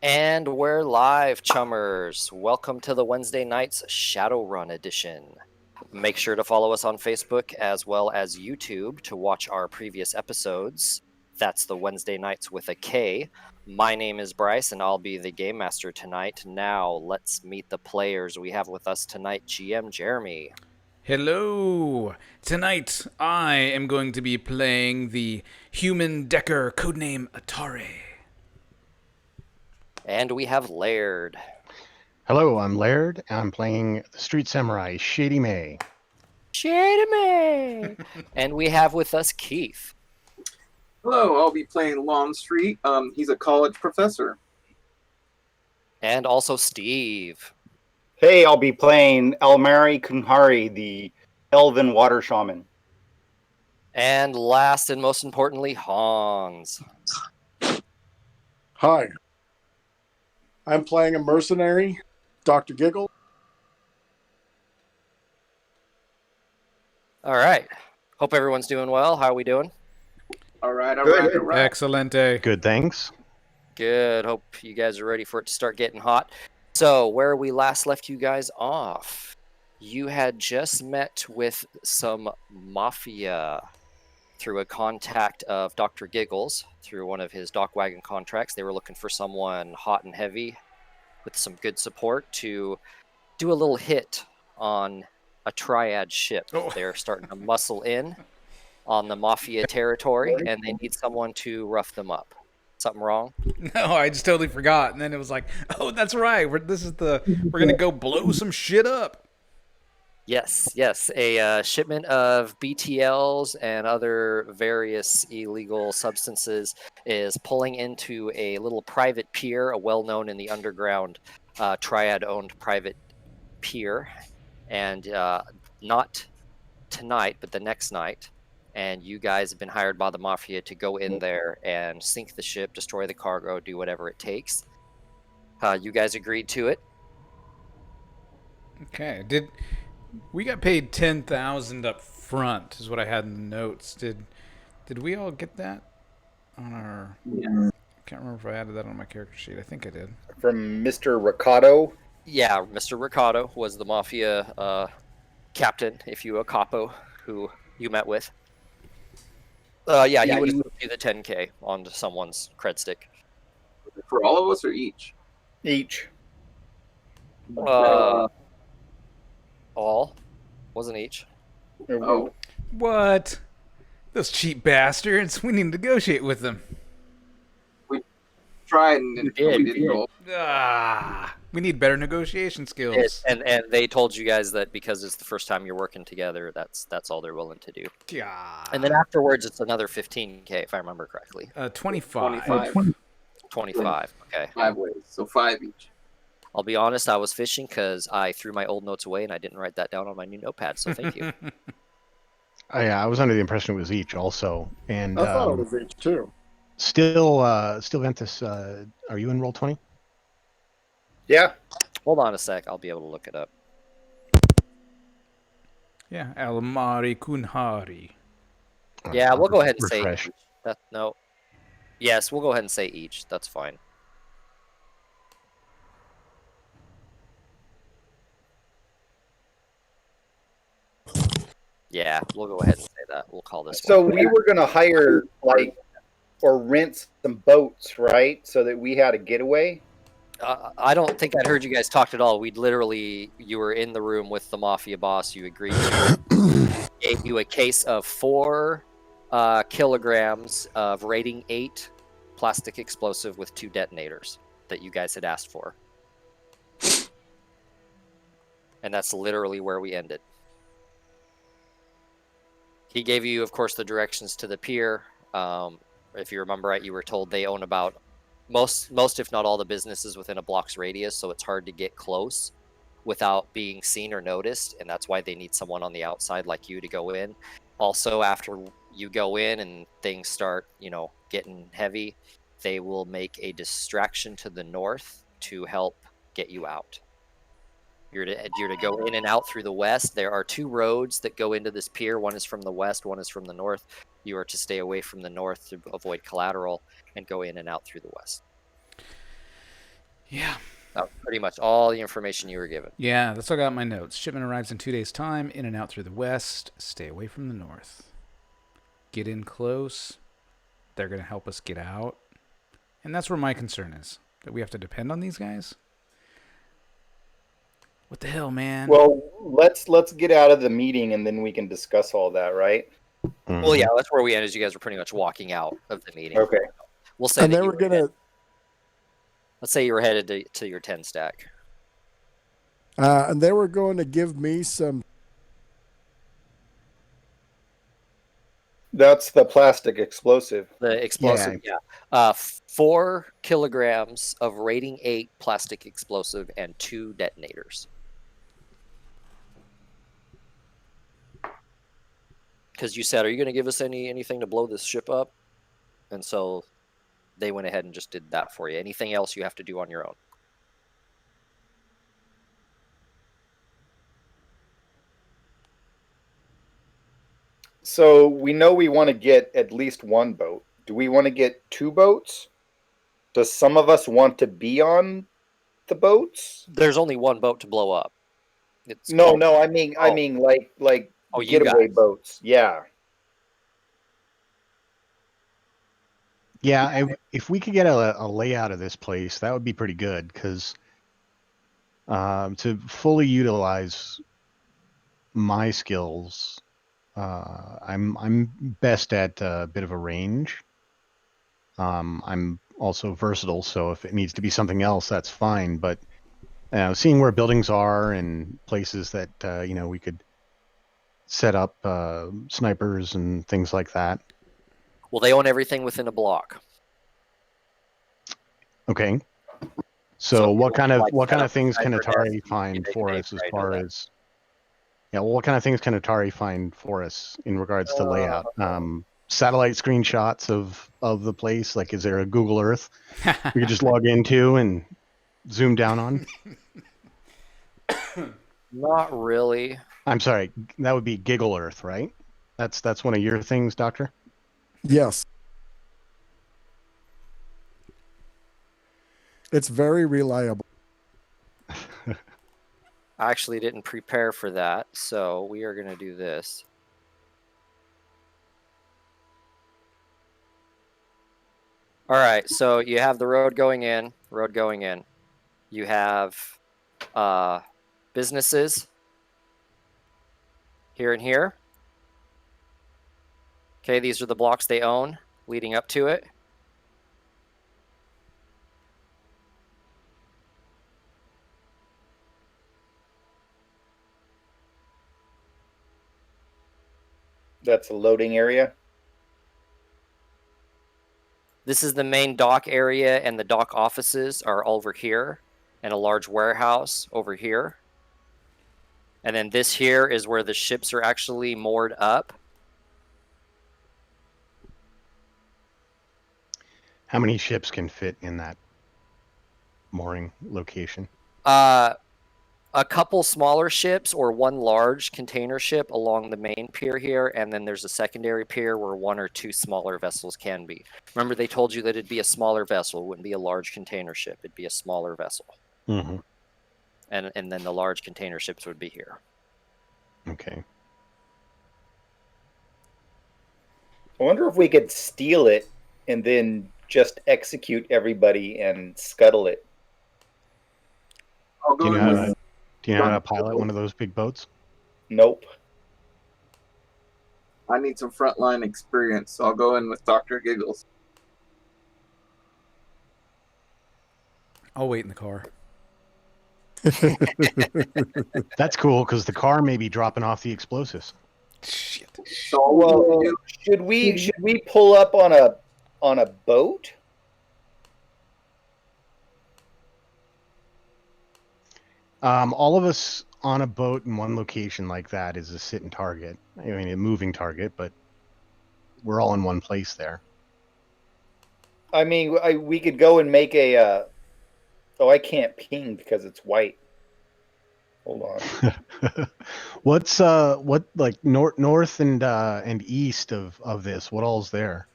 And we're live, Chummers. Welcome to the Wednesday night's Shadowrun edition. Make sure to follow us on Facebook as well as YouTube to watch our previous episodes. That's the Wednesday nights with a K. My name is Bryce, and I'll be the game master tonight. Now, let's meet the players we have with us tonight. GM Jeremy. Hello! Tonight, I am going to be playing the human Decker, codename Atari. And we have Laird. Hello, I'm Laird, and I'm playing the Street Samurai, Shady May. Shady May! And we have with us Keith. Hello, I'll be playing Longstreet. He's a college professor. And also Steve. Hey, I'll be playing Almari Kunhari, the Elven Water Shaman. And last and most importantly, Hans. Hi. I'm playing a mercenary, Dr. Giggle. All right. Hope everyone's doing well. How are we doing? All right. Excellente. Good, thanks. Good. Hope you guys are ready for it to start getting hot. So, where we last left you guys off, you had just met with some mafia through a contact of Dr. Giggles, through one of his dock wagon contracts. They were looking for someone hot and heavy with some good support to do a little hit on a triad ship. Oh. They're starting to muscle in on the mafia territory, and they need someone to rough them up. Something wrong? No, I just totally forgot. And then it was like, oh, that's right. We're going to go blow some shit up. Yes. A shipment of BTLs and other various illegal substances is pulling into a little private pier, a well-known in the underground triad-owned private pier. And not tonight, but the next night. And you guys have been hired by the Mafia to go in there and sink the ship, destroy the cargo, do whatever it takes. You guys agreed to it. Okay. We got paid $10,000 up front, is what I had in the notes. Did we all get that on our? Yeah. I can't remember if I added that on my character sheet. I think I did. From Mr. Ricardo. Yeah, Mr. Ricardo was the Mafia captain, if you will, capo, who you met with. He would have put the 10K onto someone's cred stick. For all of us or each? Each. All. Wasn't each. Oh. What? Those cheap bastards. We need to negotiate with them. We tried and You we did. didn't roll. We need better negotiation skills. And they told you guys that because it's the first time you're working together, that's all they're willing to do. God. And then afterwards, it's another 15K, if I remember correctly. 25. 25. Okay. 5 ways, so 5 each. I'll be honest, I was fishing because I threw my old notes away and I didn't write that down on my new notepad, so thank you. I was under the impression it was each also. And I thought it was each too. still Ventus, are you in Roll20? Yeah. Hold on a sec, I'll be able to look it up. Yeah, Almari Kunhari. Yeah, we'll go ahead and say Refresh. each. No. Yes, we'll go ahead and say each. That's fine. Yeah, we'll go ahead and say that. We'll call this So one. we were going to hire, or rent some boats, right? So that we had a getaway. I don't think I'd heard you guys talked at all. You were in the room with the Mafia boss. You agreed to gave you a case of 4 kilograms of rating 8 plastic explosive with 2 detonators that you guys had asked for. And that's literally where we ended. He gave you, of course, the directions to the pier. If you remember right, you were told they own about most, if not all, the businesses within a block's radius, so it's hard to get close without being seen or noticed, and that's why they need someone on the outside like you to go in. Also, after you go in and things start, getting heavy, they will make a distraction to the north to help get you out. You're to go in and out through the west. There are 2 roads that go into this pier. One is from the west, one is from the north. You are to stay away from the north to avoid collateral and go in and out through the west. Yeah. Pretty much all the information you were given. Yeah, that's all I got in my notes. Shipment arrives in 2 days' time. In and out through the west. Stay away from the north. Get in close. They're going to help us get out. And that's where my concern is. That we have to depend on these guys? What the hell, man? Well, let's get out of the meeting and then we can discuss all that, right? Well, yeah, that's where we ended. You guys were pretty much walking out of the meeting. Okay. We'll say And that they you were gonna. let's say you were headed to your 10 stack. And they were going to give me some. That's the plastic explosive. The explosive, yeah. 4 kilograms of rating 8 plastic explosive and 2 detonators. Because you said, are you going to give us anything to blow this ship up? And so they went ahead and just did that for you. Anything else you have to do on your own? So we know we want to get at least one boat. Do we want to get 2 boats? Does some of us want to be on the boats? There's only one boat to blow up. It's No, called- no, I mean like Oh, you getaway guys. boats. Yeah. Yeah, if we could get a layout of this place, that would be pretty good. Because to fully utilize my skills, I'm best at a bit of a range. I'm also versatile, so if it needs to be something else, that's fine. But seeing where buildings are and places that we could set up snipers and things like that. Well, they own everything within a block. Okay. So So if what you kind of want, like, set up things can sniper nest, Atari find they for can us as probably do far that. as what kind of things can Atari find for us in regards to layout? Satellite screenshots of the place, like is there a Google Earth we could just log into and zoom down on? Not really. I'm sorry, that would be Giggle Earth, right? That's one of your things, Doctor? Yes. It's very reliable. I actually didn't prepare for that, so we are going to do this. All right, so you have the road going in. You have businesses here and here. Okay, these are the blocks they own leading up to it. That's a loading area. This is the main dock area, and the dock offices are over here, and a large warehouse over here. And then this here is where the ships are actually moored up. How many ships can fit in that mooring location? A couple smaller ships or one large container ship along the main pier here, and then there's a secondary pier where 1 or 2 smaller vessels can be. Remember, they told you that it'd be a smaller vessel. It wouldn't be a large container ship. It'd be a smaller vessel. Mm-hmm. And then the large container ships would be here. Okay. I wonder if we could steal it and then just execute everybody and scuttle it. I'll Do go you in know with how to pilot one of those big boats? Nope. I need some frontline experience, so I'll go in with Dr. Giggles. I'll wait in the car. That's cool because the car may be dropping off the explosives. Shit. So Well, should we pull up on a boat? All of us on a boat in one location like that is a sitting target. I mean, a moving target, but we're all in one place there. I mean, we could go and make a. Oh, I can't ping because it's white. Hold on. What's what like north and east of this? What all's there?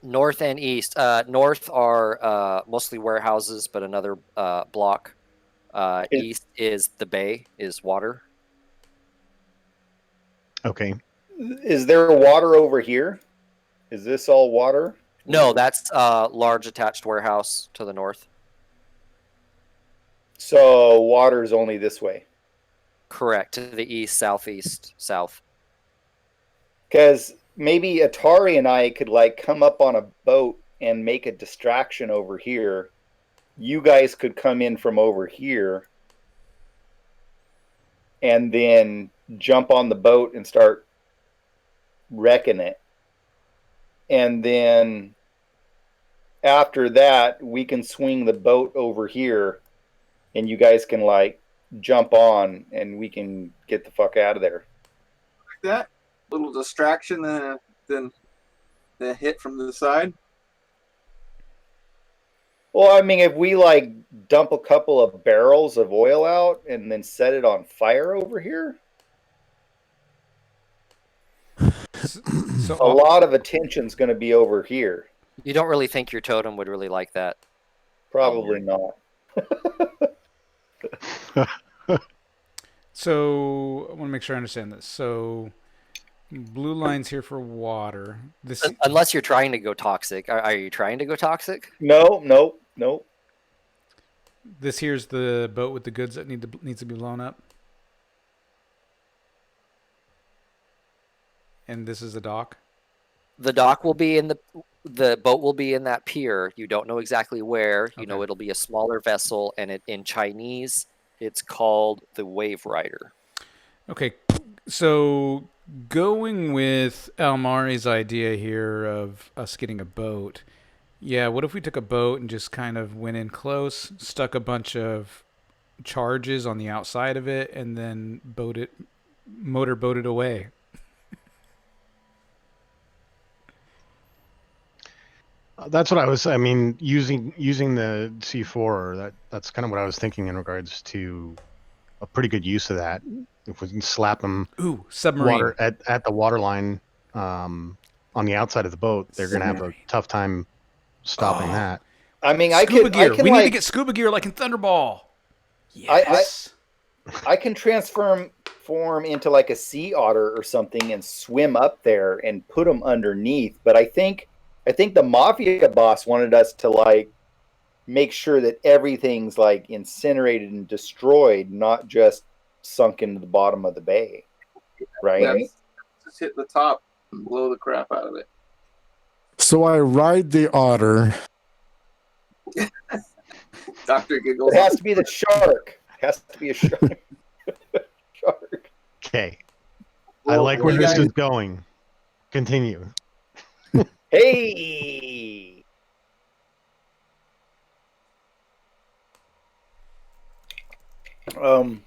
North and east. North are mostly warehouses, but another block. East is the bay, is water. Okay. Is there water over here? Is this all water? No, that's a large attached warehouse to the north. So water's only this way. Correct. To the east, southeast, south. Because maybe Atari and I could like come up on a boat and make a distraction over here. You guys could come in from over here and then jump on the boat and start wrecking it. And then after that, we can swing the boat over here and you guys can like jump on and we can get the fuck out of there. Like that little distraction, then the hit from the side. Well, I mean, if we like dump a couple of barrels of oil out and then set it on fire over here, So a lot of attention's going to be over here. You don't really think your totem would really like that? Probably not. So I want to make sure I understand this. So blue line's here for water. This Unless you're trying to go toxic. Are you trying to go toxic? No. this here's the boat with the goods that needs to be blown up. And this is the dock. The dock will be in the boat will be in that pier. You don't know exactly where. You know it'll be a smaller vessel, and in Chinese it's called the Wave Rider. Okay, so going with Almari's idea here of us getting a boat, yeah, what if we took a boat and just kind of went in close, stuck a bunch of charges on the outside of it, and then motorboat it away? That's what I mean, using the C4, that's kind of what I was thinking in regards to a pretty good use of that. If we can slap them Submarine at the water line on the outside of the boat, they're going to have a tough time stopping that. I mean, scuba gear. I can we like, need to get scuba gear like in Thunderball. Yes. I can form into like a sea otter or something and swim up there and put them underneath. But I think the mafia boss wanted us to like make sure that everything's like incinerated and destroyed, not just sunk into the bottom of the bay. Right? Yeah, just hit the top and blow the crap out of it. So I ride the otter. Dr. Giggles. It has to be the shark. It has to be a shark. Shark. Okay. Well, I like where you this guys- is going. Continue. Hey. Well,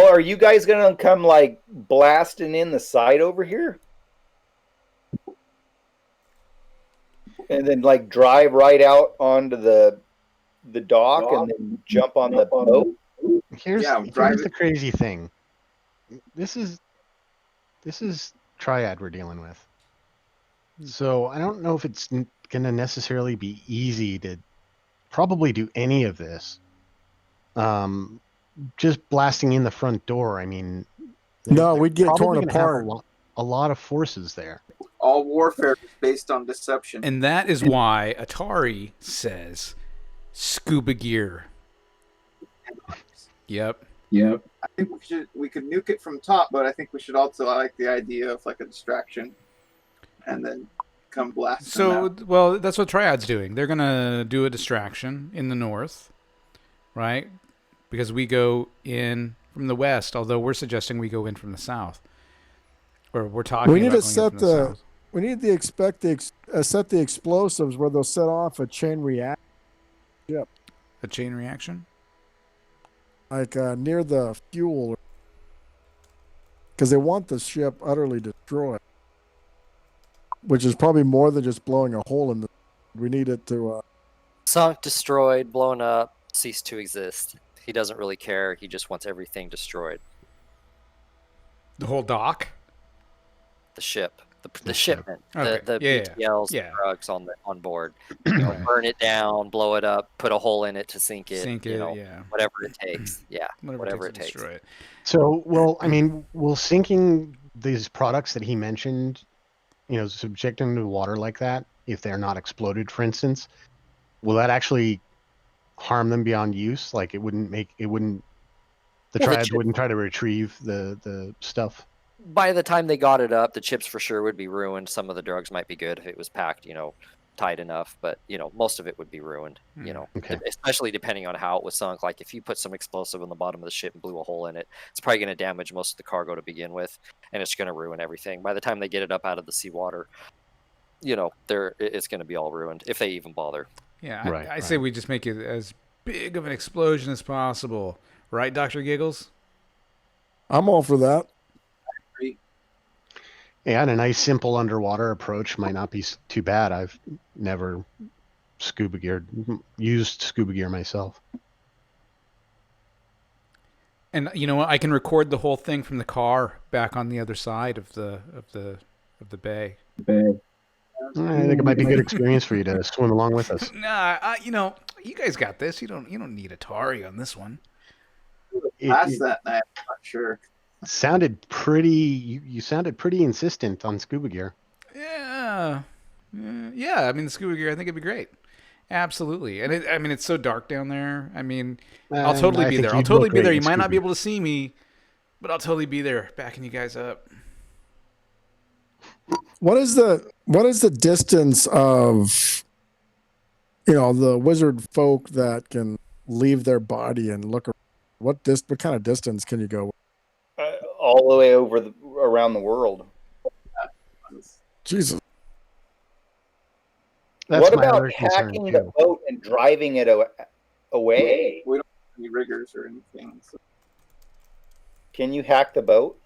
are you guys gonna come like blasting in the side over here? And then like drive right out onto the dock and then jump on the boat? Here's drive the crazy thing. This is Triad we're dealing with. So I don't know if it's going to necessarily be easy to probably do any of this. Just blasting in the front door. I mean, No, we'd get probably torn gonna have apart. a lot of forces there. All warfare is based on deception. And that is why Atari says scuba gear. Yep. I think we could nuke it from top, but I think we should also like the idea of like a distraction, and then come blast. So, well, that's what Triad's doing. They're gonna do a distraction in the north, right? Because we go in from the west, although we're suggesting we go in from the south, or we're talking. We need about to going in set from the south. we need to set the explosives where they'll set off a chain reaction. A chain reaction. Like near the fuel, because they want the ship utterly destroyed, which is probably more than just blowing a hole in the. We need it to Sunk, destroyed, blown up, cease to exist. He doesn't really care. He just wants everything destroyed. The whole dock. The ship. The shipment, Okay. the Yeah, BTLs, yeah. drugs on board. Burn it down, blow it up, put a hole in it to sink it. Sink it, yeah. Whatever it takes. Yeah, Whatever it to takes. destroy it. So, well, I mean, will sinking these products that he mentioned, subjecting them to water like that, if they're not exploded, for instance, will that actually harm them beyond use? Like it wouldn't, the triads wouldn't try to retrieve the stuff. By the time they got it up, the chips for sure would be ruined. Some of the drugs might be good if it was packed, tight enough, but most of it would be ruined. Okay. Especially depending on how it was sunk. Like if you put some explosive on the bottom of the ship and blew a hole in it, it's probably going to damage most of the cargo to begin with, and it's going to ruin everything. By the time they get it up out of the seawater, it's going to be all ruined if they even bother. Yeah, Right, I say we just make it as big of an explosion as possible, right, Dr. Giggles? I'm all for that. Yeah, and a nice simple underwater approach might not be too bad. I've never used scuba gear myself. And you know what? I can record the whole thing from the car back on the other side of the bay. I think it might be a good experience for you to swim along with us. Nah, you guys got this. You don't need Atari on this one. Past that night, I'm not sure. Sounded pretty. You sounded pretty insistent on scuba gear. Yeah. I mean, the scuba gear, I think it'd be great. Absolutely. And it's so dark down there. I mean, I'll totally be there. I'll totally be there. You might not be able to see me, but I'll totally be there, backing you guys up. What is the distance of the wizard folk that can leave their body and look? What kind of distance can you go? All the way around the world. Jesus. That's what my about other concern, hacking too. the boat and driving it away? We don't have any riggers or anything. So. Can you hack the boat?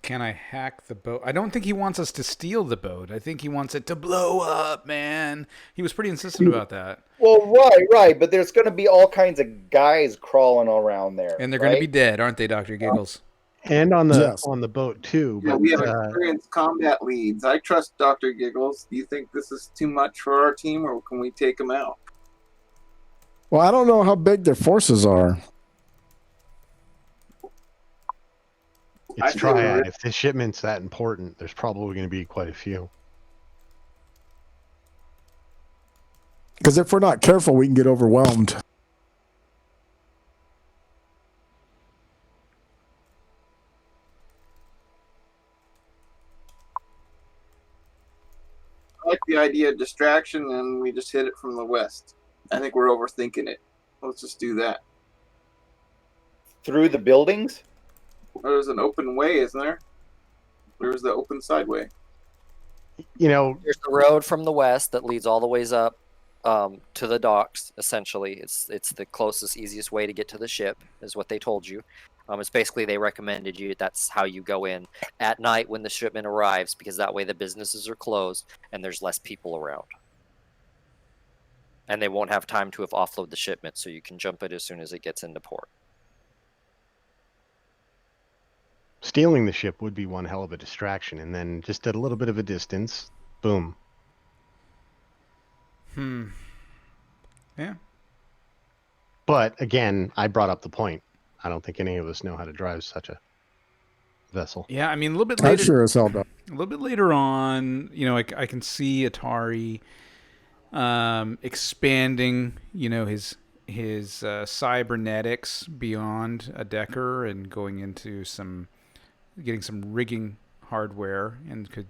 Can I hack the boat? I don't think he wants us to steal the boat. I think he wants it to blow up, man. He was pretty insistent about that. Well, right. But there's going to be all kinds of guys crawling around there. And they're going to be dead, aren't they, Dr. Giggles? And on the boat, too. Yeah, but, we have experienced combat leads. I trust Dr. Giggles. Do you think this is too much for our team, or can we take them out? Well, I don't know how big their forces are. It's triad. If this shipment's that important, there's probably going to be quite a few. Because if we're not careful, we can get overwhelmed. I like the idea of distraction, and we just hit it from the west. I think we're overthinking it. Let's just do that. Through the buildings? There's an open way, isn't there? Where's the open sideway? There's the road from the west that leads all the ways up to the docks. Essentially, it's the closest, easiest way to get to the ship, is what they told you. It's basically they recommended you. That's how you go in at night when the shipment arrives, because that way the businesses are closed and there's less people around, and they won't have time to offload the shipment, so you can jump it as soon as it gets into port. Stealing the ship would be one hell of a distraction, and then just at a little bit of a distance, boom. Yeah. But again, I brought up the point. I don't think any of us know how to drive such a vessel. Yeah, I mean, a little bit I later. sure as hell don't. A little bit later on, I can see Atari expanding, his cybernetics beyond a decker and going into getting some rigging hardware, and could,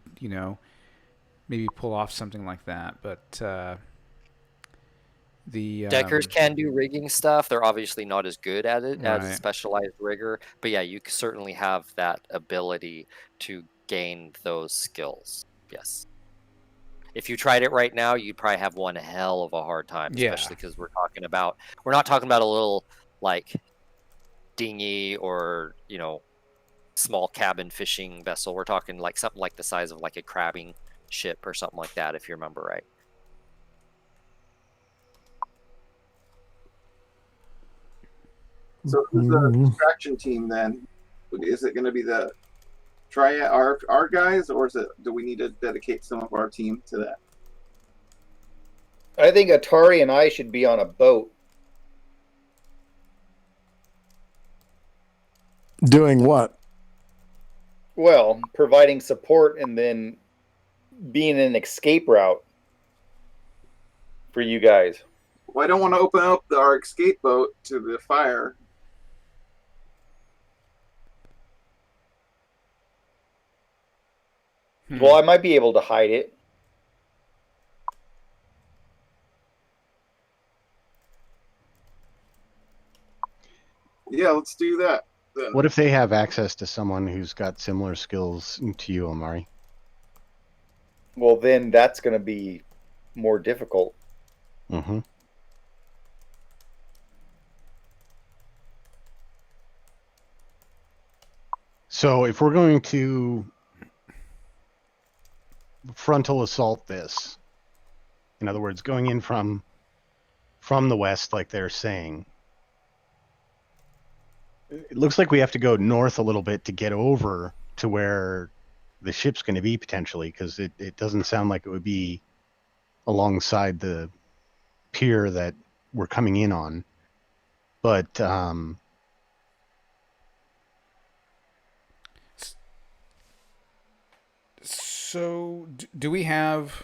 maybe pull off something like that. But the Deckers can do rigging stuff. They're obviously not as good at it as a Right. specialized rigger, but yeah, you certainly have that ability to gain those skills. Yes. If you tried it right now, you'd probably have one hell of a hard time, Yeah. especially because we're not talking about a little like dinghy or small cabin fishing vessel. We're talking like something like the size of like a crabbing ship or something like that, if you remember right. So who's the distraction team then? Is it going to be the Triad, our guys, or do we need to dedicate some of our team to that? I think Atari and I should be on a boat. Doing what? Well, providing support and then being an escape route for you guys. Well, I don't want to open up our escape boat to the fire. Well, I might be able to hide it. Yeah, let's do that then. What if they have access to someone who's got similar skills to you, Omari? Well, then that's going to be more difficult. Mm-hmm. So if we're going to frontal assault this, in other words, going in from the west, like they're saying, it looks like we have to go north a little bit to get over to where the ship's going to be potentially, because it doesn't sound like it would be alongside the pier that we're coming in on. But So, do we have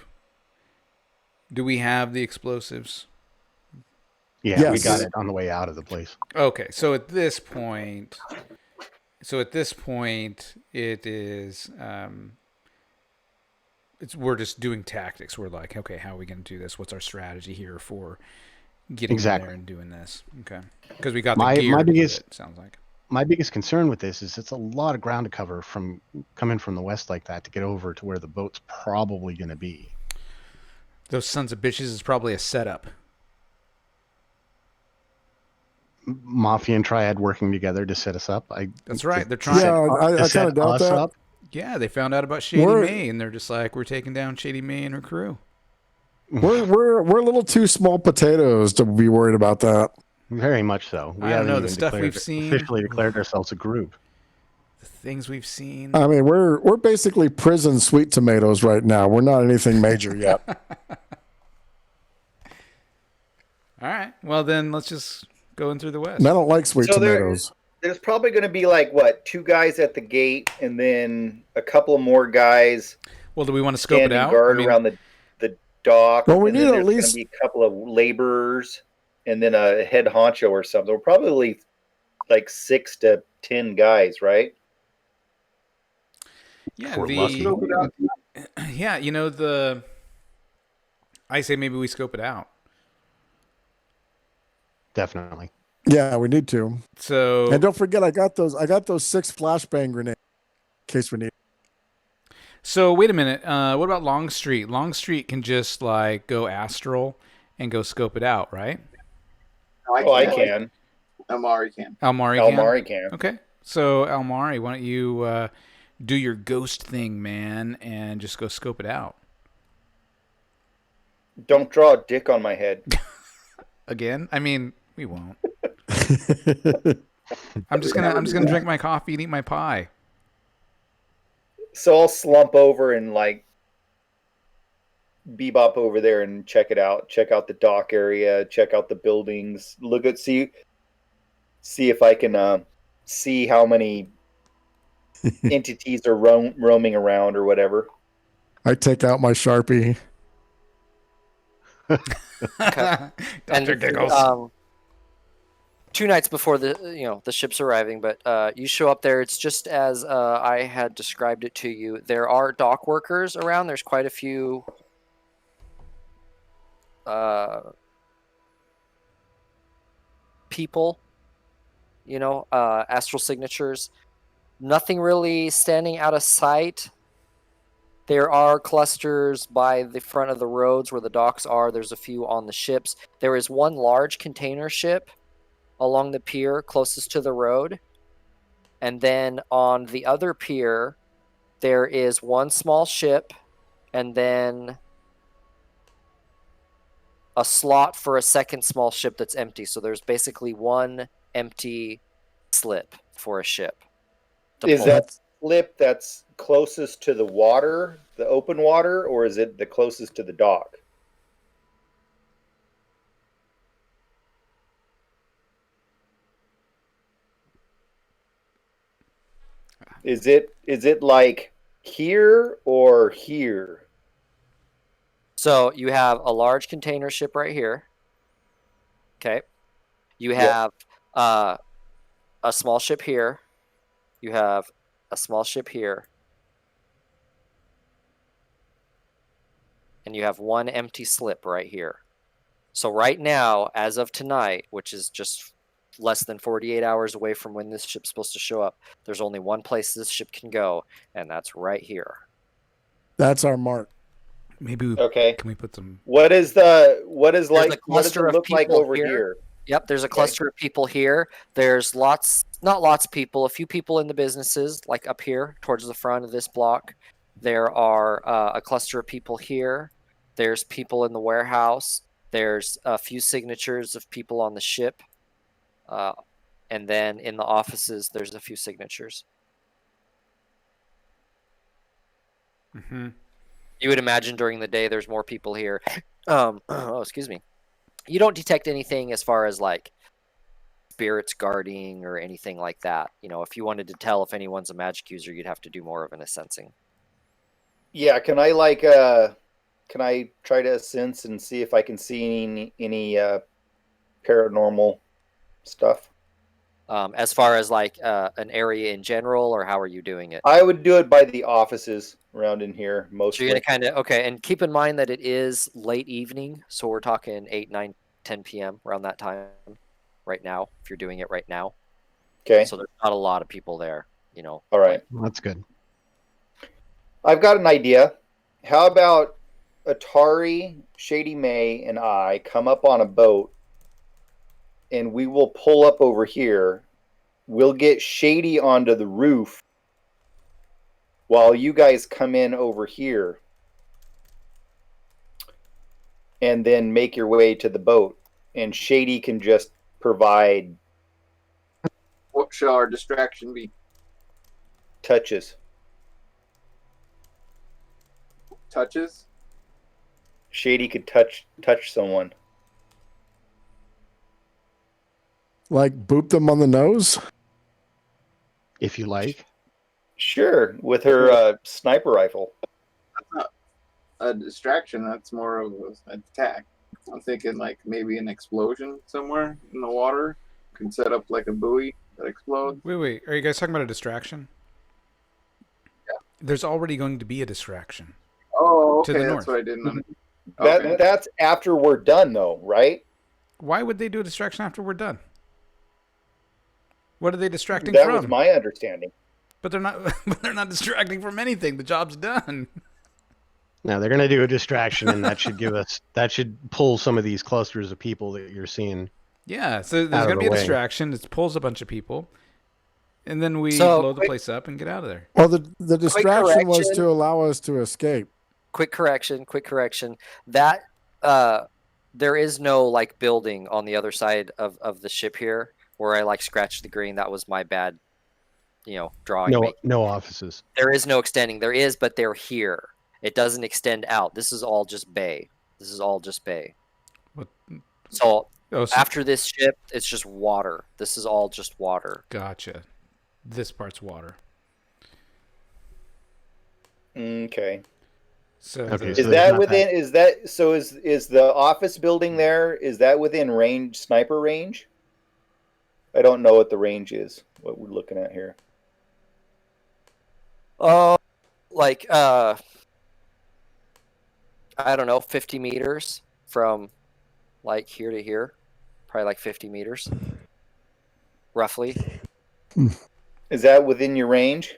the explosives? yeah, we Yes. got it on the way out of the place. Okay, so at this point, it is we're just doing tactics. We're like, okay, how are we going to do this? What's our strategy here for getting in Exactly. there and doing this? Okay, because we got My the gear. biggest- it sounds like. My biggest concern with this is it's a lot of ground to cover from coming from the west like that to get over to where the boat's probably going to be. Those sons of bitches is probably a setup. Mafia and Triad working together to set us up. That's right. to- They're to trying. set Yeah, up- I to kind set of doubt us that. up. Yeah, they found out about Shady We're- May, and they're just like, we're taking down Shady May and her crew. We're a little too small potatoes to be worried about that. Very much so. We I don't haven't know, the even stuff we've officially seen. declared ourselves a group. The things we've seen. I mean, we're basically prison sweet tomatoes right now. We're not anything major yet. All right. Well, then let's just go in through the west. And I don't like sweet So tomatoes. There's probably going to be like, what, 2 guys at the gate and then a couple of more guys Well, do we want to scope it standing out? guard I mean, around the dock. Well, we and need then at there's going least- to be a couple of laborers and then a head honcho or something. We're probably like 6 to 10 guys, right? yeah, We're lucky. Scope it out. yeah, I say maybe we scope it out. Definitely. Yeah, we need to. So, And don't forget, I got those 6 flashbang grenades in case we need. wait a minute. What about Longstreet? Longstreet can just like go astral and go scope it out, right? No, I can. Amari can. Almari can? Almari can. Okay. So, Almari, why don't you do your ghost thing, man, and just go scope it out. Don't draw a dick on my head. Again? I mean, we won't. I'm just gonna drink my coffee and eat my pie. So I'll slump over and like bebop over there and check it out. Check out the dock area. Check out the buildings. Look at see if I can see how many entities are roaming around or whatever. I take out my Sharpie. Okay. Dr. Giggles. 2 nights before the ship's arriving, but you show up there. It's just as I had described it to you. There are dock workers around. There's quite a few people, astral signatures. Nothing really standing out of sight. There are clusters by the front of the roads where the docks are. There's a few on the ships. There is one large container ship along the pier closest to the road. And then on the other pier, there is one small ship and then a slot for a second small ship that's empty. So there's basically one empty slip for a ship. Is pole. that slip that's closest to the water, the open water, or is it the closest to the dock? Is it like here or here? So you have a large container ship right here. Okay. You have a small ship here. You have a small ship here. And you have one empty slip right here. So right now, as of tonight, which is just less than 48 hours away from when this ship's supposed to show up, there's only one place this ship can go, and that's right here. That's our mark. Maybe we, Okay. can we put some? What does what does There's a it cluster of look like people over here? Yep, there's a cluster of people here. There's not lots of people, a few people in the businesses, like up here towards the front of this block. There are a cluster of people here. There's people in the warehouse. There's a few signatures of people on the ship. And then in the offices, there's a few signatures. Mm-hmm. You would imagine during the day there's more people here. Oh, excuse me. You don't detect anything as far as like spirits guarding or anything like that. You know, if you wanted to tell if anyone's a magic user, you'd have to do more of an sensing. Yeah, can I can I try to sense and see if I can see any paranormal stuff? As far as like an area in general, or how are you doing it? I would do it by the offices around in here So mostly. you're gonna kind of okay, and keep in mind that it is late evening, so we're talking 8, 9, 10 p.m. around that time right now. If you're doing it right now, Okay. so there's not a lot of people there. You know. All right. Well, that's good. I've got an idea. How about Atari, Shady May, and I come up on a boat, and we will pull up over here. We'll get Shady onto the roof while you guys come in over here, and then make your way to the boat. And Shady can just provide What shall our distraction be? touches. Touches? Shady could touch someone. Like boop them on the nose. If you like. Sure, with her sniper rifle. That's not a distraction. That's more of an attack. I'm thinking like maybe an explosion somewhere in the water. Can set up like a buoy that explodes. Wait. Are you guys talking about a distraction? Yeah. There's already going to be a distraction. Oh, To okay. the That's north. what I didn't understand. That's after we're done, though, right? Why would they do a distraction after we're done? What are they distracting That from? was my understanding. But they're not. But they're not distracting from anything. The job's done. Now they're going to do a distraction, and that should pull some of these clusters of people that you're seeing. Yeah. So there's Out of going to be the a way. distraction. It pulls a bunch of people, and then we So, blow the place up and get out of there. Well, the distraction was correction. to allow us to escape. Quick correction. That there is no like building on the other side of the ship here where I like scratched the green. That was my bad, drawing. No offices. There is no extending. There is, but they're here. It doesn't extend out. This is all just bay. What? So Oh, so, after this ship, it's just water. This is all just water. gotcha. This part's water. Okay. So Okay, the- so Is there's that not within? Is that so? Is the office building there? Is that within range, sniper range? I don't know what the range is. What we're looking at here. Like I don't know, 50 meters from like here to here, probably like 50 meters, roughly. Is that within your range,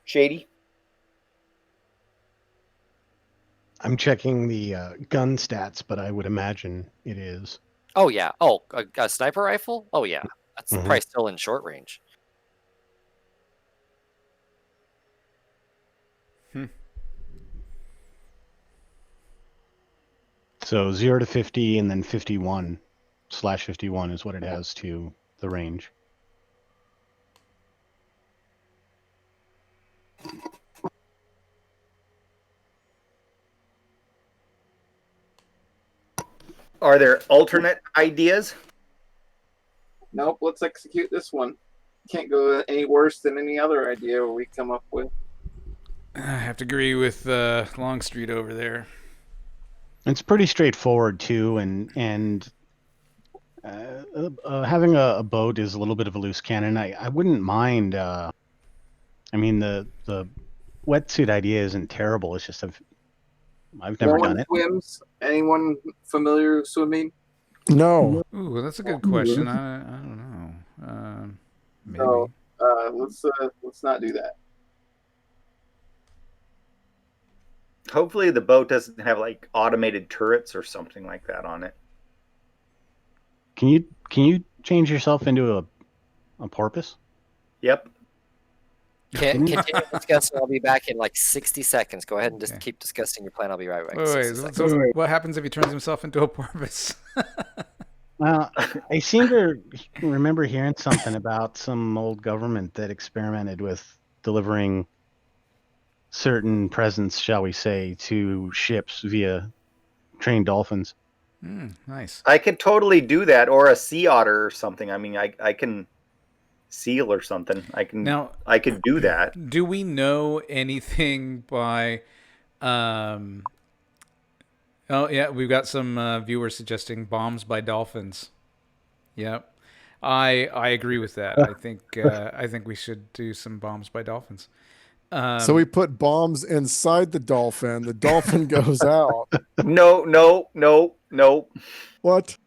Shady? I'm checking the gun stats, but I would imagine it is. Oh yeah. Oh, a sniper rifle? Oh yeah. That's Mhm. probably still in short range. So 0 to 50 and then 51/51 is what it has to the range. Are there alternate ideas? Nope. Let's execute this one. Can't go any worse than any other idea we come up with. I have to agree with Longstreet over there. It's pretty straightforward too, and having a boat is a little bit of a loose cannon. I wouldn't mind. I mean, the wetsuit idea isn't terrible. It's just I've never done it. Swims? Anyone familiar with swimming? No. Ooh, that's a good question. I don't know. Maybe. So let's not do that. Hopefully the boat doesn't have like automated turrets or something like that on it. Can you change yourself into a porpoise? Yep. Continue discussing. I'll be back in like 60 seconds. Go ahead and just Okay. keep discussing your plan. I'll be right back. Wait, 60 so seconds. what happens if he turns himself into a porpoise? Well, I seem to remember hearing something about some old government that experimented with delivering certain presents, shall we say, to ships via trained dolphins. Nice. I could totally do that, or a sea otter or something. I mean, I can seal or something. I could do that. Do we know anything by oh yeah, we've got some viewers suggesting bombs by dolphins. Yep. I agree with that. I think we should do some bombs by dolphins. So we put bombs inside the dolphin goes out. No. What?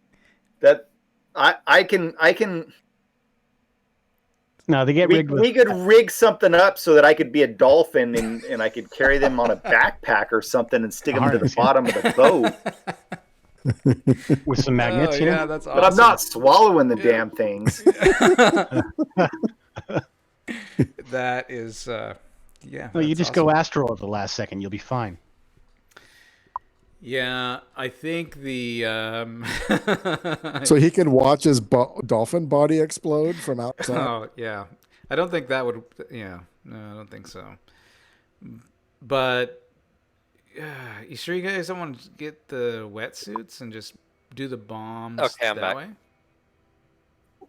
That I can No, they get rigged with. we could rig something up so that I could be a dolphin and I could carry them on a backpack or something and stick them to the bottom of the boat. With some magnets, yeah, that's awesome. But I'm not swallowing the damn things. That is yeah. No, you that's just awesome. go astral at the last second. You'll be fine. Yeah, I think the So he can watch his dolphin body explode from outside. oh yeah, I don't think that would. Yeah, no, I don't think so. But you sure you guys don't want to get the wetsuits and just do the bombs Okay, I'm that back. way?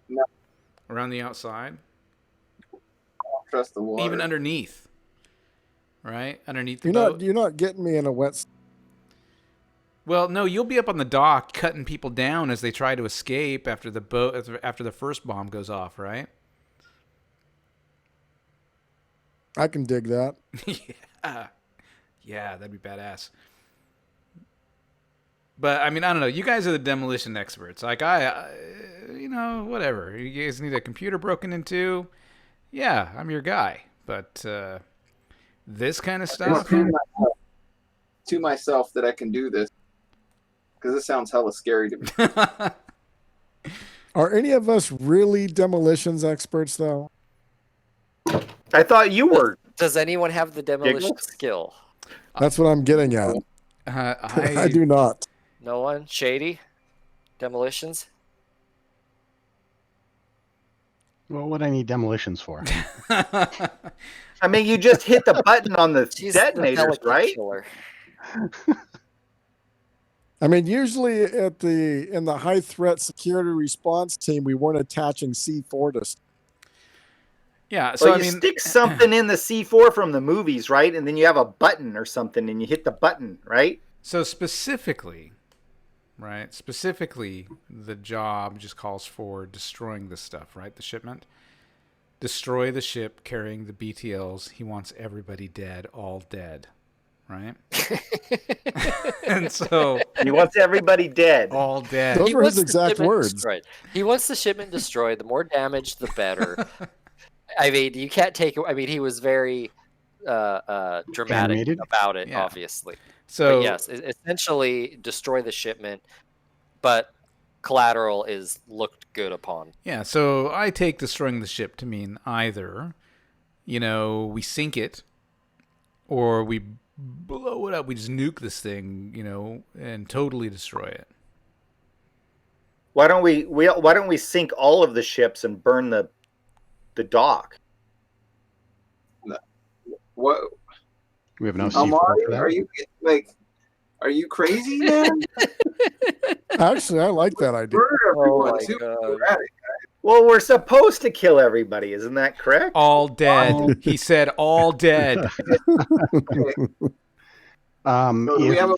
No. Around the outside, Trust the water. even underneath, right? Underneath the boat. You're not getting me in a wet. Well, no, you'll be up on the dock cutting people down as they try to escape after the boat after the first bomb goes off, right? I can dig that. Yeah, that'd be badass. But I mean, I don't know. You guys are the demolition experts. Like whatever. You guys need a computer broken into. Yeah, I'm your guy. But this kind of stuff. To myself that I can do this because this sounds hella scary to me. Are any of us really demolitions experts, though? I thought you were. Does anyone have the demolition skill? That's what I'm getting at. I do not. No one? Shady? Demolitions? Well, what I need demolitions for? I mean, you just hit the button on the She's the detonators, delicate right? killer. I mean, usually in the high threat security response team, we weren't attaching C4 to. Yeah, so Well, you stick something in the C4 from the movies, right? And then you have a button or something, and you hit the button, right? So specifically, the job just calls for destroying this stuff, right? The shipment. Destroy the ship carrying the BTLs. He wants everybody dead, all dead, right? And so He wants everybody dead. all dead. Those He were his wants the exact shipment words. destroyed. He wants the shipment destroyed. The more damage, the better. I mean, you can't take. I mean, he was very dramatic Animated? about it, Yeah. obviously. So But yes, essentially destroy the shipment, but collateral is looked good upon. yeah, so I take destroying the ship to mean either, we sink it, or we blow it up. We just nuke this thing, and totally destroy it. Why don't we sink all of the ships and burn the dock? What? We have no C4 Amari, for that. are you like? Are you crazy, man? Actually, I like that idea. Murder everyone my too. God. Erratic. Well, we're supposed to kill everybody, isn't that correct? All dead. He said all dead. So do we If, have a plan?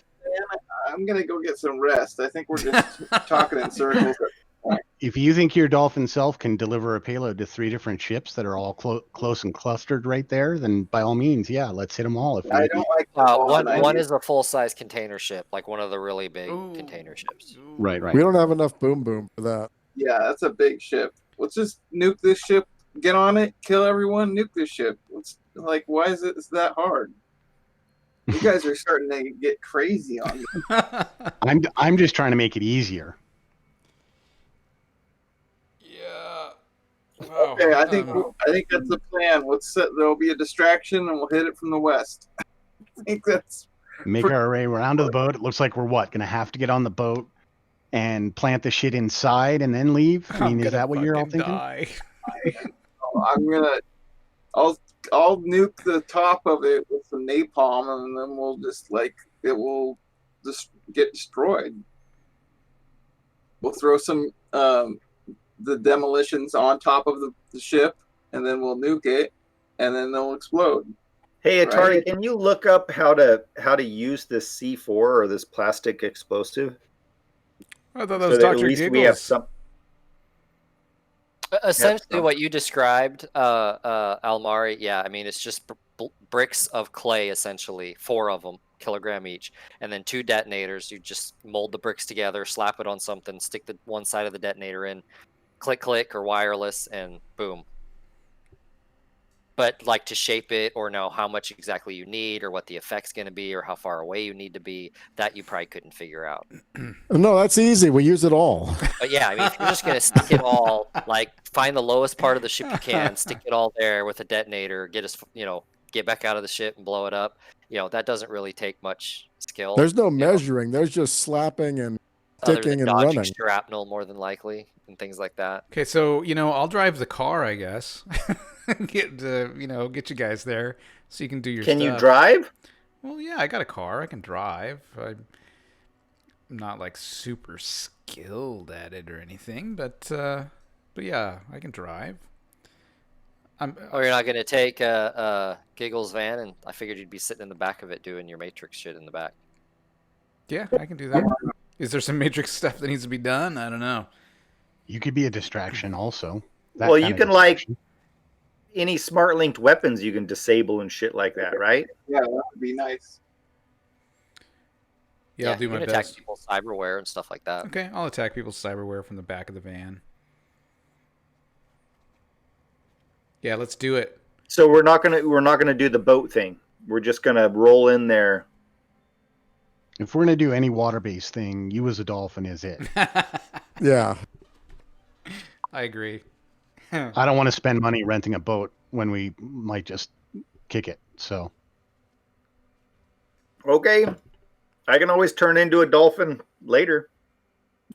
I'm gonna go get some rest. I think we're just talking in circles. if you think your dolphin self can deliver a payload to 3 different ships that are all close and clustered right there, then by all means, yeah, let's hit them all. If I we, don't like the dolphin One idea. is a full-size container ship, like one of the really big Ooh. container ships. Right. We don't have enough boom boom for that. Yeah, that's a big ship. Let's just nuke this ship, get on it, kill everyone, nuke this ship. It's like, why is it that hard? You guys are starting to get crazy on me. I'm just trying to make it easier. Yeah. Wow. Okay, I think that's the plan. There'll be a distraction, and we'll hit it from the west. I think that's Make our array around to the boat. It looks like we're going to have to get on the boat and plant the shit inside and then leave. I mean, is that what you're all thinking? I'm gonna. I'll nuke the top of it with some napalm, and then we'll just it will just get destroyed. We'll throw some the demolitions on top of the ship, and then we'll nuke it, and then they'll explode. Hey, Atari, Right. can you look up how to use this C4 or this plastic explosive? I thought that was So that at Dr. least Giggles. we have some. Essentially, what you described, Almari, yeah, I mean, it's just bricks of clay, essentially, 4 of them, kilogram each, and then 2 detonators. You just mold the bricks together, slap it on something, stick the one side of the detonator in, click, or wireless, and boom. But like to shape it or know how much exactly you need or what the effect's going to be or how far away you need to be, that you probably couldn't figure out. No, that's easy. We use it all. But yeah, I mean, if you're just going to stick it all, like find the lowest part of the ship you can, stick it all there with a detonator, get back out of the ship and blow it up. That doesn't really take much skill. There's no measuring. There's just slapping and other sticking than and dodging running. shrapnel more than likely and things like that. Okay, so I'll drive the car, I guess. Get you guys there so you can do your stuff. Can you drive? Well, yeah, I got a car. I can drive. I'm not like super skilled at it or anything, but yeah, I can drive. You're not going to take Giggles van, and I figured you'd be sitting in the back of it doing your Matrix shit in the back. Yeah, I can do that. Is there some Matrix stuff that needs to be done? I don't know. You could be a distraction also. Well, you can any smart linked weapons you can disable and shit like that, right? Yeah, that would be nice. Yeah, I'll do you my can best. attack people's cyberware and stuff like that. Okay, I'll attack people's cyberware from the back of the van. Yeah, let's do it. So we're not gonna do the boat thing. We're just gonna roll in there. If we're going to do any water-based thing, you as a dolphin is it. Yeah. I agree. I don't want to spend money renting a boat when we might just kick it. So Okay. I can always turn into a dolphin later.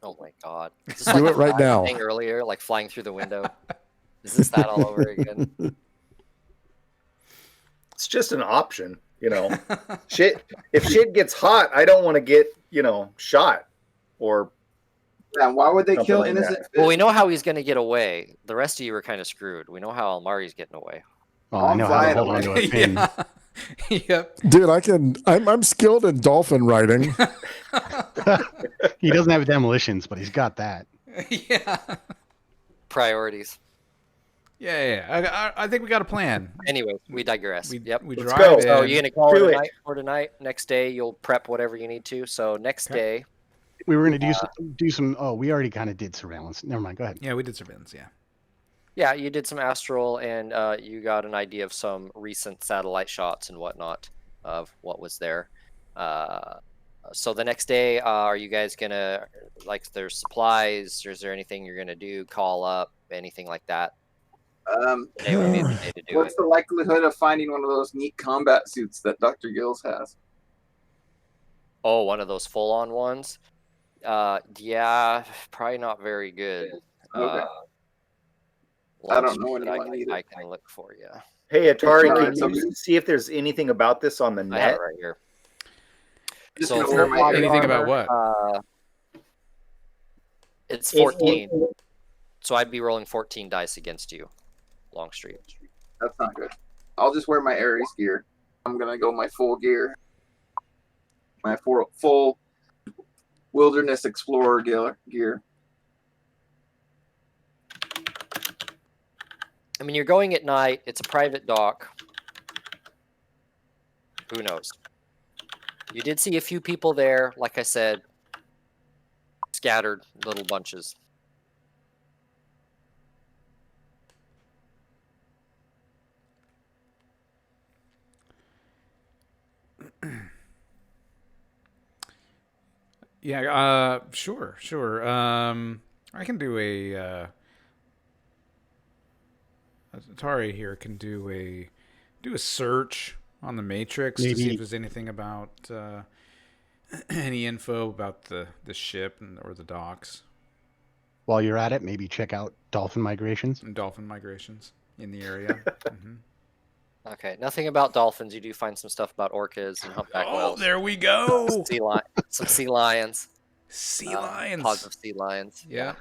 Oh my god. Is this Do like it right the now. thing earlier, like flying through the window? Is this that all over again? It's just an option, Shit. If shit gets hot, I don't want to get, shot or. Yeah, why would they Something kill like innocent that. fish? Well, we know how he's going to get away. The rest of you are kind of screwed. We know how Almari's getting away. I know how to hold on to a fin. Yeah. Yep. Dude, I'm skilled in dolphin riding. He doesn't have demolitions, but he's got that. Yeah. Priorities. Yeah. I think we got a plan. Anyways, we digress. We Yep. we Let's drive go. in. So you're going to call Do it a it. night for tonight. Next day, you'll prep whatever you need to. So next Okay. day, We were going to do some. Oh, we already kind of did surveillance. Never mind. Go ahead. Yeah, we did surveillance. Yeah. yeah, you did some astral and you got an idea of some recent satellite shots and whatnot of what was there. So the next day, are you guys going to, like, there's supplies? Is there anything you're going to do? Call up? Anything like that? Today would be the day to do it. What's the likelihood of finding one of those neat combat suits that Dr. Gills has? Oh, one of those full-on ones? Yeah, probably not very good. Okay. Long I don't know story, but anyone either. I can look for you. Hey, Atari, Alright, can you see if there's anything about this on the I have it net? right here. Just So know full where my body Anything armor- about what? It's 14. So I'd be rolling 14 dice against you, Longstreet. That's not good. I'll just wear my Ares gear. I'm gonna go my full gear. My full Wilderness Explorer gear. I mean, you're going at night. It's a private dock. Who knows? You did see a few people there, like I said, scattered little bunches. Yeah, sure. I can do a Atari here can do a search on the Matrix to see Maybe- if there's anything about any info about the ship or the docks While you're at it, maybe check out dolphin migrations. and dolphin migrations in the area. Okay, nothing about dolphins. You do find some stuff about orcas and humpback Oh, whales. there we go. Some sea lions. Sea lions. Pods of sea lions. Yeah.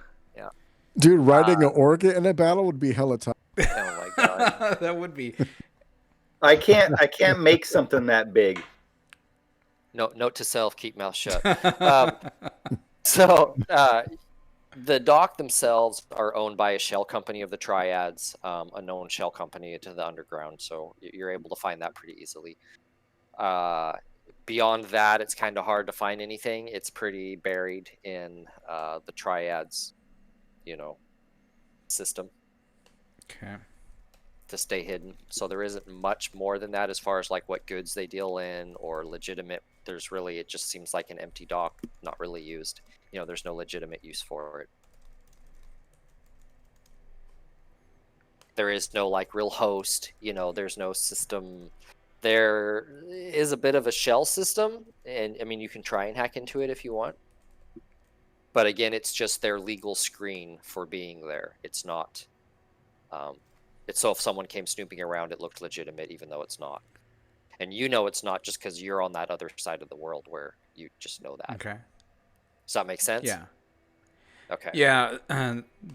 Dude, riding an orca in a battle would be hella tough. Oh my god. That would be. I can't make something that big. Note to self: keep mouth shut. So the dock themselves are owned by a shell company of the Triads, a known shell company to the underground. So you're able to find that pretty easily. Beyond that, it's kind of hard to find anything. It's pretty buried in the Triads, system Okay. to stay hidden. So there isn't much more than that as far as like what goods they deal in or legitimate. It just seems like an empty dock, not really used. There's no legitimate use for it. There is no like real host, there's no system. There is a bit of a shell system, and I mean, you can try and hack into it if you want. But again, it's just their legal screen for being there. It's not. It's so if someone came snooping around, it looked legitimate, even though it's not. And it's not just because you're on that other side of the world where you just know that. Okay. Does that make sense? Yeah. Okay. Yeah.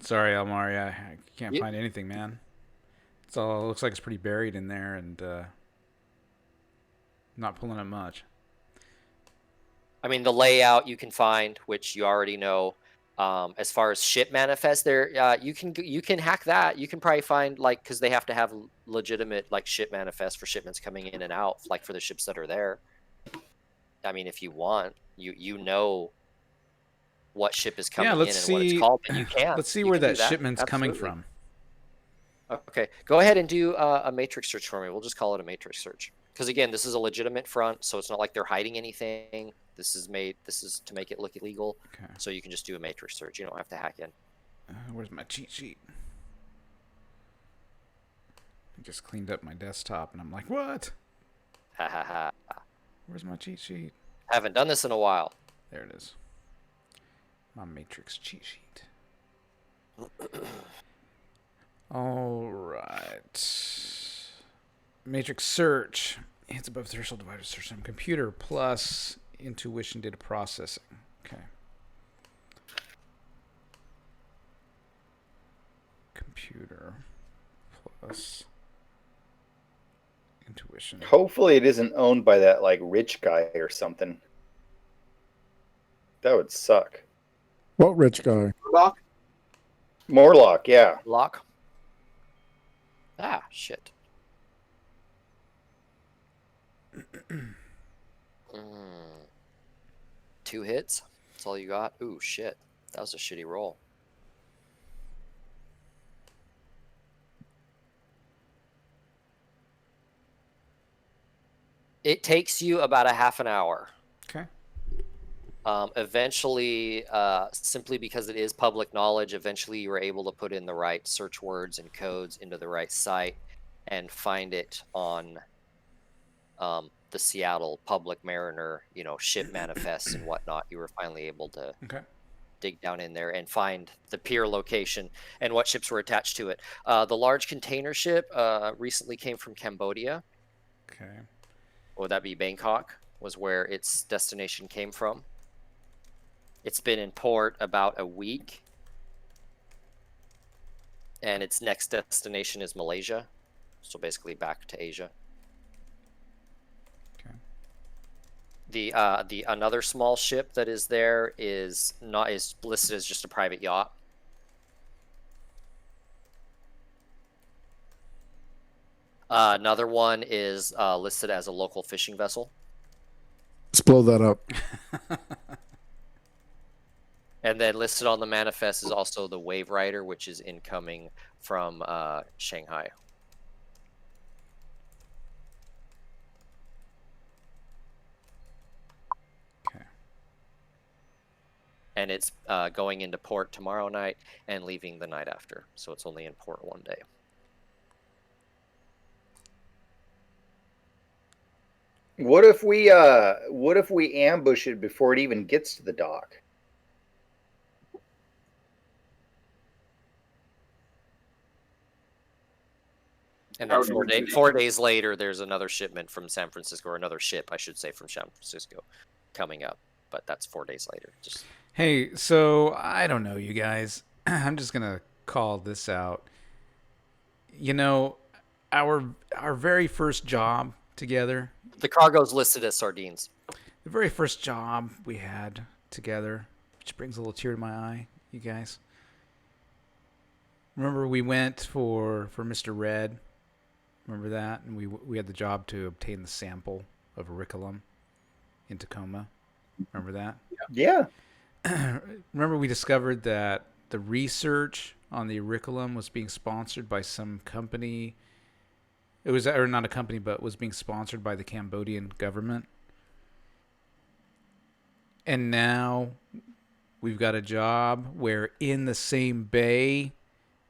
Sorry, Almaria. I can't You- find anything, man. It looks like it's pretty buried in there and not pulling up much. I mean, the layout you can find, which you already know. As far as ship manifest, there you can hack that. You can probably find because they have to have legitimate ship manifest for shipments coming in and out, for the ships that are there. I mean, if you want, you know what ship is coming in and what it's called, and you can. Let's see You where can do that shipment's coming Absolutely. from. Okay, go ahead and do a matrix search for me. We'll just call it a matrix search. Because again, this is a legitimate front, so it's not like they're hiding anything. This is to make it look illegal. Okay. So you can just do a matrix search. You don't have to hack in. Where's my cheat sheet? I just cleaned up my desktop and I'm like, what? Ha ha ha. Where's my cheat sheet? Haven't done this in a while. There it is. My matrix cheat sheet. All right. Matrix search. It's above threshold divided search time. Computer plus intuition data processing. Okay. Computer plus intuition. Hopefully, it isn't owned by that rich guy or something. That would suck. What rich guy? Doc? Morlock, yeah. Lock. Ah, shit. Mm. 2 hits. That's all you got. Ooh, shit. That was a shitty roll. It takes you about a half an hour. Okay. Eventually, simply because it is public knowledge, eventually you were able to put in the right search words and codes into the right site and find it on the Seattle Public Mariner, ship manifests and whatnot. You were finally able to dig down in there and find the pier location and what ships were attached to it. The large container ship recently came from Cambodia. Okay. Would that be Bangkok? was where its destination came from. It's been in port about a week, and its next destination is Malaysia, so basically back to Asia. Okay. The another small ship that is there is listed as just a private yacht. Another one is listed as a local fishing vessel. Let's blow that up. And then listed on the manifest is also the Wave Rider, which is incoming from Shanghai. Okay. And it's going into port tomorrow night and leaving the night after. So it's only in port one day. What if we ambush it before it even gets to the dock? And then 4 days later, there's another shipment from San Francisco, or another ship, I should say, from San Francisco coming up. But that's 4 days later. Just Hey, so I don't know, you guys. I'm just gonna call this out. You know, our very first job together, the cargo's listed as sardines. the very first job we had together, which brings a little tear to my eye, you guys. Remember we went for Mr. Red? Remember that? And we had the job to obtain the sample of auriculum in Tacoma. Remember that? Yeah. Remember we discovered that the research on the auriculum was being sponsored by some company. It was, or not a company, but was being sponsored by the Cambodian government. And now we've got a job where in the same bay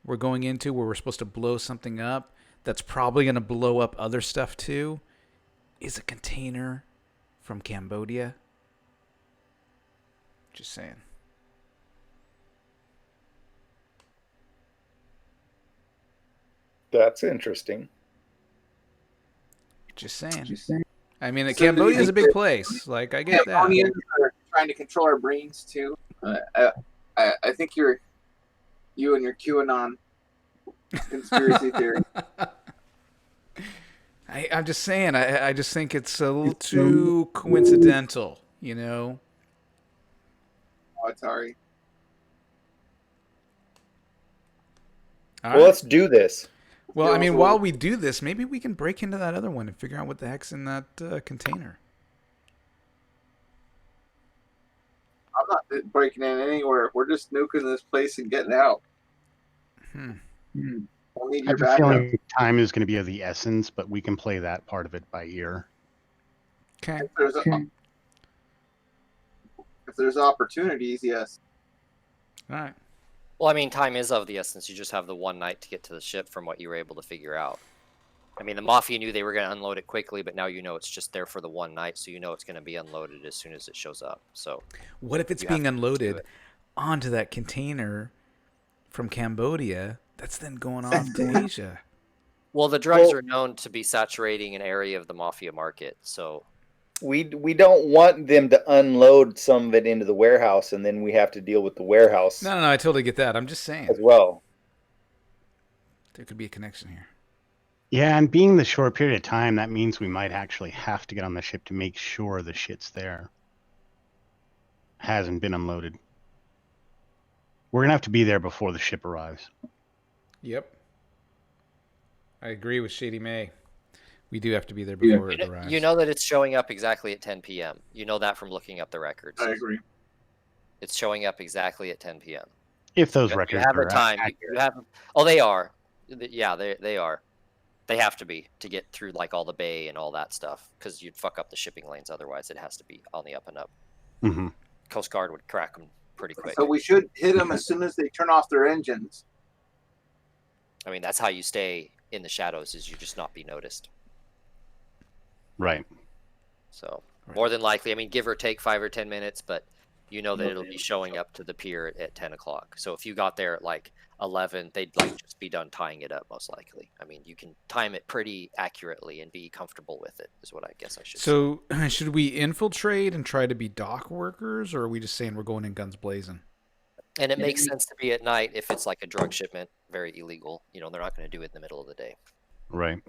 we're going into, where we're supposed to blow something up that's probably going to blow up other stuff too, is a container from Cambodia. Just saying. That's interesting. Just saying. I mean, So Cambodia is a big that- place. Like, I get that. Cambodians are trying to control our brains too. I think you and your QAnon conspiracy theory. I'm just saying. I just think it's a little too coincidental, you know? Oh, sorry. All Well, right. let's do this. Well, I mean, while we do this, maybe we can break into that other one and figure out what the heck's in that container. I'm not breaking in anywhere. We're just nuking this place and getting out. We'll need I your have a backup. feeling time is going to be of the essence, but we can play that part of it by ear. Okay. If there's opportunities, yes. All right. Well, I mean, time is of the essence. You just have the one night to get to the ship from what you were able to figure out. I mean, the Mafia knew they were going to unload it quickly, but now you know it's just there for the one night, so you know it's going to be unloaded as soon as it shows up. So, What if it's You have being to do unloaded it. onto that container from Cambodia that's then going off to Asia? well, the drugs Well- are known to be saturating an area of the Mafia market. So, We don't want them to unload some of it into the warehouse, and then we have to deal with the warehouse No, I totally get that. I'm just saying. as well. There could be a connection here. Yeah, and being the short period of time, that means we might actually have to get on the ship to make sure the shit's there. Hasn't been unloaded. We're going to have to be there before the ship arrives. Yep. I agree with Shady May. We do have to be there before it arrives. you know that it's showing up exactly at 10 p.m. You know that from looking up the records. I agree. It's showing up exactly at 10 p.m. If those You records have the are time. accurate. You have. Oh, they are. Yeah, they are. They have to be to get through like all the bay and all that stuff because you'd fuck up the shipping lanes otherwise. It has to be on the up and up. Mhm. Coast Guard would crack them pretty quick. So we should hit them as soon as they turn off their engines. I mean, that's how you stay in the shadows is you just not be noticed. Right. So Right. more than likely, I mean, give or take 5 or 10 minutes, but you know that it'll be showing up to the pier at 10 o'clock. So if you got there at like 11, they'd like just be done tying it up most likely. I mean, you can time it pretty accurately and be comfortable with it is what I guess I should say. So should we infiltrate and try to be dock workers, or are we just saying we're going in guns blazing? And it makes sense to be at night if it's like a drug shipment, very illegal. You know, they're not going to do it in the middle of the day. Right.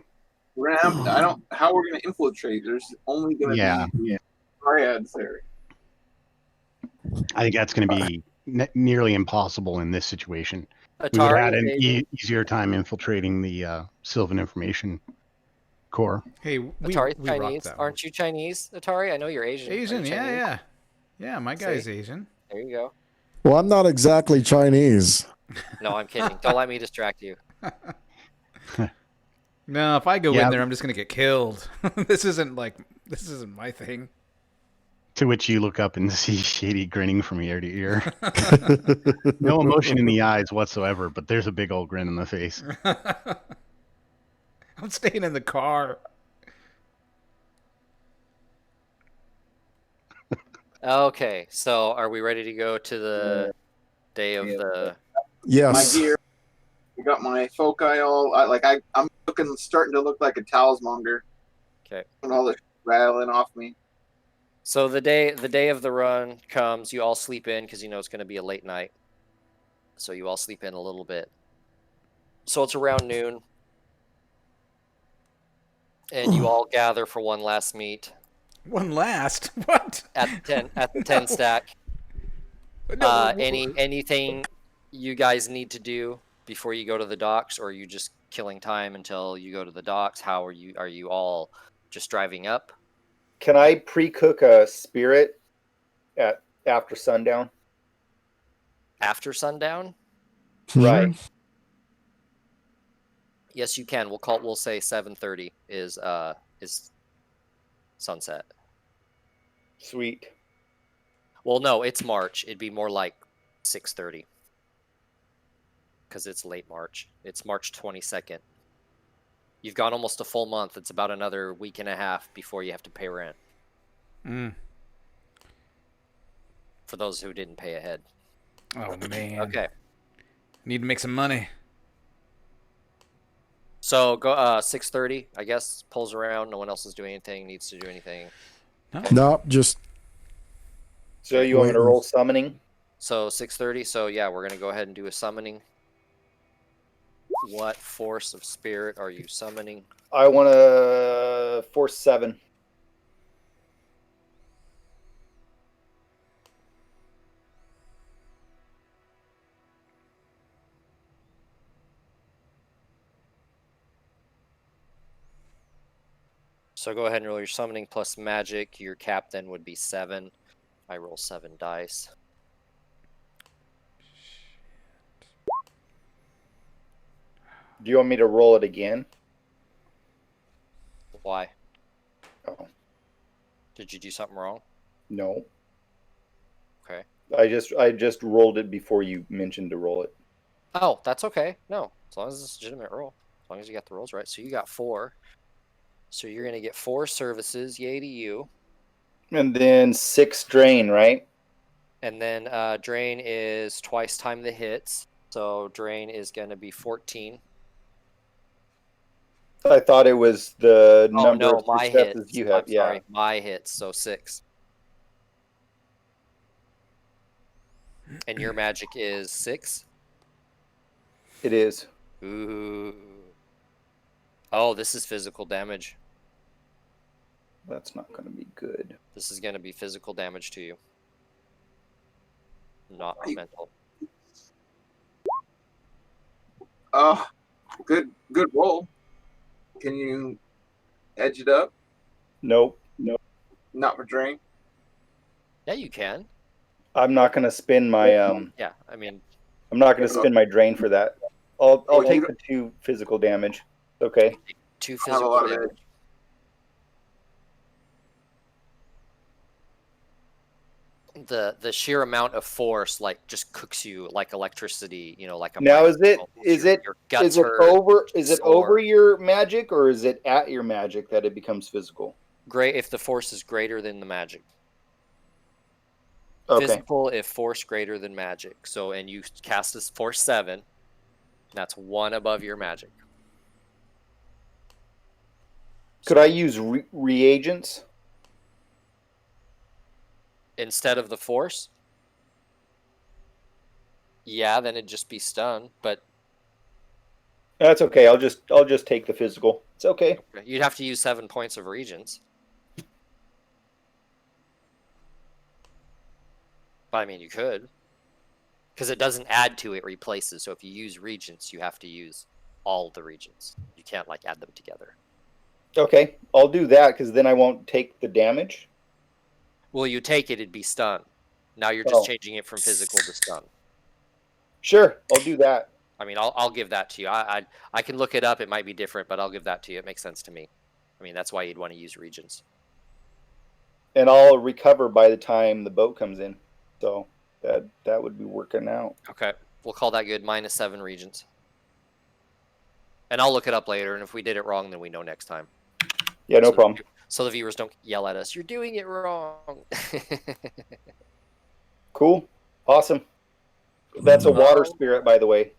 We're gonna have. How we're gonna infiltrate? There's only gonna be triads there. I think that's going to be nearly impossible in this situation. Atari, We would have had an easier time infiltrating the Sylvan Information Core. Hey, Atari's we Chinese. that Aren't you Chinese, Atari? I know you're Asian. Asian, you Chinese? Yeah, my guy's Asian. There you go. Well, I'm not exactly Chinese. No, I'm kidding. Don't let me distract you. No, if I go in there, I'm just gonna get killed. This isn't my thing. To which you look up and see Shady grinning from ear to ear. No emotion in the eyes whatsoever, but there's a big old grin in the face. I'm staying in the car. Okay, so are we ready to go to the day of the... Yes. My gear. I got my foci all. I'm starting to look like a talismonger. Okay. And all the rattling off me. So the day of the run comes. You all sleep in because you know it's going to be a late night. So you all sleep in a little bit. So it's around noon, and you all gather for one last meet. One last? What? At the 10 stack. No, Anything you guys need to do before you go to the docks, or are you just killing time until you go to the docks? How are you all just driving up? Can I pre-cook a spirit after sundown? After sundown? Right. Yes, you can. We'll say 7:30 is sunset. Sweet. Well, no, it's March. It'd be more like 6:30 because it's late March. It's March 22nd. You've gone almost a full month. It's about another week and a half before you have to pay rent. For those who didn't pay ahead. Oh, man. Okay. Need to make some money. So go 6:30, I guess, pulls around. No one else is doing anything, needs to do anything. Nope, just... So you want me to roll summoning? So 6:30. So yeah, we're gonna go ahead and do a summoning. What force of spirit are you summoning? I want to force 7. So go ahead and roll your summoning plus magic. Your cap then would be 7. I roll 7 dice. Do you want me to roll it again? Why? Oh, Did you do something wrong? no. Okay. I just rolled it before you mentioned to roll it. Oh, that's okay. No, as long as it's a legitimate roll. As long as you got the rolls right. So you got 4. So you're going to get 4 services. Yay to you. And then 6 drain, right? And then drain is twice time the hits. So drain is going to be 14. I thought it was the number no, of my successes hits. you have. I'm sorry, my hits. So 6. And your magic is 6? It is. Ooh. Oh, this is physical damage. That's not going to be good. This is going to be physical damage to you. Not mental. Oh, good roll. Can you edge it up? Nope. Not for drain. Yeah, you can. I'm not going to spend my Yeah, I mean, I'm not going to spend my drain for that. I'll take the 2 physical damage. Okay. 2 I have a physical lot of damage. edge. The sheer amount of force like just cooks you like electricity, you know, like a Now is it your guts hurt, over sore. your magic, or is it at your magic that it becomes physical? Great if the force is greater than the magic. Okay. Physical if force greater than magic. So, and you cast this force 7. That's 1 above your magic. Could I use reagents? Instead of the force? Yeah, then it'd just be stun, but That's okay. I'll just take the physical. It's okay. you'd have to use 7 points of regents. But I mean, you could. Because it doesn't add to, it replaces. So if you use regents, you have to use all the regents. You can't like add them together. Okay, I'll do that because then I won't take the damage. Well, you take it, it'd be stun. Now you're just Oh. changing it from physical to stun. Sure, I'll do that. I mean, I'll give that to you. I can look it up. It might be different, but I'll give that to you. It makes sense to me. I mean, that's why you'd want to use regents. And I'll recover by the time the boat comes in. So that would be working out. Okay, we'll call that good. -7 regents. And I'll look it up later, and if we did it wrong, then we know next time. Yeah, no So problem. So the viewers don't yell at us, you're doing it wrong. Cool. Awesome. That's a water spirit, by the way.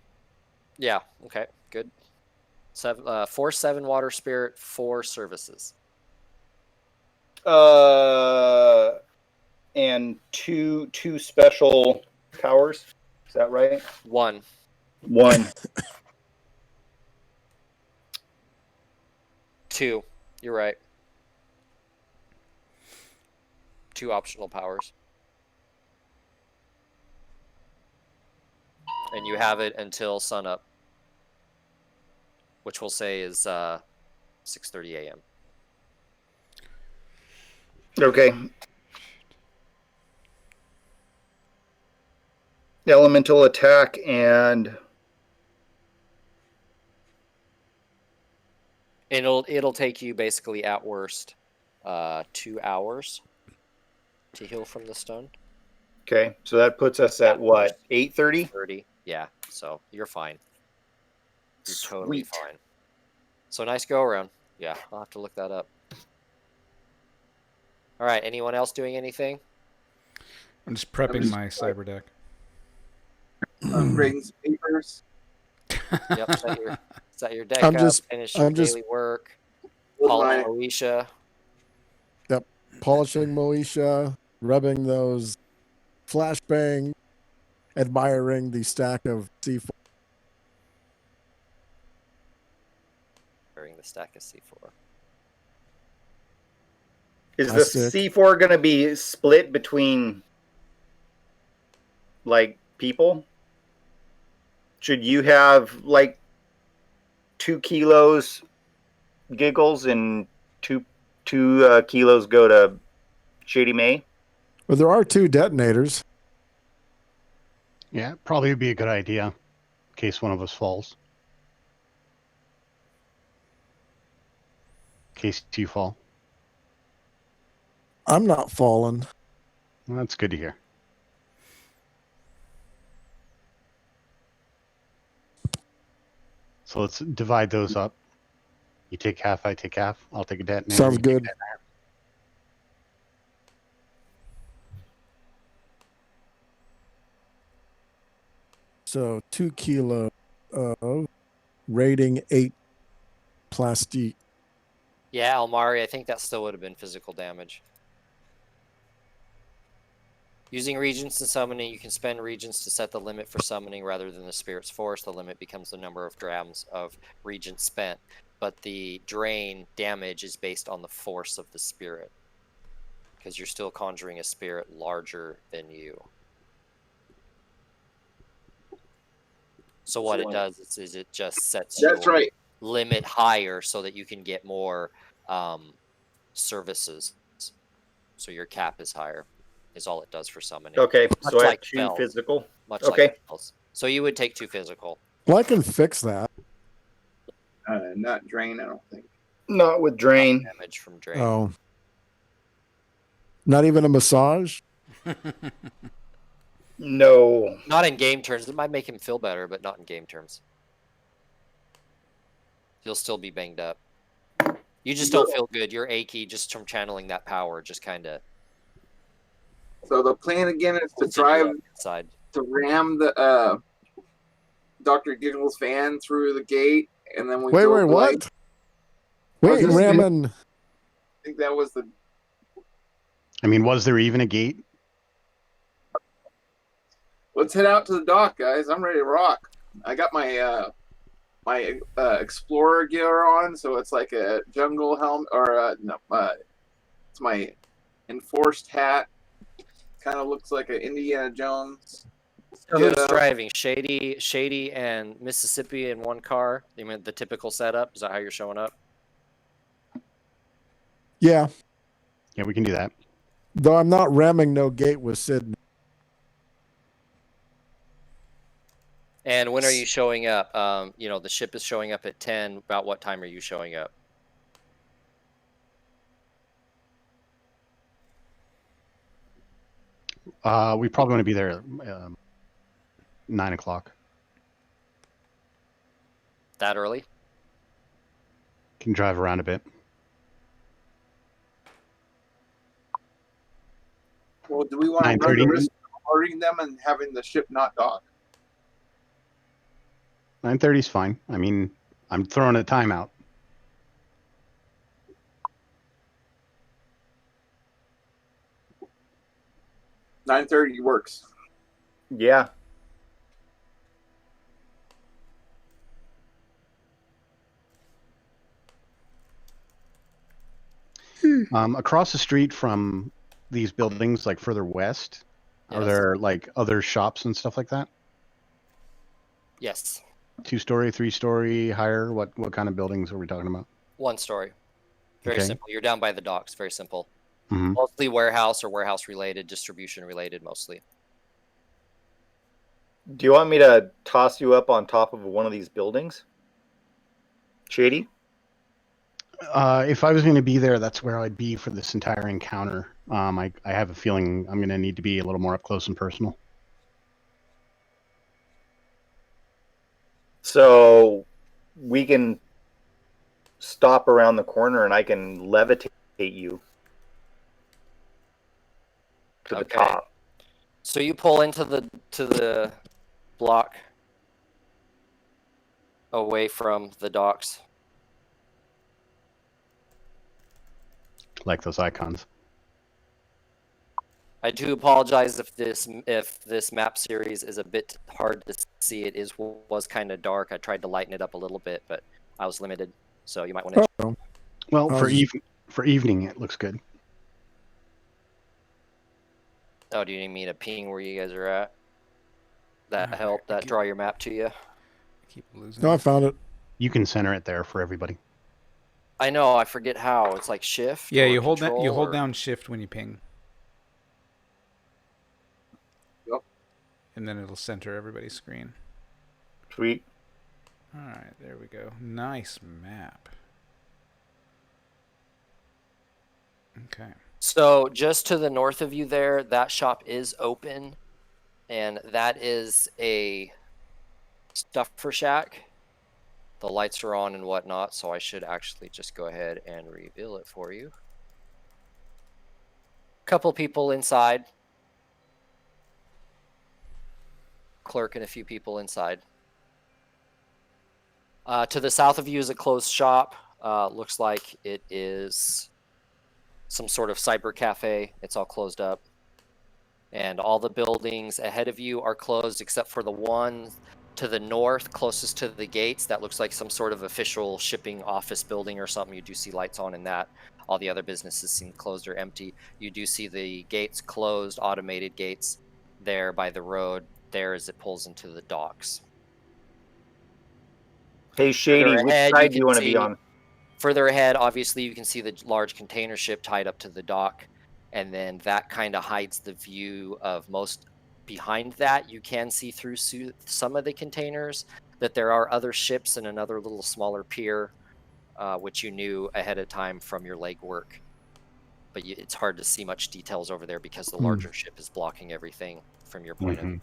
Yeah, okay, good. 4/7 water spirit, 4 services. And two special powers. Is that right? 1. 1. 2. You're right. 2 optional powers. And you have it until sunup, which we'll say is 6:30 a.m. Okay. Elemental attack and It'll take you basically at worst 2 hours to heal from the stun. okay, so that puts us at what? 8:30? 30. Yeah, so you're fine. You're totally fine. So nice go around. Yeah, I'll have to look that up. All right, anyone else doing anything? I'm just prepping my cyber deck. Grading some papers. Yep, set your deck I'm up, just- finish your I'm just- daily work. With Polish my- Moesha. Polishing Moesha, rubbing those flashbang, admiring the stack of C4. Wearing the stack of C4. Is the Plastic. C4 going to be split between, like, people? Should you have, like, 2 kilos giggles and 2 kilos go to Shady May? Well, there are 2 detonators. Yeah, probably would be a good idea in case one of us falls. In case you fall. I'm not falling. Well, that's good to hear. So let's divide those up. You take half, I take half. I'll take a detonator. Sounds you take good. that. So 2 kilo of rating 8 plastique. Yeah, Almari, I think that still would have been physical damage. Using regents and summoning, you can spend regents to set the limit for summoning rather than the spirit's force. The limit becomes the number of grams of regents spent, but the drain damage is based on the force of the spirit, because you're still conjuring a spirit larger than you. So what it does is it just sets That's your right. limit higher so that you can get more services. So your cap is higher, is all it does for summoning. Okay, Much so I have like 2 Fel. physical. Much Okay. like spells. So you would take 2 physical. Well, I can fix that. Not drain, I don't think. Not with drain. Damage from drain. Oh. Not even a massage? No. Not in game terms. It might make him feel better, but not in game terms. You'll still be banged up. You just don't feel good. You're achy just from channeling that power. Just kind of. So the plan again is to We'll do drive that inside. to ram the Dr. Giggles van through the gate, and then we Wait, go wait, like, what? Wait, just- ramming. I think that was the. I mean, was there even a gate? Let's head out to the dock, guys. I'm ready to rock. I got my explorer gear on, so it's like a jungle helmet, or no, it's my enforced hat. Kind of looks like an Indiana Jones. So who's Yeah. driving? Shady, and Mississippi in one car. You mean the typical setup? Is that how you're showing up? Yeah, Yeah, we can do that. though I'm not ramming no gate with Sydney. And when are you showing up? The ship is showing up at 10. About what time are you showing up? We probably want to be there 9 o'clock. That early? Can drive around a bit. Well, do we want to run the 9:30? risk of boarding them and having the ship not dock? 9:30 is fine. I mean, I'm throwing a timeout. $9:30 works. Yeah. Across the street from these buildings, like further west, are Yes. there like other shops and stuff like that? Yes. 2-story, 3-story, higher? What kind of buildings are we talking about? 1 story. Very Okay. simple. You're down by the docks. Very simple. Mhm. Mostly warehouse or warehouse related, distribution related mostly. Do you want me to toss you up on top of one of these buildings? Shady? If I was going to be there, that's where I'd be for this entire encounter. I have a feeling I'm going to need to be a little more up close and personal. So we can stop around the corner and I can levitate you to the Okay. top. So you pull into the block away from the docks. Like those icons. I do apologize if this map series is a bit hard to see. It was kind of dark. I tried to lighten it up a little bit, but I was limited. So you might want to. Oh, Well, for just- evening, it looks good. Oh, do you need me to ping where you guys are at? That Alright, help? That draw your map to you? I keep losing. No, I found it. You can center it there for everybody. I know. I forget how. It's like shift. Yeah, or you hold that. control You hold or- down shift when you ping. Yep. And then it'll center everybody's screen. Sweet. All right, there we go. Nice map. Okay. So just to the north of you there, that shop is open, and that is a stuffer shack. The lights are on and whatnot, so I should actually just go ahead and reveal it for you. Couple people inside. Clerk and a few people inside. To the south of you is a closed shop. Looks like it is some sort of cyber cafe. It's all closed up. And all the buildings ahead of you are closed except for the one to the north, closest to the gates. That looks like some sort of official shipping office building or something. You do see lights on in that. All the other businesses seem closed or empty. You do see the gates closed, automated gates there by the road there as it pulls into the docks. Hey, Shady, Further which ahead, side do you you can want to be see- on? Further ahead, obviously, you can see the large container ship tied up to the dock, and then that kind of hides the view of most. Behind that, you can see through some of the containers that there are other ships and another little smaller pier, which you knew ahead of time from your legwork. But it's hard to see much details over there because the larger ship is blocking everything from your point of view,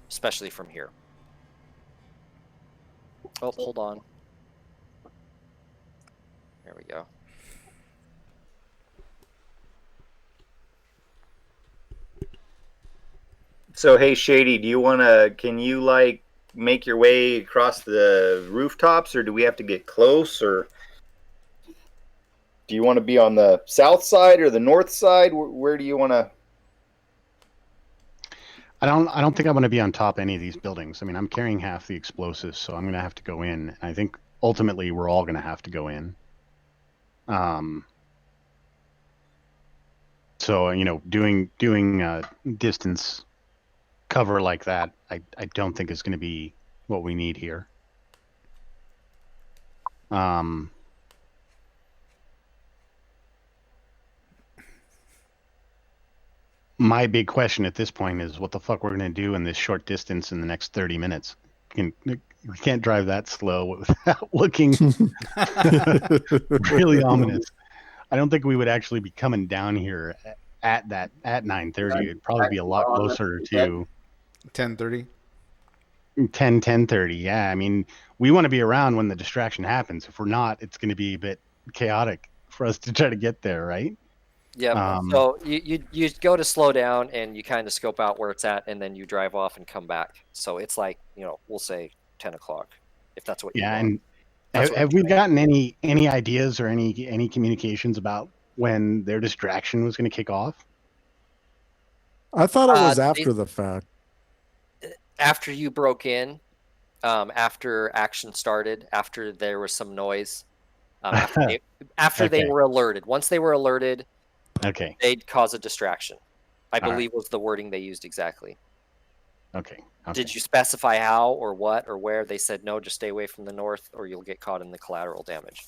especially from here. Oh, hold on. There we go. So hey, Shady, can you like make your way across the rooftops, or do we have to get close, or do you want to be on the south side or the north side? Where do you want to? I don't think I'm going to be on top of any of these buildings. I mean, I'm carrying half the explosives, so I'm going to have to go in. And I think ultimately we're all going to have to go in. So doing distance cover like that, I don't think is going to be what we need here. My big question at this point is what the fuck we're going to do in this short distance in the next 30 minutes. We can't drive that slow without looking really ominous. I don't think we would actually be coming down here at 9:30. It'd probably be a lot closer to 10:30. 10:30. Yeah, I mean, we want to be around when the distraction happens. If we're not, it's going to be a bit chaotic for us to try to get there, right? Yeah. So you go to slow down and you kind of scope out where it's at, and then you drive off and come back. So it's like, we'll say 10 o'clock, if that's what you want. And have we gotten any ideas or any communications about when their distraction was going to kick off? I thought it was after the fact. After you broke in, after action started, after there was some noise, after they were alerted. Once they were alerted, okay, they'd cause a distraction. I believe was the wording they used exactly. Okay. Did you specify how or what or where? They said no, just stay away from the north, or you'll get caught in the collateral damage.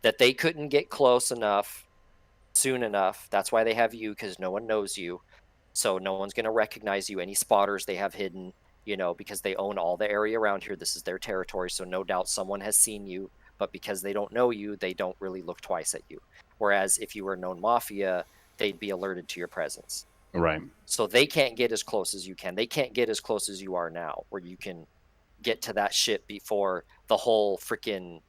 That they couldn't get close enough, soon enough. That's why they have you, because no one knows you. So no one's going to recognize you. Any spotters they have hidden, because they own all the area around here. This is their territory. So no doubt someone has seen you, but because they don't know you, they don't really look twice at you. Whereas if you were a known mafia, they'd be alerted to your presence. Right. So they can't get as close as you can. They can't get as close as you are now, where you can get to that ship before the whole freaking,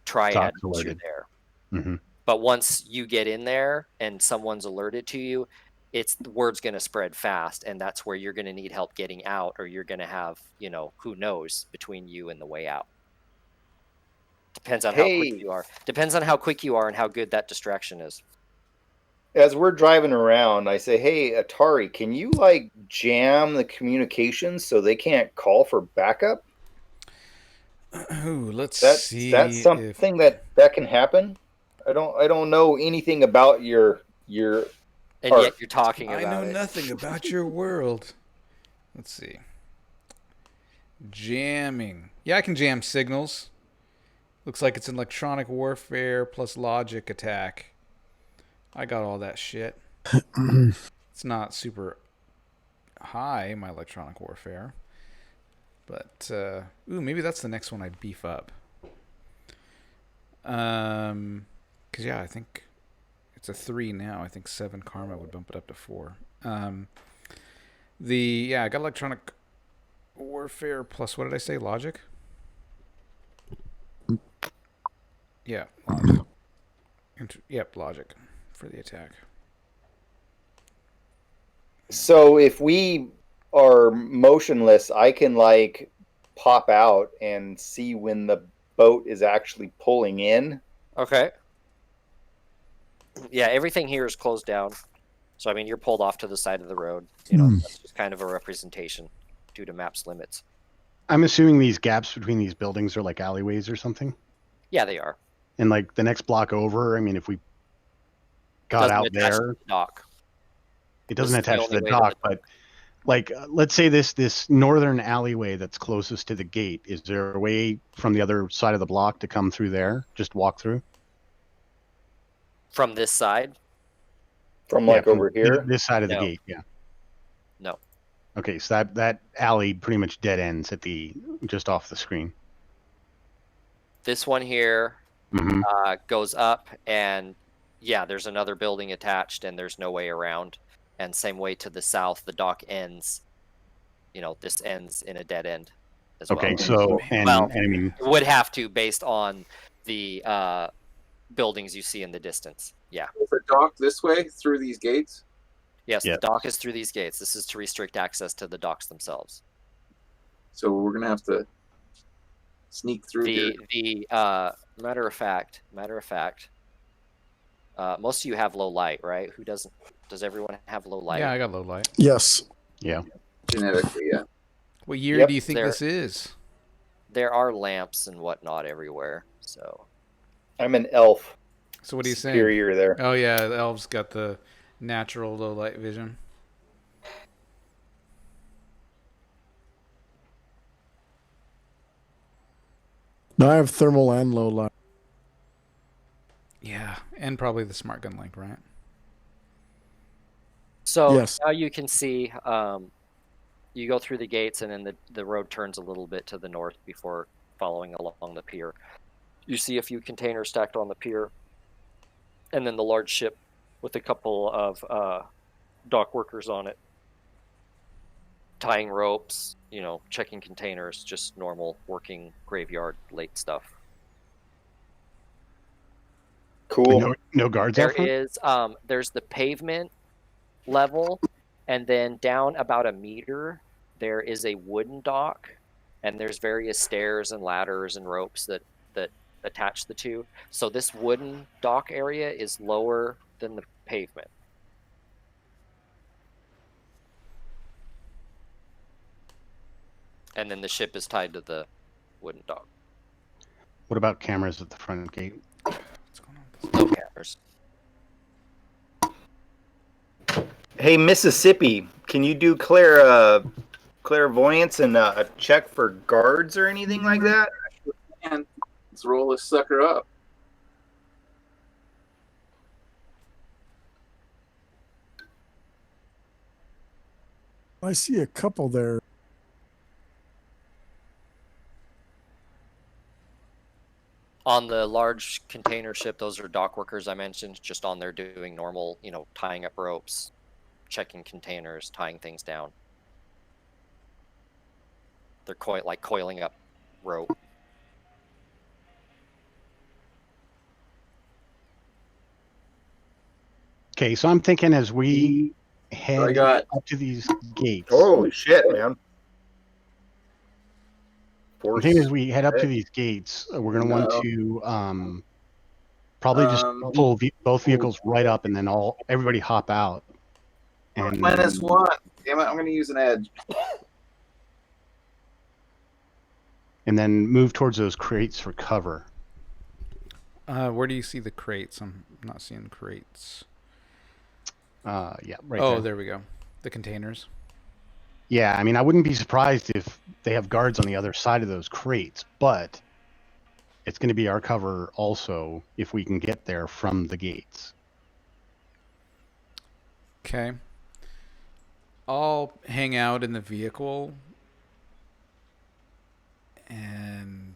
triad is there. Mm-hmm. But once you get in there and someone's alerted to you, the word's going to spread fast, and that's where you're going to need help getting out, or you're going to have, who knows, between you and the way out. Depends on how quick you are. Depends on how quick you are and how good that distraction is. As we're driving around, I say, hey, Atari, can you jam the communications so they can't call for backup? Ooh, let's see. That's something that can happen. I don't know anything about your and art. Yet you're talking about it. I know nothing about your world. Let's see. Jamming. Yeah, I can jam signals. Looks like it's an electronic warfare plus logic attack. I got all that shit. It's not super high, my electronic warfare. But, maybe that's the next one I'd beef up. Because, yeah, I think it's a 3 now. I think 7 karma would bump it up to 4. I got electronic warfare plus, what did I say, logic? Yeah, logic. Logic for the attack. So if we are motionless, I can pop out and see when the boat is actually pulling in. Okay. Yeah, everything here is closed down. So, I mean, you're pulled off to the side of the road. That's just kind of a representation due to map's limits. I'm assuming these gaps between these buildings are like alleyways or something? Yeah, they are. And the next block over, I mean, if we got out there, it doesn't attach to the dock, but let's say this northern alleyway that's closest to the gate, is there a way from the other side of the block to come through there? Just walk through? From this side? From over here? This side of the gate, yeah. No. Okay, so that alley pretty much dead ends at just off the screen. This one here goes up, and yeah, there's another building attached, and there's no way around. And same way to the south, the dock ends. This ends in a dead end as well. Okay, so I mean, it would have to, based on the buildings you see in the distance. Yeah. Is the dock this way through these gates? Yes, Yeah. the dock is through these gates. This is to restrict access to the docks themselves. So we're gonna have to sneak through here. The matter of fact, most of you have low light, right? Who doesn't? Does everyone have low light? Yeah, I got low light. Yes. Yeah. Genetically, yeah. What year Yep. do you think There- this is? There are lamps and whatnot everywhere. So I'm an elf. So what are you saying? Superior there. Oh yeah, the elves got the natural low light vision. Now I have thermal and low light. Yeah, and probably the smart gun link, right? So Yes. now you can see, you go through the gates, and then the road turns a little bit to the north before following along the pier. You see a few containers stacked on the pier, and then the large ship with a couple of dock workers on it, tying ropes, checking containers, just normal working graveyard late stuff. Cool. No guards There out front? is, there's the pavement level, and then down about a meter, there is a wooden dock, and there's various stairs and ladders and ropes that attach the two. So this wooden dock area is lower than the pavement. And then the ship is tied to the wooden dock. What about cameras at the front gate? What's going on? No cameras. Hey, Mississippi, can you do clairvoyance and check for guards or anything like that? And let's roll this sucker up. I see a couple there. On the large container ship, those are dock workers I mentioned, just on there doing normal, tying up ropes, checking containers, tying things down. They're coiling up rope. Okay, so I'm thinking as we head got- up to these gates. Holy shit, man. I'm thinking as we head up to these gates, we're going to want No. to probably just pull both vehicles right up, and then everybody hop out. And -1. Damn it, I'm gonna use an edge. and then move towards those crates for cover. Where do you see the crates? I'm not seeing crates. Yeah, right Oh, there. there we go. The containers. Yeah, I mean, I wouldn't be surprised if they have guards on the other side of those crates, but it's going to be our cover also if we can get there from the gates. Okay. I'll hang out in the vehicle, and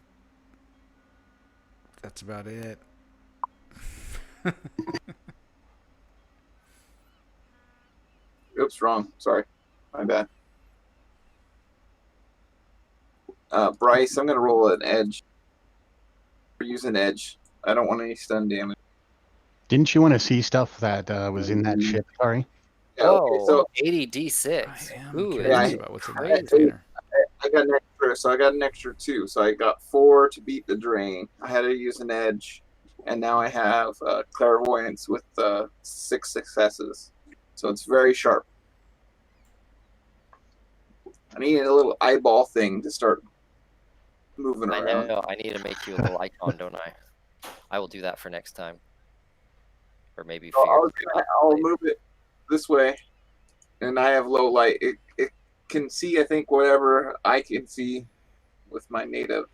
that's about it. Oops, wrong. Sorry. My bad. Bryce, I'm gonna roll an edge. Or use an edge. I don't want any stun damage. Didn't you want to see stuff that was in that ship? Sorry. Yeah, okay, so 80 I D6. am Ooh, curious yeah, about what's in the crazy. container. I got an extra, so I got an extra 2. So I got 4 to beat the drain. I had to use an edge, and now I have clairvoyance with 6 successes. So it's very sharp. I need a little eyeball thing to start moving I around. know. I need to make you a little icon, don't I? I will do that for next time. Or maybe So figure I'll move it this way, and I have low light. It can see, I think, whatever I can see with my native.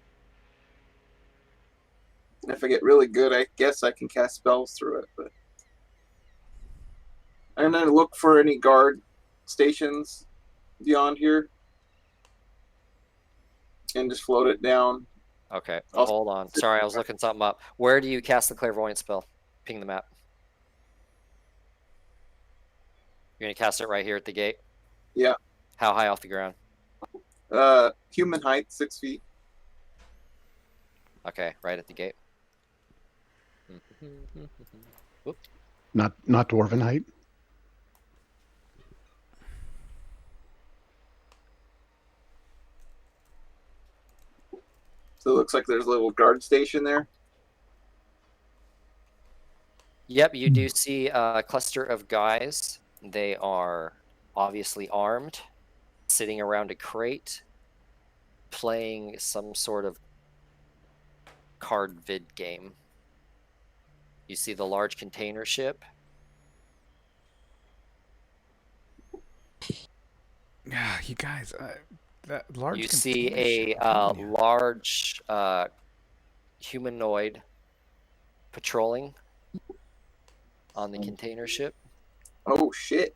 And if I get really good, I guess I can cast spells through it. But I'm gonna look for any guard stations beyond here, and just float it down. Okay, I'll- hold on. Sorry, I was looking something up. Where do you cast the clairvoyant spell? Ping the map. You're gonna cast it right here at the gate? Yeah. How high off the ground? Human height 6 feet. Okay, right at the gate. Not dwarven height. So it looks like there's a little guard station there. Yep, you do see a cluster of guys. They are obviously armed, sitting around a crate, playing some sort of card vid game. You see the large container ship. You guys, that large. You see container ship, a I'm telling you. large humanoid patrolling on the container ship. Oh shit!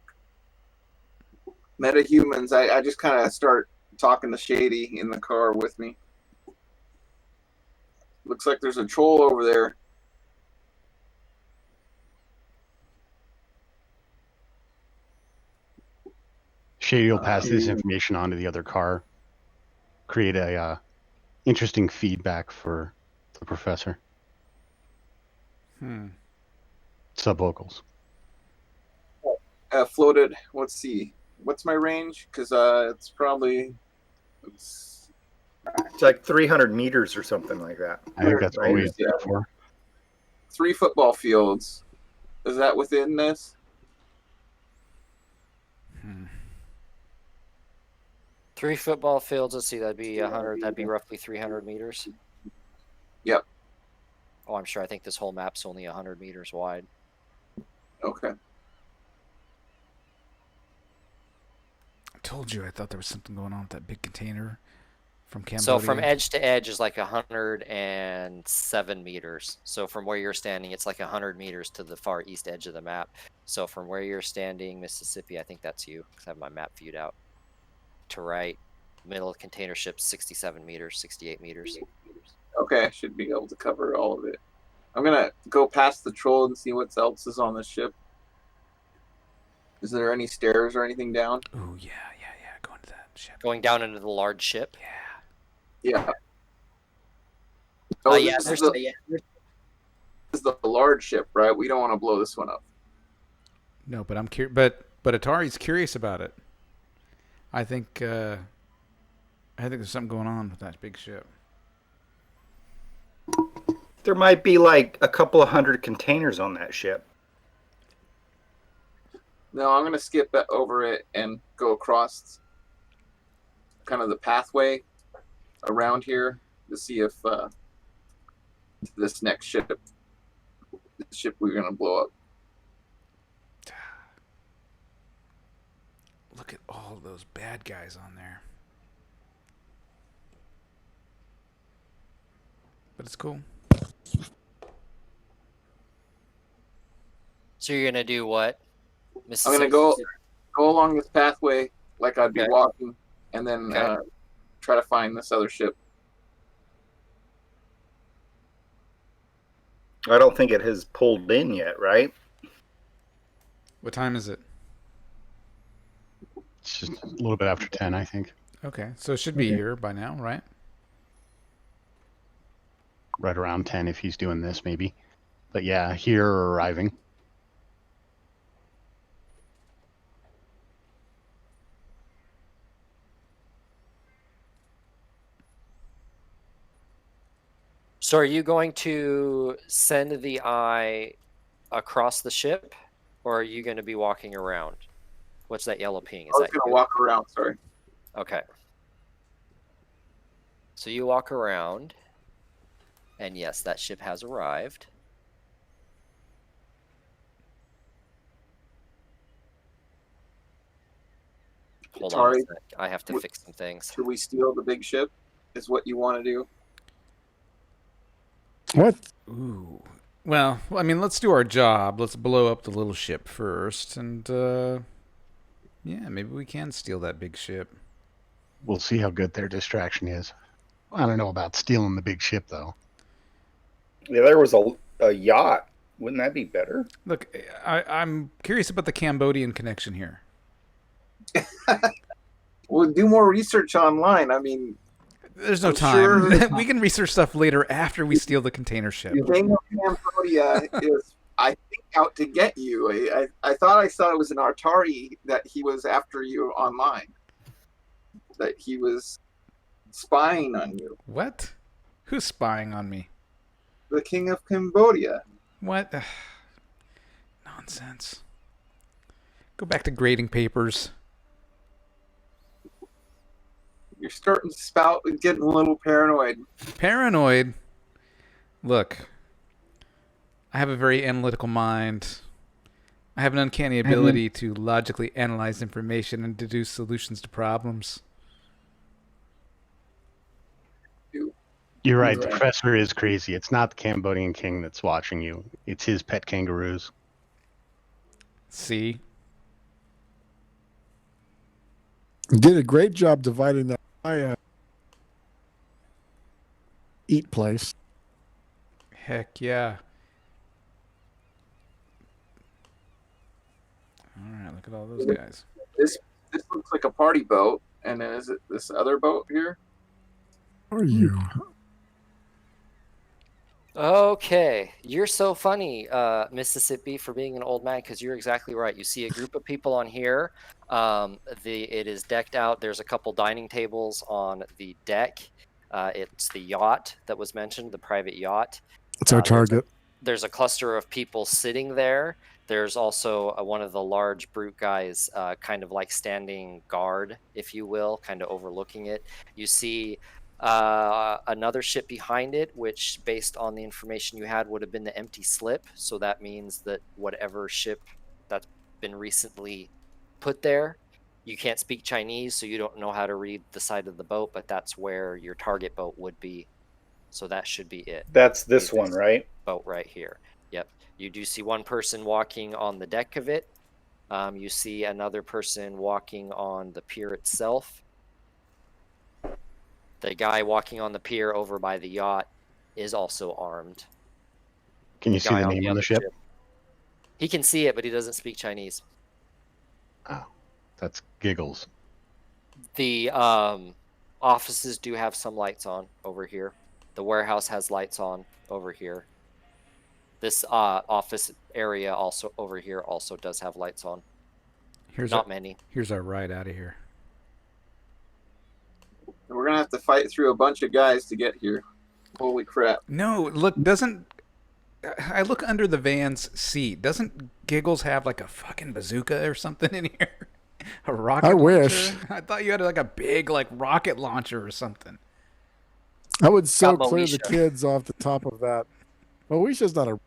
Metahumans. I just kind of start talking to Shady in the car with me. Looks like there's a troll over there. Shady will pass this information on to the other car. Create a interesting feedback for the professor. Subvocals. Floated. Let's see. What's my range? Because it's probably. It's like 300 meters or something like that. I think that's what we Yeah. did for. 3 football fields. Is that within this? 3 football fields. Let's see. That'd be 100. That'd be roughly 300 meters. Yep. Oh, I'm sure. I think this whole map's only 100 meters wide. Okay. I told you I thought there was something going on with that big container from Cambodia. So from edge to edge is like 107 meters. So from where you're standing, it's like 100 meters to the far east edge of the map. So from where you're standing, Mississippi, I think that's you, because I have my map viewed out. To right, middle container ship, 67 meters, 68 meters. Okay, I should be able to cover all of it. I'm gonna go past the troll and see what else is on the ship. Is there any stairs or anything down? Oh yeah. Going to that ship. Going down into the large ship. Yeah. Yeah, this is the large ship, right? We don't want to blow this one up. No, but I'm curious. But Atari's curious about it. I think there's something going on with that big ship. There might be like a couple of hundred containers on that ship. No, I'm gonna skip over it and go across kind of the pathway around here to see if this next ship, the ship we're gonna blow up. Look at all those bad guys on there. But it's cool. So you're gonna do what? I'm gonna go along this pathway like I'd be Okay. walking, and then Okay. try to find this other ship. I don't think it has pulled in yet, right? What time is it? It's just a little bit after 10, I think. Okay, so it should be here by now, right? Right around 10 if he's doing this, maybe. But yeah, here or arriving. So are you going to send the eye across the ship, or are you going to be walking around? What's that yellow ping? Is I was that gonna you? walk around. Sorry. Okay. So you walk around, and yes, that ship has arrived. Hold on a Atari, sec. I have to fix some things. should we steal the big ship? Is what you want to do? What? Ooh. Well, I mean, let's do our job. Let's blow up the little ship first, and yeah, maybe we can steal that big ship. We'll see how good their distraction is. I don't know about stealing the big ship, though. Yeah, there was a yacht. Wouldn't that be better? Look, I'm curious about the Cambodian connection here. We'll do more research online. I mean, There's no I'm time. sure- We can research stuff later after we steal the container ship. the thing with Cambodia is, I think, out to get you. I thought I saw it was an Atari that he was after you online. That he was spying on you. What? Who's spying on me? The king of Cambodia. What? Nonsense. Go back to grading papers. You're starting to spout and getting a little paranoid. Paranoid? Look, I have a very analytical mind. I have an uncanny ability to logically analyze information and deduce solutions to problems. You're right. The professor is crazy. It's not the Cambodian king that's watching you. It's his pet kangaroos. See? You did a great job dividing that by eat place. Heck yeah. All right, look at all those guys. This looks like a party boat, and then is it this other boat here? Who are you? Okay, you're so funny, Mississippi, for being an old man, because you're exactly right. You see a group of people on here. It is decked out. There's a couple dining tables on the deck. It's the yacht that was mentioned, the private yacht. It's our target. There's a cluster of people sitting there. There's also one of the large brute guys, kind of like standing guard, if you will, kind of overlooking it. You see another ship behind it, which, based on the information you had, would have been the empty slip. So that means that whatever ship that's been recently put there, you can't speak Chinese, so you don't know how to read the side of the boat, but that's where your target boat would be. So that should be it. That's this one, right? Boat right here. Yep. You do see one person walking on the deck of it. You see another person walking on the pier itself. The guy walking on the pier over by the yacht is also armed. Can you see the name on the ship? He can see it, but he doesn't speak Chinese. Oh, that's giggles. The offices do have some lights on over here. The warehouse has lights on over here. This office area also over here also does have lights on. Not many. Here's our ride out of here. We're gonna have to fight through a bunch of guys to get here. Holy crap! No, look, I look under the van's seat. Doesn't Giggles have like a fucking bazooka or something in here? A rocket I launcher? wish. I thought you had like a big like rocket launcher or something. I would so Got clear the Moesha. kids off the top of that. Moesha's not a...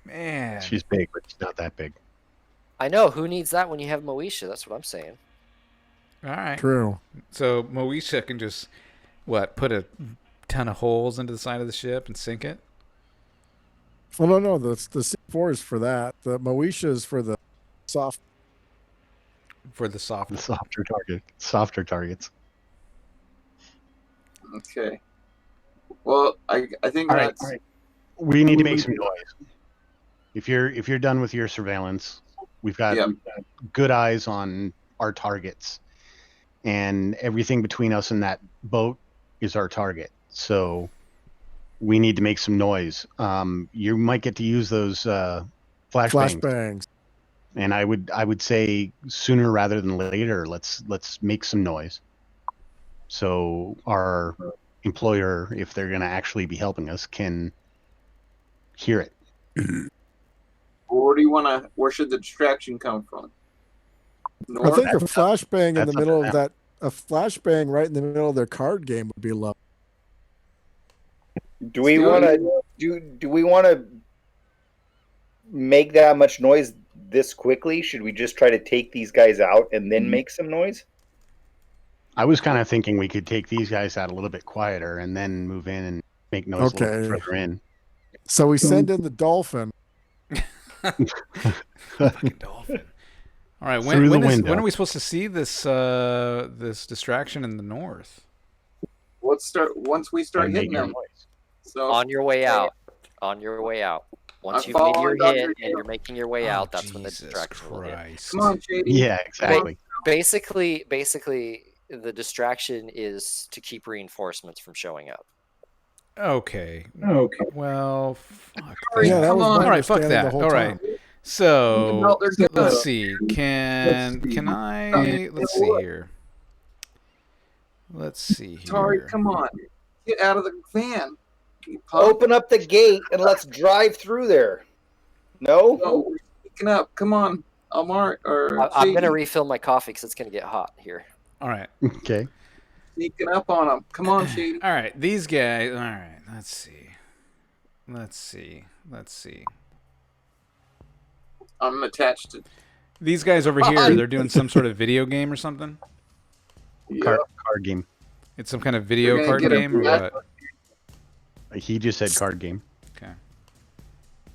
Man. She's big, but she's not that big. I know. Who needs that when you have Moesha? That's what I'm saying. All right. True. So Moesha can just, put a ton of holes into the side of the ship and sink it? Well, no. The C4 is for that. The Moesha is for the soft... For the soft. The softer targets. Okay. Well, I think All that's right. We need to make some noise. If you're done with your surveillance, we've got good eyes on our targets, and everything between us and that boat is our target. So we need to make some noise. You might get to use those flashbangs. And I would say sooner rather than later, let's make some noise. So our employer, if they're going to actually be helping us, can hear it. Where do you want to? Where should the distraction come from? I think a North? flashbang in the that's middle up of to that... A flashbang right in the middle of their card game would be lovely. Do we want to do we want to make that much noise this quickly? Should we just try to take these guys out and then make some noise? I was kind of thinking we could take these guys out a little bit quieter and then move in and make noise a little bit further in. So we send in the dolphin. Fucking dolphin. All right, when are we supposed to see this this distraction in the north? Let's start once we start And hitting make them. noise. So On your way out. On your way out. Once I'm you've made your following hit Dr. and you're making your way out, that's when the Jesus distraction will hit. Christ. come on, Shady. Yeah, exactly. Basically, the distraction is to keep reinforcements from showing up. Okay. Well, fuck. Yeah, that Come was on. my All right, fuck understanding that. the whole All time. right. So Well, they're good. let's see. Can I? Let's see here. Let's see here. Sorry, come on. Get out of the van. You punk. Open up the gate and let's drive through there. No? No, we're sneaking up. Come on. Amar or I'm Shady, gonna refill my coffee because it's gonna get hot here. All right. Okay. sneaking up on them. Come on, Shady. All right. These guys. All right. Let's see. I'm attached to. These guys over here, they're doing some sort of video game or something. Yeah. Card game. It's some kind of We're video gonna card get a game or black- what? He just said card game. Okay.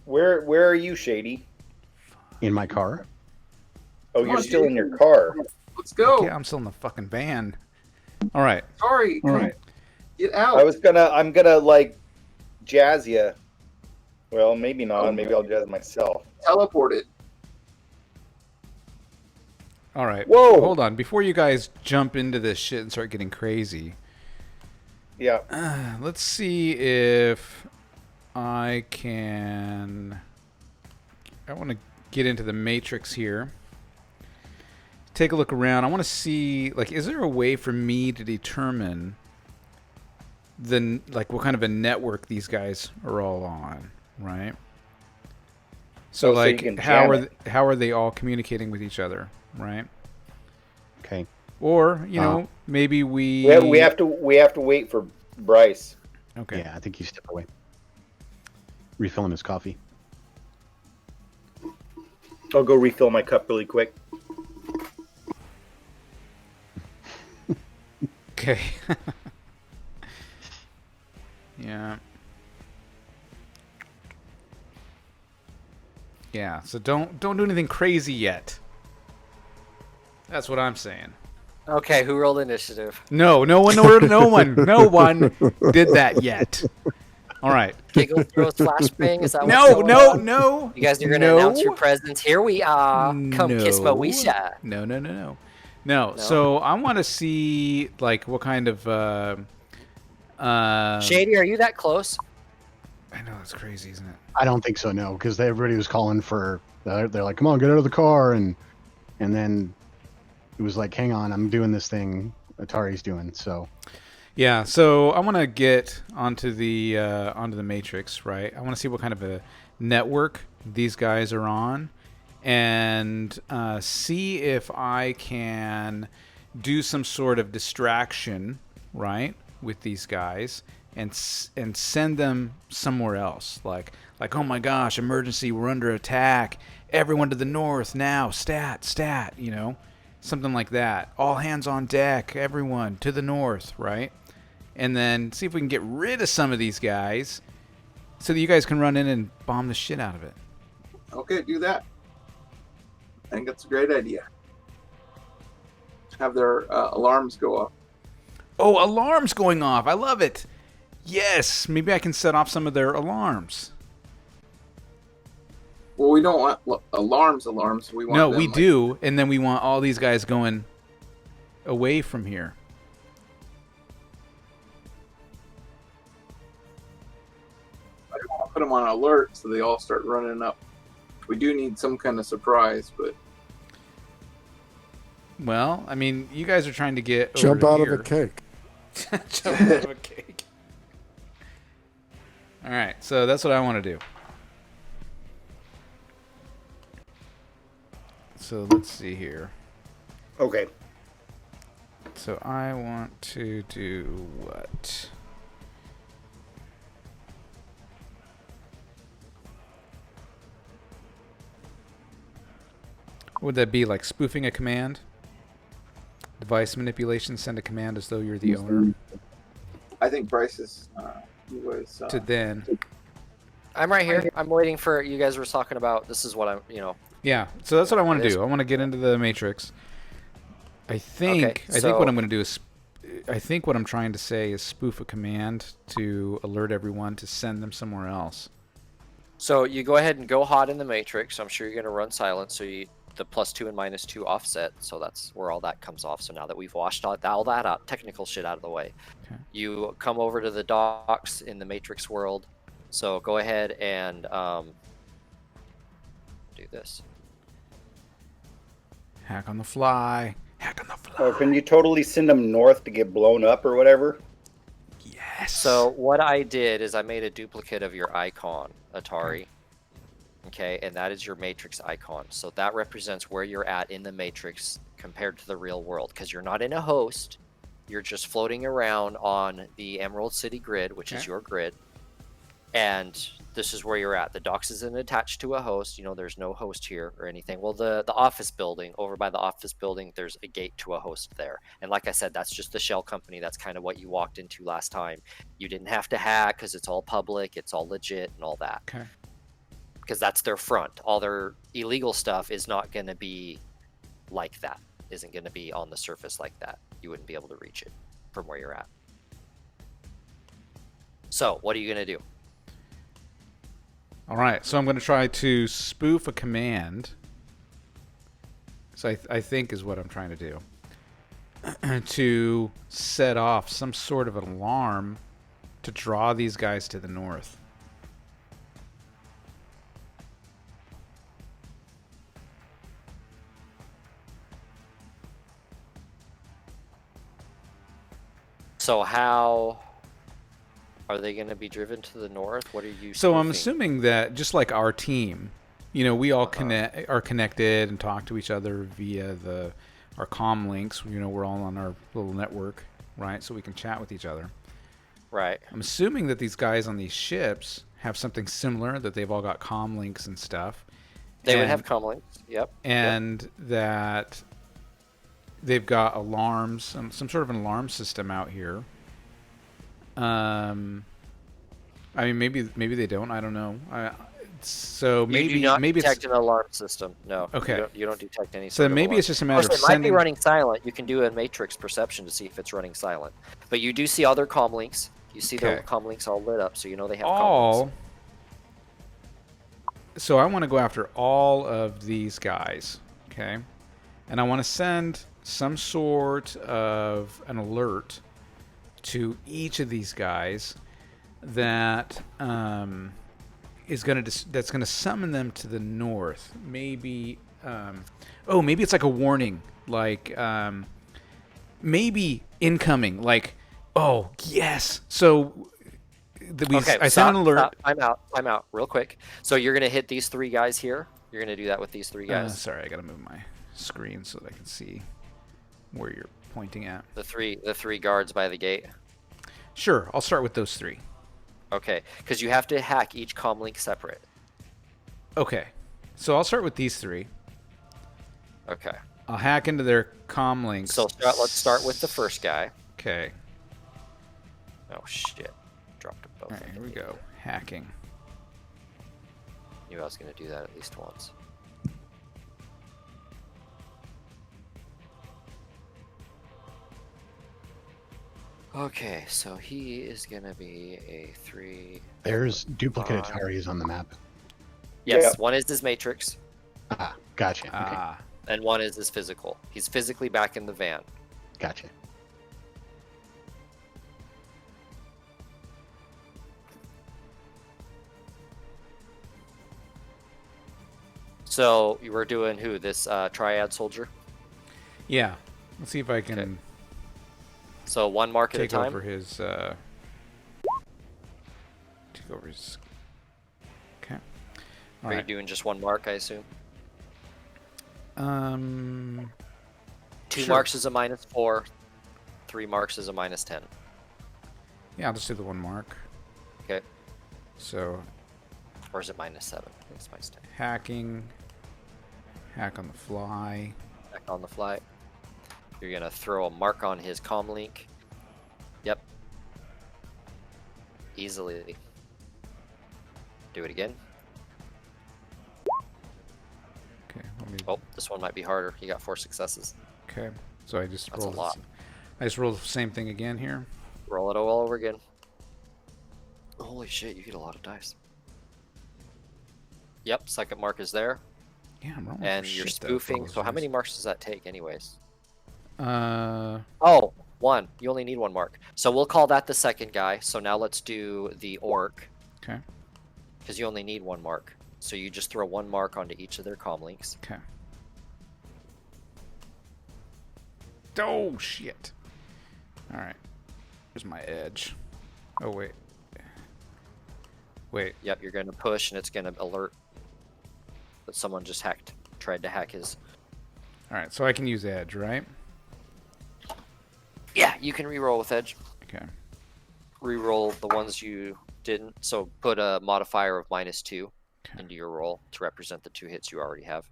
Where are you, Shady? In my car. Oh, Come you're on, still in Shady. your car. Let's go. Yeah, I'm still in the fucking van. All right. Sorry. All right. Get out. I'm gonna like jazz you. Well, maybe not. Maybe I'll jazz myself. teleported. All right. Whoa. Hold on. Before you guys jump into this shit and start getting crazy, Yeah. let's see if I can. I want to get into the matrix here. Take a look around. I want to see, like, is there a way for me to determine what kind of a network these guys are all on, right? So, Oh, so you like, can how jam how are they all communicating with each other, right? Okay. Or maybe we We have to wait for Bryce. Okay. Yeah, I think he stepped away. Refilling his coffee. I'll go refill my cup really quick. Okay. Yeah. Yeah, so don't do anything crazy yet. That's what I'm saying. Okay, who rolled initiative? No one did that yet. All right. Giggle, throws, flashbang. Is that what's No. going on? You guys are gonna announce your presence. Here we are. Come kiss my wisha. No. So I want to see like what kind of Shady, are you that close? I know that's crazy, isn't it? I don't think so, no, because everybody was calling for. They're like, "Come on, get out of the car," and then it was like, "Hang on, I'm doing this thing Atari's doing." So Yeah, so I want to get onto the matrix, right? I want to see what kind of a network these guys are on, and see if I can do some sort of distraction, right, with these guys, and send them somewhere else. Like, oh my gosh, emergency, we're under attack. Everyone to the north now. Stat, something like that. All hands on deck. Everyone to the north, right? And then see if we can get rid of some of these guys so that you guys can run in and bomb the shit out of it. Okay, do that. I think that's a great idea. Have their alarms go off. Oh, alarms going off. I love it. Yes, maybe I can set off some of their alarms. Well, we don't want alarms. We want No, them, we like, do, and then we want all these guys going away from here. I don't want to put them on alert so they all start running up. We do need some kind of surprise, but Well, I mean, you guys are trying to get Jump over out here. of a cake. Jump out of a cake. All right, so that's what I want to do. So let's see here. Okay. So I want to do what? Would that be like spoofing a command? Device manipulation, send a command as though you're the owner. I think Bryce is. He was. To then. I'm right here. I'm waiting for you guys were talking about. This is what I'm. Yeah, so that's what I want It to is. do. I want to get into the matrix. I think what I'm going to do is, I think what I'm trying to say is spoof a command to alert everyone to send them somewhere else. So you go ahead and go hot in the matrix. I'm sure you're going to run silent, so the +2 and -2 offset. So that's where all that comes off. So now that we've washed all that out, technical shit out of the way, Okay. you come over to the docks in the matrix world. So go ahead and do this. Hack on the fly. Hack on the fly. Or can you totally send them north to get blown up or whatever? Yes. So what I did is I made a duplicate of your icon, Atari. Okay, and that is your matrix icon. So that represents where you're at in the matrix compared to the real world, because you're not in a host. You're just floating around on the Emerald City grid, which is your grid. And this is where you're at. The docks isn't attached to a host. You know, there's no host here or anything. Well, the office building, over by the office building, there's a gate to a host there. And like I said, that's just the shell company. That's kind of what you walked into last time. You didn't have to hack because it's all public. It's all legit and all that. Okay. Because that's their front. All their illegal stuff is not going to be like that. Isn't going to be on the surface like that. You wouldn't be able to reach it from where you're at. So what are you going to do? All right, so I'm going to try to spoof a command. So I think is what I'm trying to do. To set off some sort of an alarm to draw these guys to the north. So how are they going to be driven to the north? What are you So I'm spoofing? assuming that just like our team, you know, we all are connected and talk to each other via our comm links. You know, we're all on our little network, right? So we can chat with each other. Right. I'm assuming that these guys on these ships have something similar, that they've all got comm links and stuff. They would have comm links. Yep. And that they've got alarms, some sort of an alarm system out here. I mean, maybe they don't. I don't know. So maybe you do not maybe detect it's an alarm system. No. Okay. You don't detect any. So sort of maybe alarm. it's just a Of matter course, of it might be sending. running silent. You can do a matrix perception to see if it's running silent. But you do see other comm links. You see their Okay. comm links all lit up, so you know they have comm all. links. So I want to go after all of these guys, okay? And I want to send some sort of an alert to each of these guys that is that's gonna summon them to the north. Maybe maybe it's like a warning, like maybe incoming, like oh yes. So I sent an alert. I'm out real quick. So you're gonna hit these three guys here. You're gonna do that with these three guys. Sorry, I gotta move my screen so that I can see where you're pointing at. The three guards by the gate. Sure, I'll start with those three. Okay, because you have to hack each comm link separate. Okay, so I'll start with these three. Okay. I'll hack into their comm links. So let's start with the first guy. Okay. Oh shit! Dropped them both. All right, here we go. Hacking. Knew I was gonna do that at least once. Okay, so he is gonna be a 3. There's duplicate 5. Ataris on the map. Yes, Yeah. one is his matrix, Ah, gotcha. Okay, Ah, and one is his physical. He's physically back in the van. gotcha. So you were doing who? This triad soldier. yeah. Let's see if I can Okay. So one mark at a take time. over his. Take over his. Okay. All Are you right. doing just one mark? I assume. 2 Sure. marks is a -4. 3 marks is a -10. Yeah, I'll just do the one mark. Okay. So Or is it -7? I think it's -10. hacking. Hack on the fly. Back on the fly. You're gonna throw a mark on his comm link. Yep. Easily. Do it again. Okay. Let me. Oh, this one might be harder. You got 4 successes. Okay. So I just That's a rolled. lot. I just rolled the same thing again here. Roll it all over again. Holy shit, you get a lot of dice. Yep, second mark is there. Yeah, I'm rolling. And for you're shit, though, spoofing. for So how those many marks does that take anyways? guys. Oh, 1. You only need 1 mark. So we'll call that the second guy. So now let's do the orc. Okay. Because you only need 1 mark. So you just throw 1 mark onto each of their comm links. Okay. Oh, shit. All right. Here's my edge. Oh, wait. Wait. Yep, you're going to push, and it's going to alert that someone just tried to hack his. All right, so I can use edge, right? Yeah, you can re-roll with edge. Okay. Re-roll the ones you didn't. So put a modifier of -2 into your roll to represent the 2 hits you already have.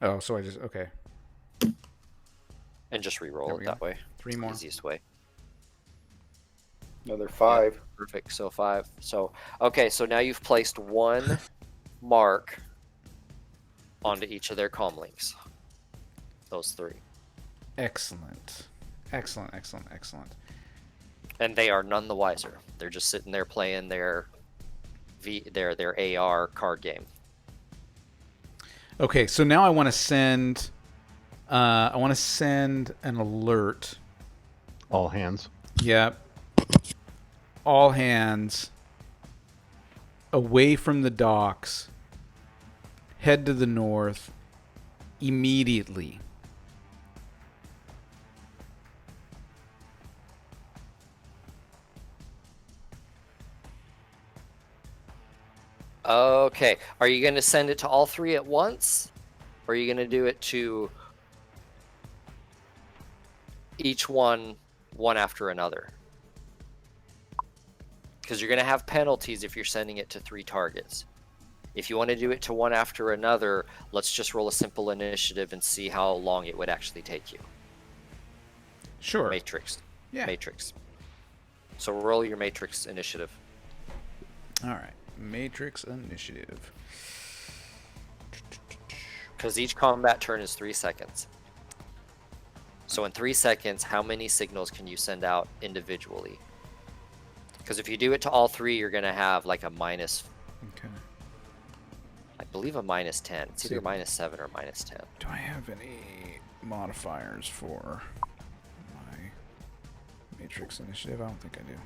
Oh, so I just... Okay. And just re-roll There it we that go. way. 3 more. Easiest way. Another 5. Yep, perfect. So 5. So, okay, so now you've placed 1 mark onto each of their comm links. Those 3. Excellent. Excellent, excellent, excellent. And they are none the wiser. They're just sitting there playing their AR card game. Okay, so now I want to send... an alert. All hands. Yep. All hands away from the docks. Head to the north immediately. Okay. Are you going to send it to all 3 at once? Or are you going to do it to each one after another? Because you're going to have penalties if you're sending it to 3 targets. If you want to do it to one after another, let's just roll a simple initiative and see how long it would actually take you. Sure. Matrix. Yeah. Matrix. So roll your Matrix initiative. All right. Matrix initiative. Because each combat turn is 3 seconds. So in 3 seconds, how many signals can you send out individually? Because if you do it to all 3, you're going to have like a minus... Okay. I believe a -10. It's either See. -7 or -10. Do I have any modifiers for my Matrix initiative? I don't think I do.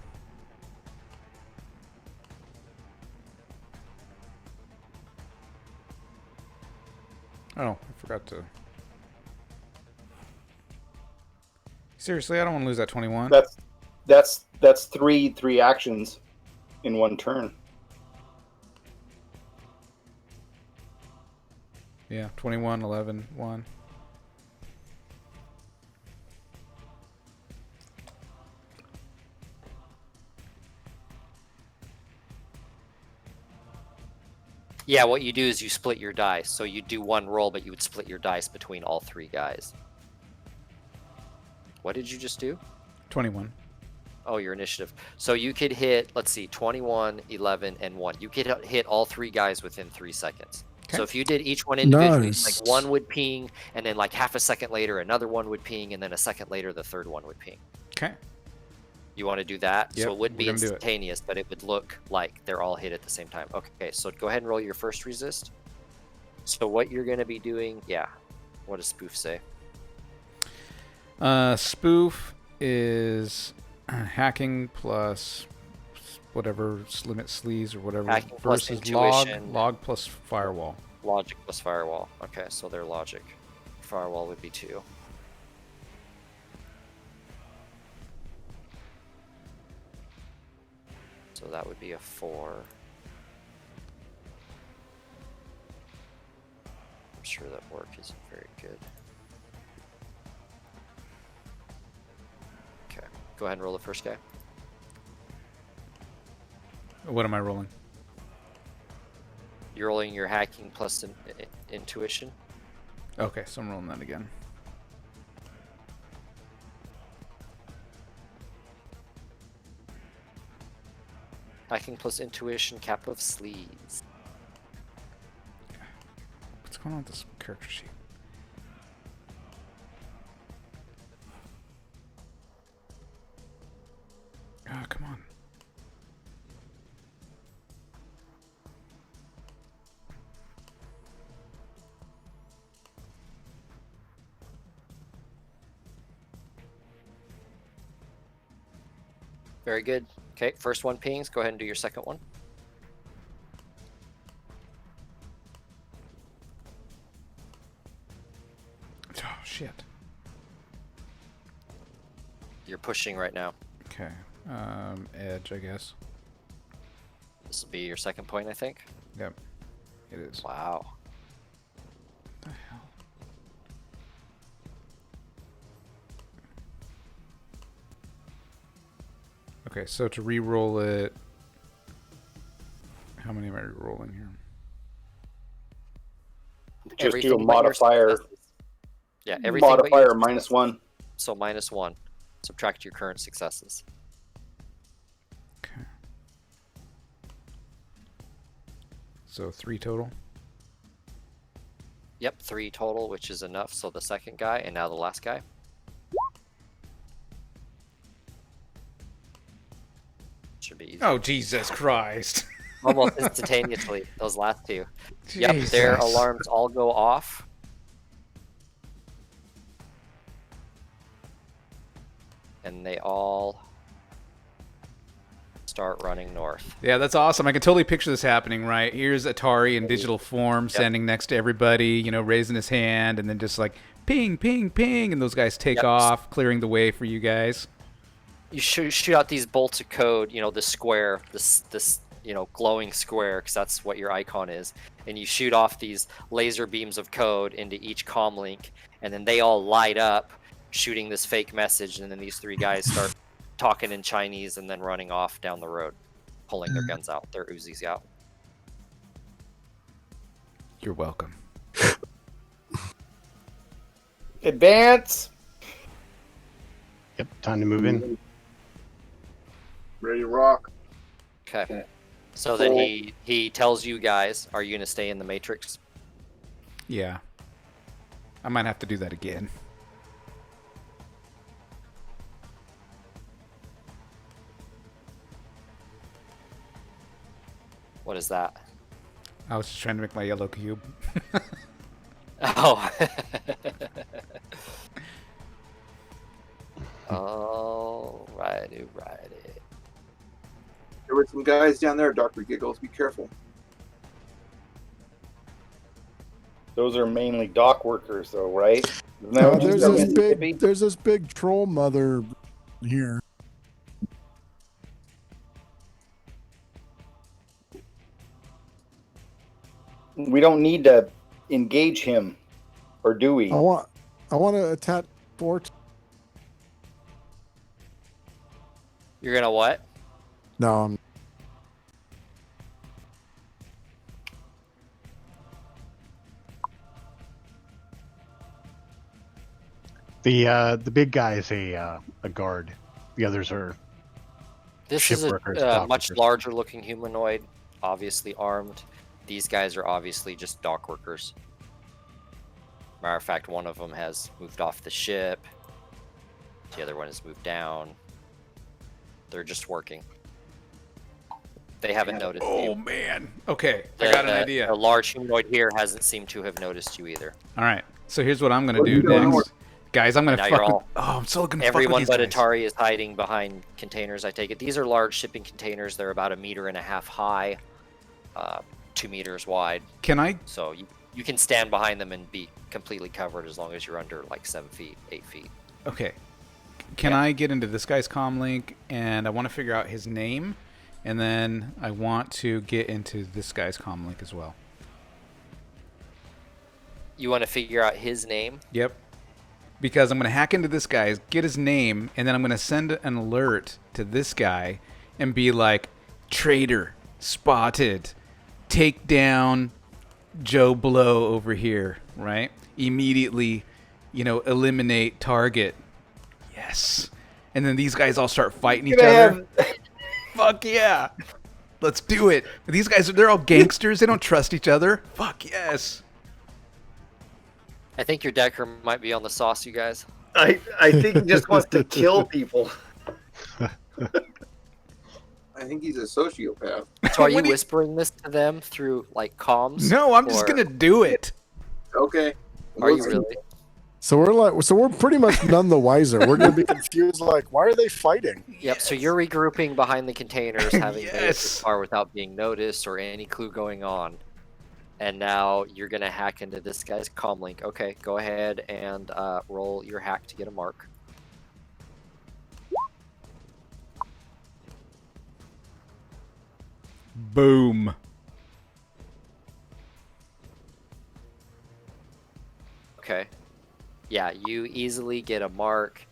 Oh, I forgot to. Seriously, I don't want to lose that 21. That's three actions in one turn. Yeah, 21, 11, 1. Yeah, what you do is you split your dice. So you do 1 roll, but you would split your dice between all 3 guys. What did you just do? 21. Oh, your initiative. So you could hit, let's see, 21, 11, and 1. You could hit all 3 guys within 3 seconds. Okay. So if you did each one individually, Nice. like one would ping, and then like half a second later, another one would ping, and then a second later, the third one would ping. Okay. You want to do that? Yep, So it wouldn't be we're gonna do it. instantaneous, but it would look like they're all hit at the same time. Okay, so go ahead and roll your first resist. So what you're going to be doing, yeah. What does spoof say? Spoof is hacking plus whatever limit sleaze or whatever Hacking plus versus intuition. log plus firewall. Logic plus firewall. Okay, so their logic. Firewall would be 2. So that would be a 4. I'm sure that work isn't very good. Okay, go ahead and roll the first guy. What am I rolling? You're rolling your hacking plus intuition. Okay, so I'm rolling that again. Hacking plus intuition, cap of sleeves. What's going on with this character sheet? Ah, come on. Very good. Okay, first one pings. Go ahead and do your second one. Oh, You're pushing right now. Okay. Edge, I guess. This will be your second point, I think. Yep. It is. Wow. What the hell? Okay, so to re-roll it, how many am I re-rolling here? Just do a Everything but your modifier. successes. Yeah, everything but Modifier your minus successes. 1. So -1. Subtract your current successes. Okay. So 3 total. Yep, 3 total, which is enough. So the second guy, and now the last guy. Should be easy. Oh, Jesus Christ. Almost instantaneously, those last two. Yep, their Jesus. alarms all go off. And they all start running north. Yeah, that's awesome. I can totally picture this happening, right? Here's Atari in digital form, standing next to everybody, you know, raising his hand, and then just like ping, ping, ping, and those guys take off, clearing the way for you guys. You shoot out these bolts of code, you know, the square, this you know, glowing square, because that's what your icon is, and you shoot off these laser beams of code into each comm link, and then they all light up, shooting this fake message, and then these 3 guys start talking in Chinese and then running off down the road, pulling their guns out, their Uzis out. You're welcome. Advance. Yep, time to move in. Ready to rock. Okay. So then he tells you guys, are you going to stay in the Matrix? Yeah. I might have to do that again. What is that? I was just trying to make my yellow cube. Oh. Alrighty. There were some guys down there, Dr. Giggles. Be careful. Those are mainly dock workers, though, right? Isn't that No, what you there's said, this Mississippi? big, there's this big troll mother here. We don't need to engage him, or do we? I want to attack Fort. You're going to what? No, The big guy is a guard. The others are This is Shipwreckers, a dock much workers. larger looking humanoid, obviously armed. These guys are obviously just dock workers. Matter of fact, one of them has moved off the ship. The other one has moved down. They're just working. They haven't noticed Oh, you. man. Okay, I got an idea. The large humanoid here hasn't seemed to have noticed you either. All right, so here's what I'm going What to are you do doing? next. Guys, I'm going to Now fuck you're with... all- Oh, I'm so looking to fuck Everyone with but these guys. Atari is hiding behind containers, I take it. These are large shipping containers. They're about 1.5 meters high, 2 meters wide. Can I... So you can stand behind them and be completely covered as long as you're under like 7 feet, 8 feet. Okay. Can I get into this guy's comm link, and I want to figure out his name, and then I want to get into this guy's comm link as well. You want to figure out his name? Yep. Because I'm going to hack into this guy, get his name, and then I'm going to send an alert to this guy and be like, traitor, spotted, take down Joe Blow over here, right? Immediately, eliminate target. Yes. And then these guys all start fighting each other. Fuck yeah. Let's do it. These guys, they're all gangsters. They don't trust each other. Fuck yes. I think your Decker might be on the sauce, you guys. I think he just wants to kill people. I think he's a sociopath. So are you What do you- whispering this to them through like comms? No, I'm just or going to do it. Okay. Are you Listen, really? so we're pretty much none the wiser. We're gonna be confused. Like, why are they fighting? Yep. So you're regrouping behind the containers, having made it Yes. this far without being noticed or any clue going on. And now you're gonna hack into this guy's comm link. Okay, go ahead and roll your hack to get a mark. Boom. Okay. Yeah, you easily get a mark.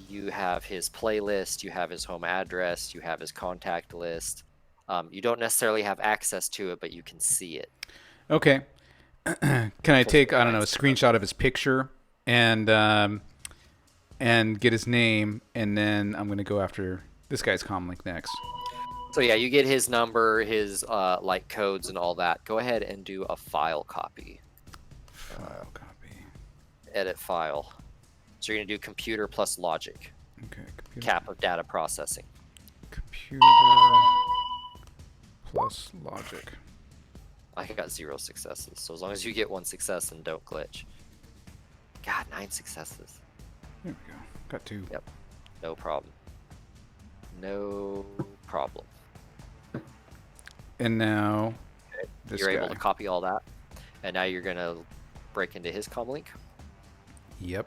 You have his playlist, you have his home address, you have his contact list. You don't necessarily have access to it, but you can see it. Okay. Can I take, I don't know, a screenshot of his picture and get his name, and then I'm going to go after this guy's comlink next. So yeah, you get his number, his like codes and all that. Go ahead and do a file copy. File copy. Edit file. So you're going to do computer plus logic. Okay. Computer. Cap of data processing. Computer plus logic. I got 0 successes. So as long as you get 1 success and don't glitch. God, 9 successes. There we go. Got 2. Yep. No problem. No problem. And now Okay. You're able to copy all that. And now you're going to break into his comlink. Yep.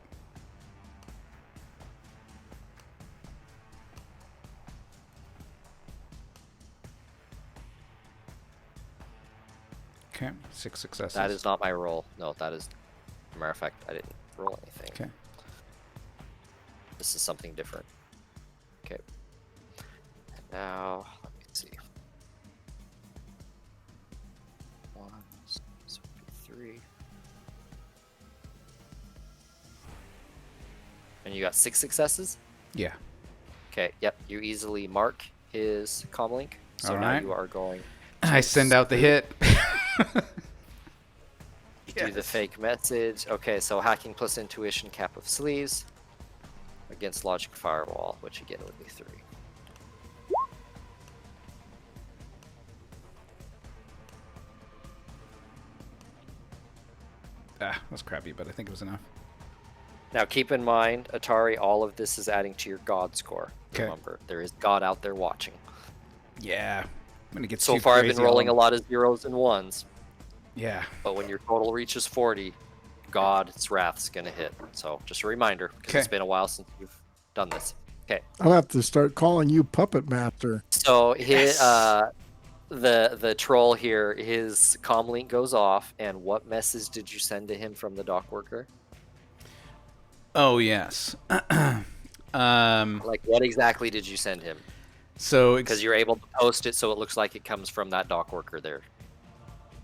Okay, 6 successes. That is not my roll. No, that is... As a matter of fact, I didn't roll anything. Okay. This is something different. Okay. And now, let me see. 1, 3. And you got 6 successes? Yeah. Okay, yep. You easily mark his comlink. So All now right. you are going... I send out the hit. Do the fake message. Okay, so hacking plus intuition, cap of sleeves against logic firewall, which again would be 3. That's crappy, but I think it was enough. Now keep in mind, Atari, all of this is adding to your God score. Okay. Remember, there is God out there watching. Yeah. I'm gonna get So far, I've been rolling a lot of 0s and 1s. Yeah. But when your total reaches 40, God's wrath's gonna hit. So just a reminder, because it's been a while since you've done this. Okay. I'll have to start calling you Puppet Master. So his, the troll here, his comlink goes off, and what message did you send to him from the dock worker? Oh yes. Like what exactly did you send him? So Because you're able to post it so it looks like it comes from that dock worker there.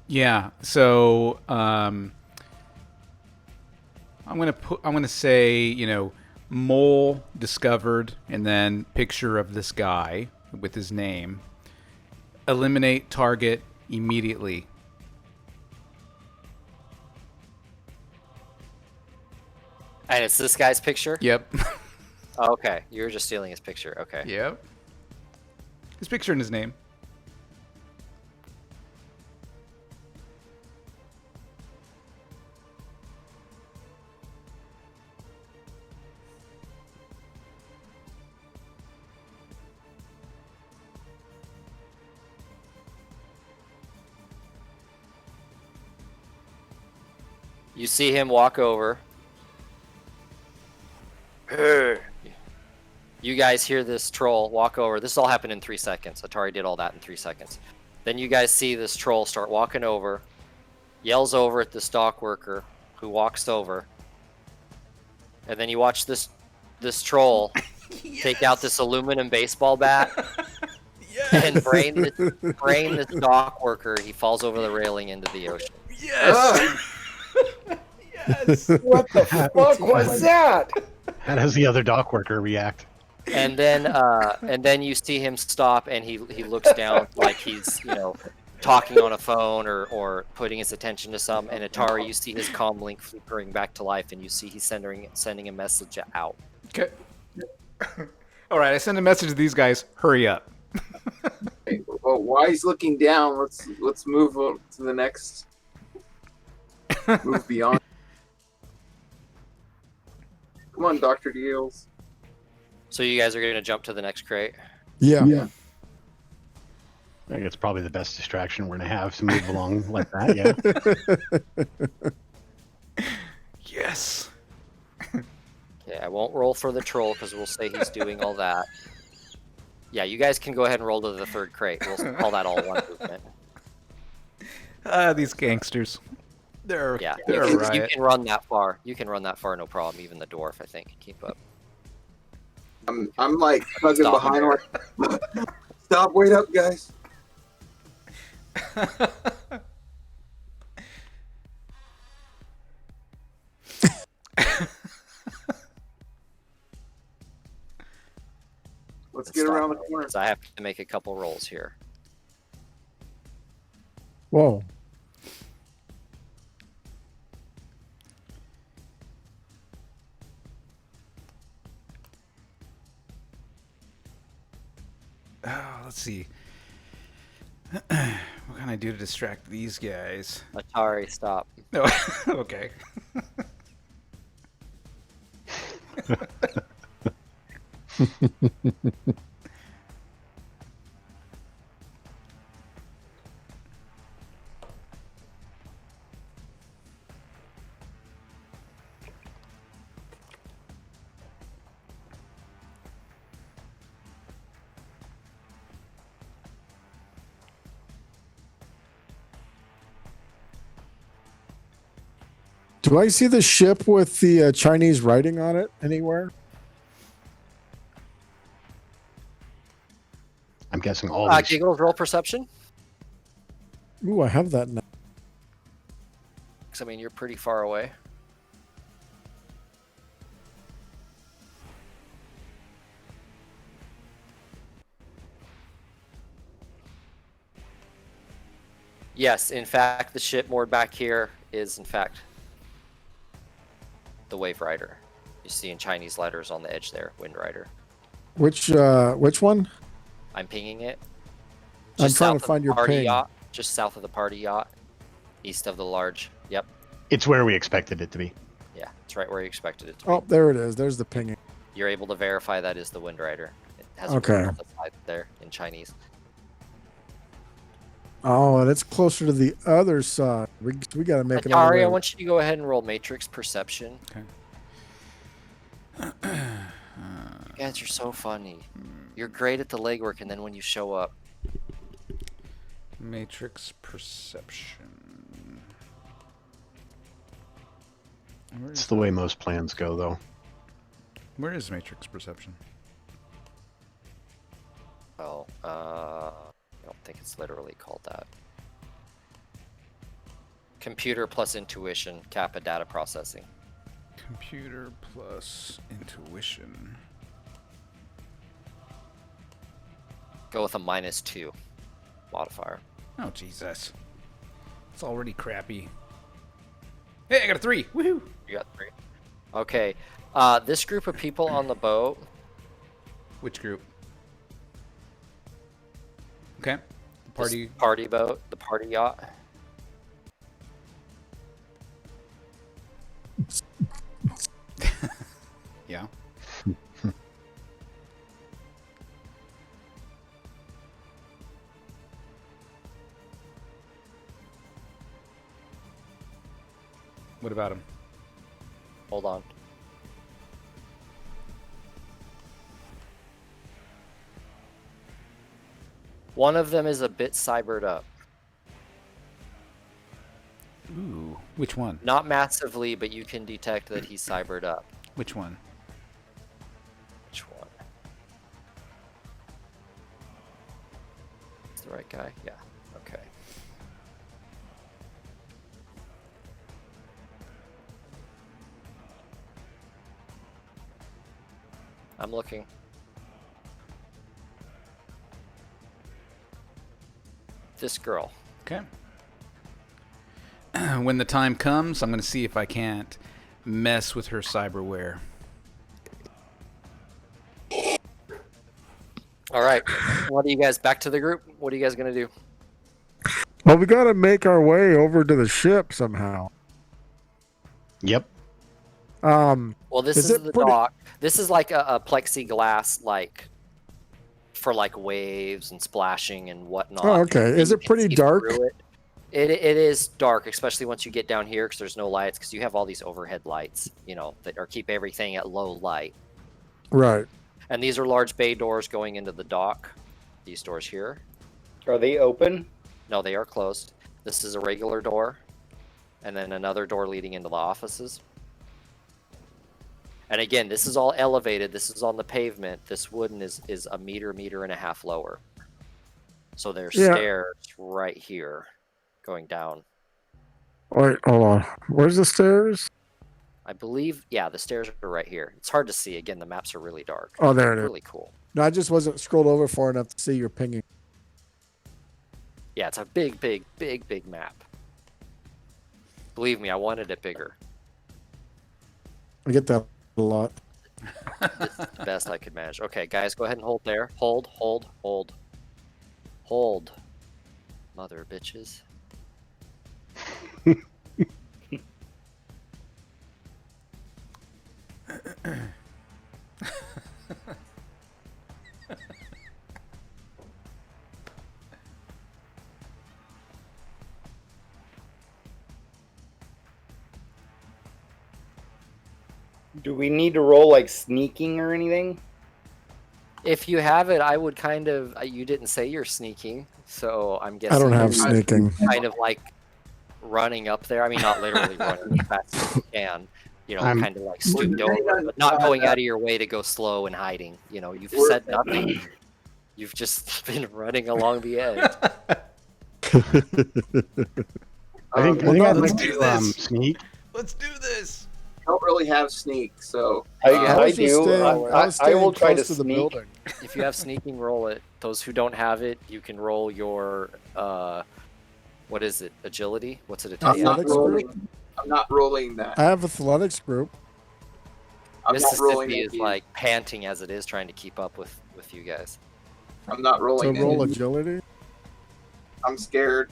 yeah. So I'm gonna say, you know, mole discovered, and then picture of this guy with his name. Eliminate target immediately. And it's this guy's picture? Yep. Oh, okay. You're just stealing his picture. Okay. Yep. His picture and his name. You see him walk over. You guys hear this troll walk over. This all happened in 3 seconds. Atari did all that in 3 seconds. Then you guys see this troll start walking over, yells over at this dock worker who walks over. And then you watch this troll take out this aluminum baseball bat and brain this dock worker. He falls over the railing into the ocean. Yes. What the fuck was that? How does the other dock worker react? And then you see him stop, and he looks down like he's, you know, talking on a phone or putting his attention to some. And Atari, you see his comm link flickering back to life, and you see he's sending a message out. Okay. All right, I send a message to these guys. Hurry up. Okay, well, while he's looking down, let's move on to the next. Move beyond. Come on, Dr. Deals. So you guys are going to jump to the next crate. Yeah. I think it's probably the best distraction we're going to have to move along like that, yeah. Yes. Okay, I won't roll for the troll because we'll say he's doing all that. Yeah, you guys can go ahead and roll to the third crate. We'll call that all one movement. These gangsters. They're Yeah, they're a you riot. can run that far. You can run that far, no problem. Even the dwarf, I think, can keep up. I'm like tugging Stop behind. there. Like, stop! Wait up, guys. Let's get Stop around the there, corner. 'cause I have to make a couple rolls here. Whoa. Let's see. What can I do to distract these guys? Atari, stop. No. Okay. Do I see the ship with the Chinese writing on it anywhere? I'm guessing all these. Giggles, roll perception. Ooh, I have that now. Because, I mean, you're pretty far away. Yes, in fact, the ship moored back here is, in fact, the Wave Rider. You see in Chinese letters on the edge there, Wind Rider. Which one? I'm pinging it. I'm Just trying south to of find the your party ping. yacht. Just south of the party yacht. East of the large. Yep. It's where we expected it to be. Yeah, it's right where you expected it to be. Oh, there it is. There's the pinging. You're able to verify that is the Wind Rider. It has a Okay. word on the side there in Chinese. Oh, and it's closer to the other side. We got to make it all the Atari, way. I want you to go ahead and roll Matrix Perception. Okay. You guys are so funny. You're great at the legwork, and then when you show up, Matrix perception. Where It's is the way most plans go, though. Where is matrix perception? oh, I don't think it's literally called that. Computer plus intuition, Kappa data processing. Computer plus intuition. Go with a -2 modifier. Oh, Jesus. It's already crappy. Hey, I got a 3. Woohoo! You got 3. Okay. This group of people on the boat. Which group? Okay. The party. This party boat, the party yacht. Yeah. What about him? Hold on. One of them is a bit cybered up. Ooh. Which one? Not massively, but you can detect that he's cybered up. Which one? Which one? Is the right guy? Yeah. Okay. I'm looking. This girl. Okay. When the time comes, I'm going to see if I can't mess with her cyberware. All right. What are you guys back to the group? What are you guys going to do? Well, we got to make our way over to the ship somehow. Yep. Well, this Is is it the pretty- dock. This is like a plexiglass, like for like waves and splashing and whatnot. Oh, okay. Is You it can pretty see dark? through it. It is dark, especially once you get down here because there's no lights. Because you have all these overhead lights, you know, that are keep everything at low light. Right. And these are large bay doors going into the dock. These doors here. Are they open? No, they are closed. This is a regular door. And then another door leading into the offices. And again, this is all elevated. This is on the pavement. This wooden is a meter and a half lower. So there's stairs right here going down. Wait, hold on. Where's the stairs? I believe, yeah, the stairs are right here. It's hard to see. Again, the maps are really dark. Oh, there it is. Really cool. No, I just wasn't scrolled over far enough to see your pinging. Yeah, it's a big map. Believe me, I wanted it bigger. I get that a lot. This is the best I could manage. Okay, guys, go ahead and hold there. Hold. Mother bitches. Do we need to roll like sneaking or anything? If you have it, I would kind of. You didn't say you're sneaking, so I'm guessing. I don't have you're sneaking. Kind of like running up there. I mean, not literally running as fast as you can. You know, kind of like stooped over, but not going out of your way to go slow and hiding. You know, you've said nothing. You've just been running along the edge. I think I'd like to sneak. Let's do this. I don't really have sneak, so I was just do. staying- I was I will staying try to close to the sneak. building. If you have sneaking, roll it. Those who don't have it, you can roll your what is it? Agility? What's it? I'm not Athletics rolling. group? I'm not rolling that. I have athletics group. I'm not rolling Mississippi it. is like panting as it is trying to keep up with you guys. I'm not To rolling roll it. agility. I'm scared.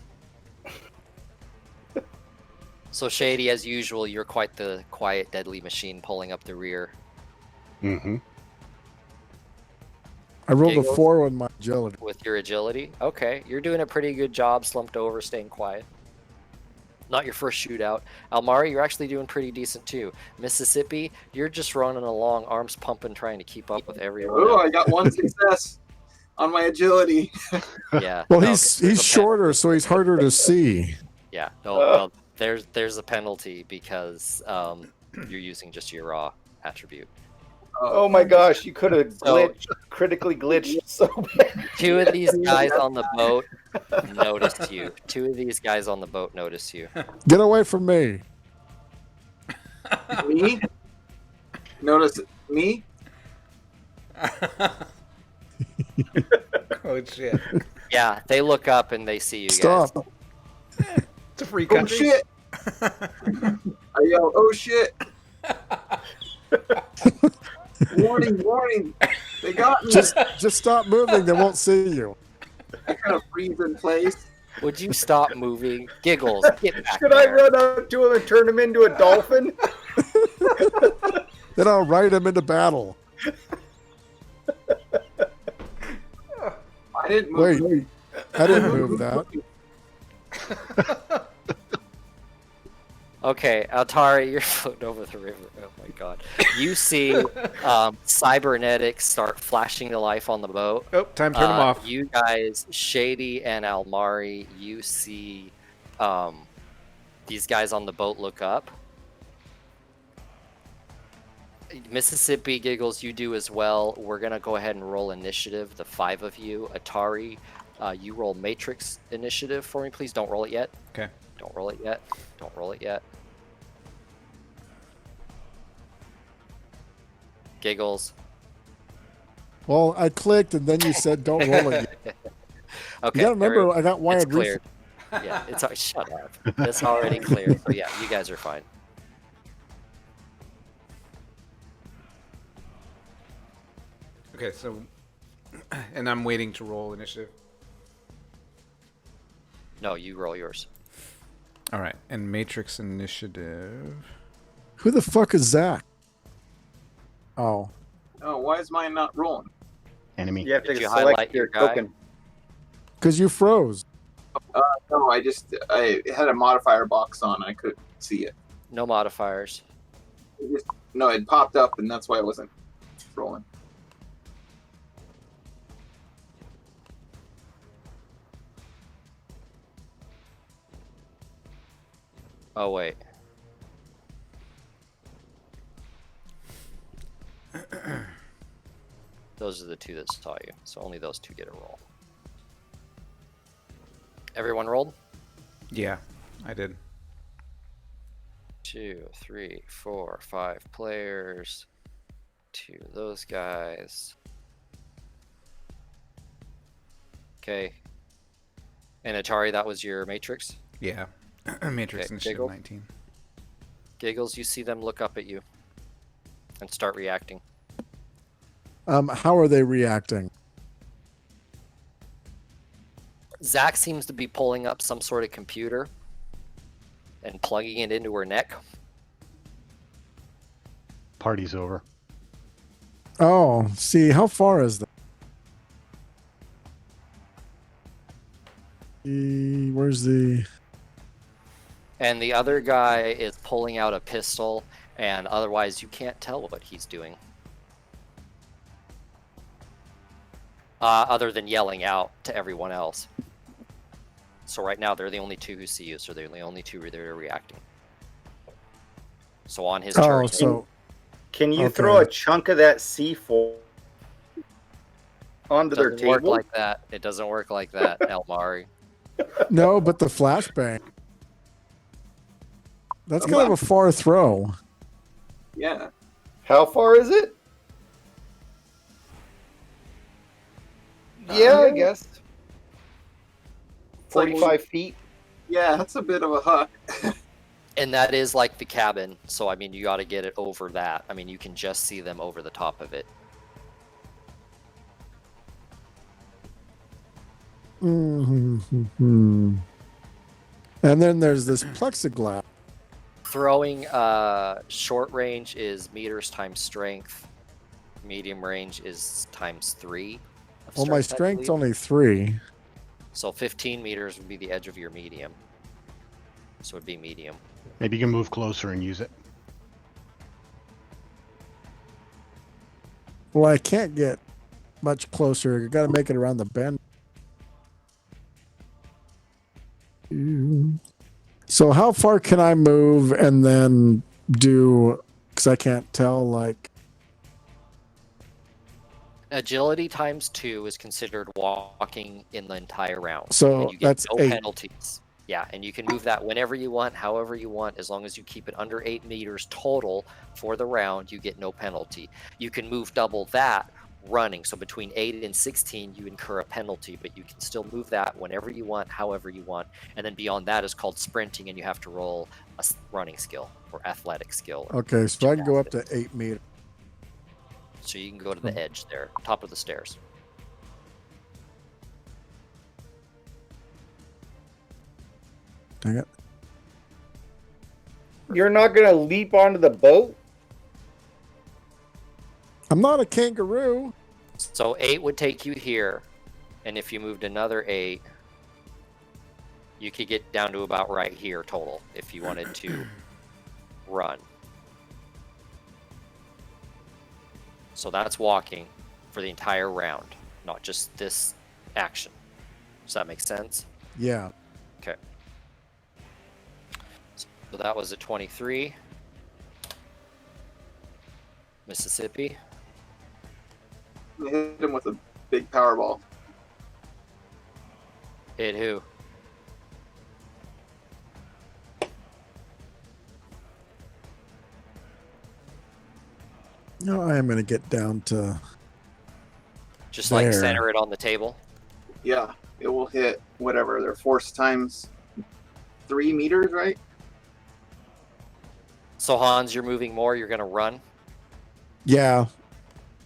So Shady, as usual, you're quite the quiet, deadly machine pulling up the rear. Mm-hmm. I rolled a Giggles. 4 on my agility. With your agility. Okay, you're doing a pretty good job slumped over, staying quiet. Not your first shootout. Almari, you're actually doing pretty decent too. Mississippi, you're just running along, arms pumping, trying to keep up with everyone. Oh, else. I got one success on my agility. Yeah. Well, no, he's there's a shorter, so he's harder to see. Yeah, no, there's a penalty because you're using just your raw attribute. Oh my gosh, you could have critically glitched so bad. Two of these guys on the boat noticed you. Two of these guys on the boat noticed you. Get away from me. Me? Notice me? Oh shit! Yeah, they look up and they see you guys. Stop. It's a free Oh country. shit! I yell, oh shit! Warning! They got me! Just stop moving. They won't see you. I kind of freeze in place. Would you stop moving? Giggles, get back Should I there. run up to him and turn him into a dolphin? Then I'll ride him into battle. I didn't move. Wait, I didn't move that. Okay, Altari, you're floating over the river. Oh my god. You see cybernetics start flashing to life on the boat. Oh, time to turn them off. You guys, Shady and Almari, you see these guys on the boat look up. Mississippi, Giggles, you do as well. We're going to go ahead and roll initiative, the 5 of you. Atari, you roll Matrix initiative for me, please. Don't roll it yet. Okay. Don't roll it yet. Don't roll it yet. Giggles. Well, I clicked, and then you said don't roll it. Okay. You gotta remember, everyone- I got it's wired. cleared. Yeah, shut up. It's already clear. So yeah, you guys are fine. Okay, so, and I'm waiting to roll initiative. No, you roll yours. All right, and Matrix initiative. Who the fuck is Zach? Oh, Oh, why is mine not rolling? Enemy. You have to Did you select highlight your your guy? token. because you froze. No, I had a modifier box on. I couldn't see it. No modifiers. No, it popped up, and that's why I wasn't rolling. Oh, wait. Those are the two that saw you, so only those two get a roll. Everyone rolled? Yeah, I did. 2, 3, 4, 5 players. 2 of those guys. Okay. And Atari, that was your matrix? Yeah. Matrix Okay, Initiative Giggle. 19. Giggles, you see them look up at you and start reacting. How are they reacting? Zach seems to be pulling up some sort of computer and plugging it into her neck. Party's over. Oh, see, how far is that? Where's the... And the other guy is pulling out a pistol, and otherwise you can't tell what he's doing. Other than yelling out to everyone else. So right now they're the only two who see you, so they're the only two that are reacting. So on his turn, so... Can you Okay. throw a chunk of that C4 onto it their doesn't work table? like that. It doesn't work like that, Elmari. No, but the flashbang. That's kind of a far throw. Yeah. How far is it? Yeah, I guess. It's like- 45 feet. Yeah, that's a bit of a huck. And that is like the cabin, so I mean you got to get it over that. I mean you can just see them over the top of it. Mm-hmm. And then there's this plexiglass. Throwing short range is meters times strength. Medium range is times 3. of Well, my I strength's believe. only 3. So 15 meters would be the edge of your medium. So it'd be medium. Maybe you can move closer and use it. Well, I can't get much closer. You got to make it around the bend. So how far can I move and then do? Because I can't tell. Like, Agility times 2 is considered walking in the entire round. So and you get that's no 8. penalties. Yeah, and you can move that whenever you want, however you want, as long as you keep it under 8 meters total for the round, you get no penalty. You can move double that running. So between 8 and 16, you incur a penalty, but you can still move that whenever you want, however you want. And then beyond that is called sprinting, and you have to roll a running skill or athletic skill. Or okay, so I can go up to 8 meters. So you can go to the edge there, top of the stairs. Dang it. You're not going to leap onto the boat? I'm not a kangaroo. So 8 would take you here, and if you moved another 8, you could get down to about right here total if you wanted to run. So that's walking for the entire round, not just this action. Does that make sense? Yeah. Okay. So that was at 23. Mississippi. I hit him with a big power ball. Hit who? No, I am going to get down to... Just like There. center it on the table. Yeah, it will hit whatever. Their force times 3 meters, right? So Hans, you're moving more. You're gonna run. Yeah.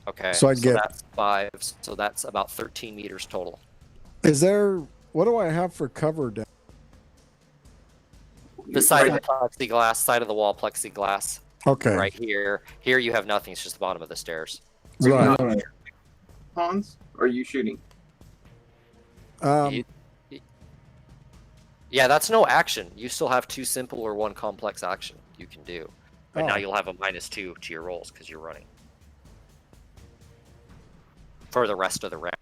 Okay. So I get- that's 5. So that's about 13 meters total. Is there... What do I have for cover down? The side of the plexiglass, side of the wall plexiglass. Okay. Right here. Here you have nothing. It's just the bottom of the stairs. Right. Hans, or are you shooting? You- yeah, that's no action. You still have 2 simple or 1 complex action you can do. But now Oh. you'll have a -2 to your rolls because you're running. For the rest of the round.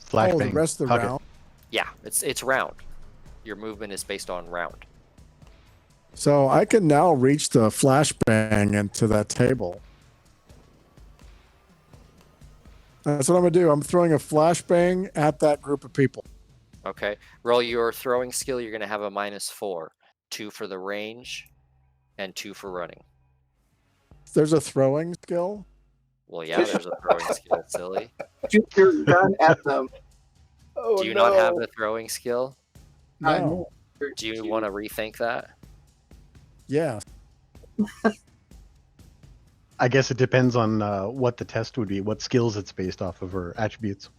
Flashbang. Oh, the rest of the Hug it. round. Yeah, it's round. Your movement is based on round. So I can now reach the flashbang into that table. That's what I'm going to do. I'm throwing a flashbang at that group of people. Okay. Roll your throwing skill. You're going to have a -4. 2 for the range and 2 for running. There's a throwing skill. Well, yeah, there's a throwing skill, silly. Shoot your gun at them. Oh, Do you not have the throwing skill? No. Do you want to rethink that? Yeah. I guess it depends on what the test would be, what skills it's based off of, or attributes.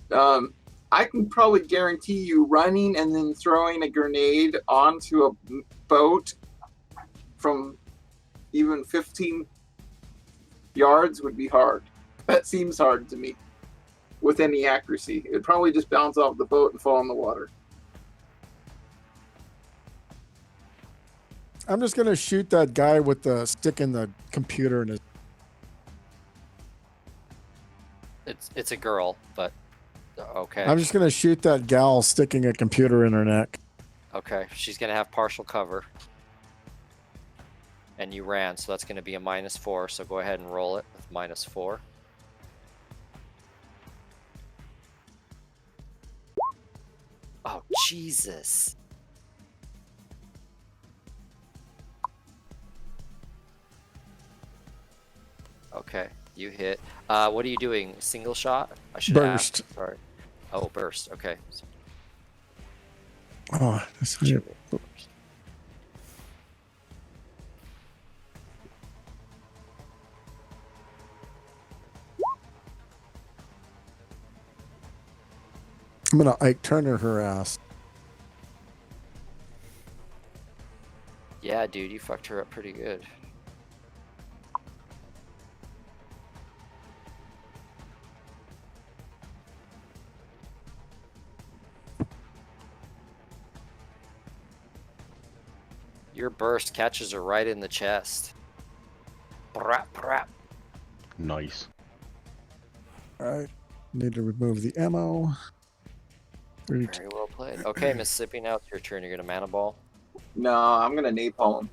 I can probably guarantee you running and then throwing a grenade onto a boat from even 15 yards would be hard. That seems hard to me with any accuracy. It'd probably just bounce off the boat and fall in the water. I'm just going to shoot that guy with the stick in the computer in his. It's a girl, but okay. I'm just going to shoot that gal sticking a computer in her neck. Okay, she's going to have partial cover. And you ran, so that's going to be a -4, so go ahead and roll it with -4. Oh, Jesus. Okay, you hit. What are you doing? Single shot? I should Burst. ask. Sorry. Oh, burst. Okay. Oh, that's I'm going to Ike Turner her ass. Yeah, dude, you fucked her up pretty good. Your burst catches her right in the chest. Brap, brap. Nice. All right. Need to remove the ammo. Very well played. Okay, Mississippi, now it's your turn. You're going to mana ball. No, I'm gonna napalm him.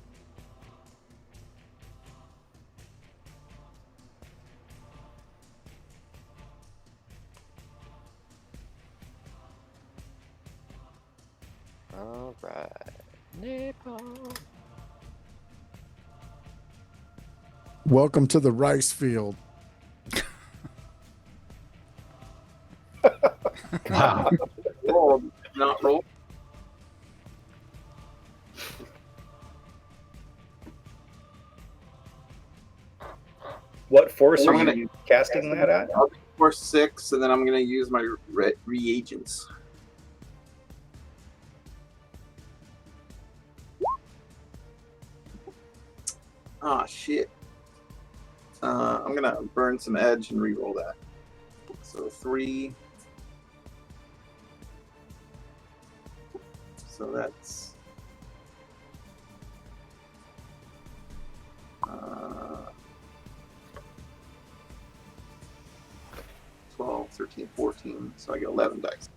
All right. Napalm. Welcome to the rice field. Wow. Roll, not roll. What force I'm are gonna- you casting that at? I'll be for 6, and then I'm gonna use my reagents. Ah, shit. I'm gonna burn some edge and re-roll that. So 3. So that's 12, 13, 14. So I get 11 dice.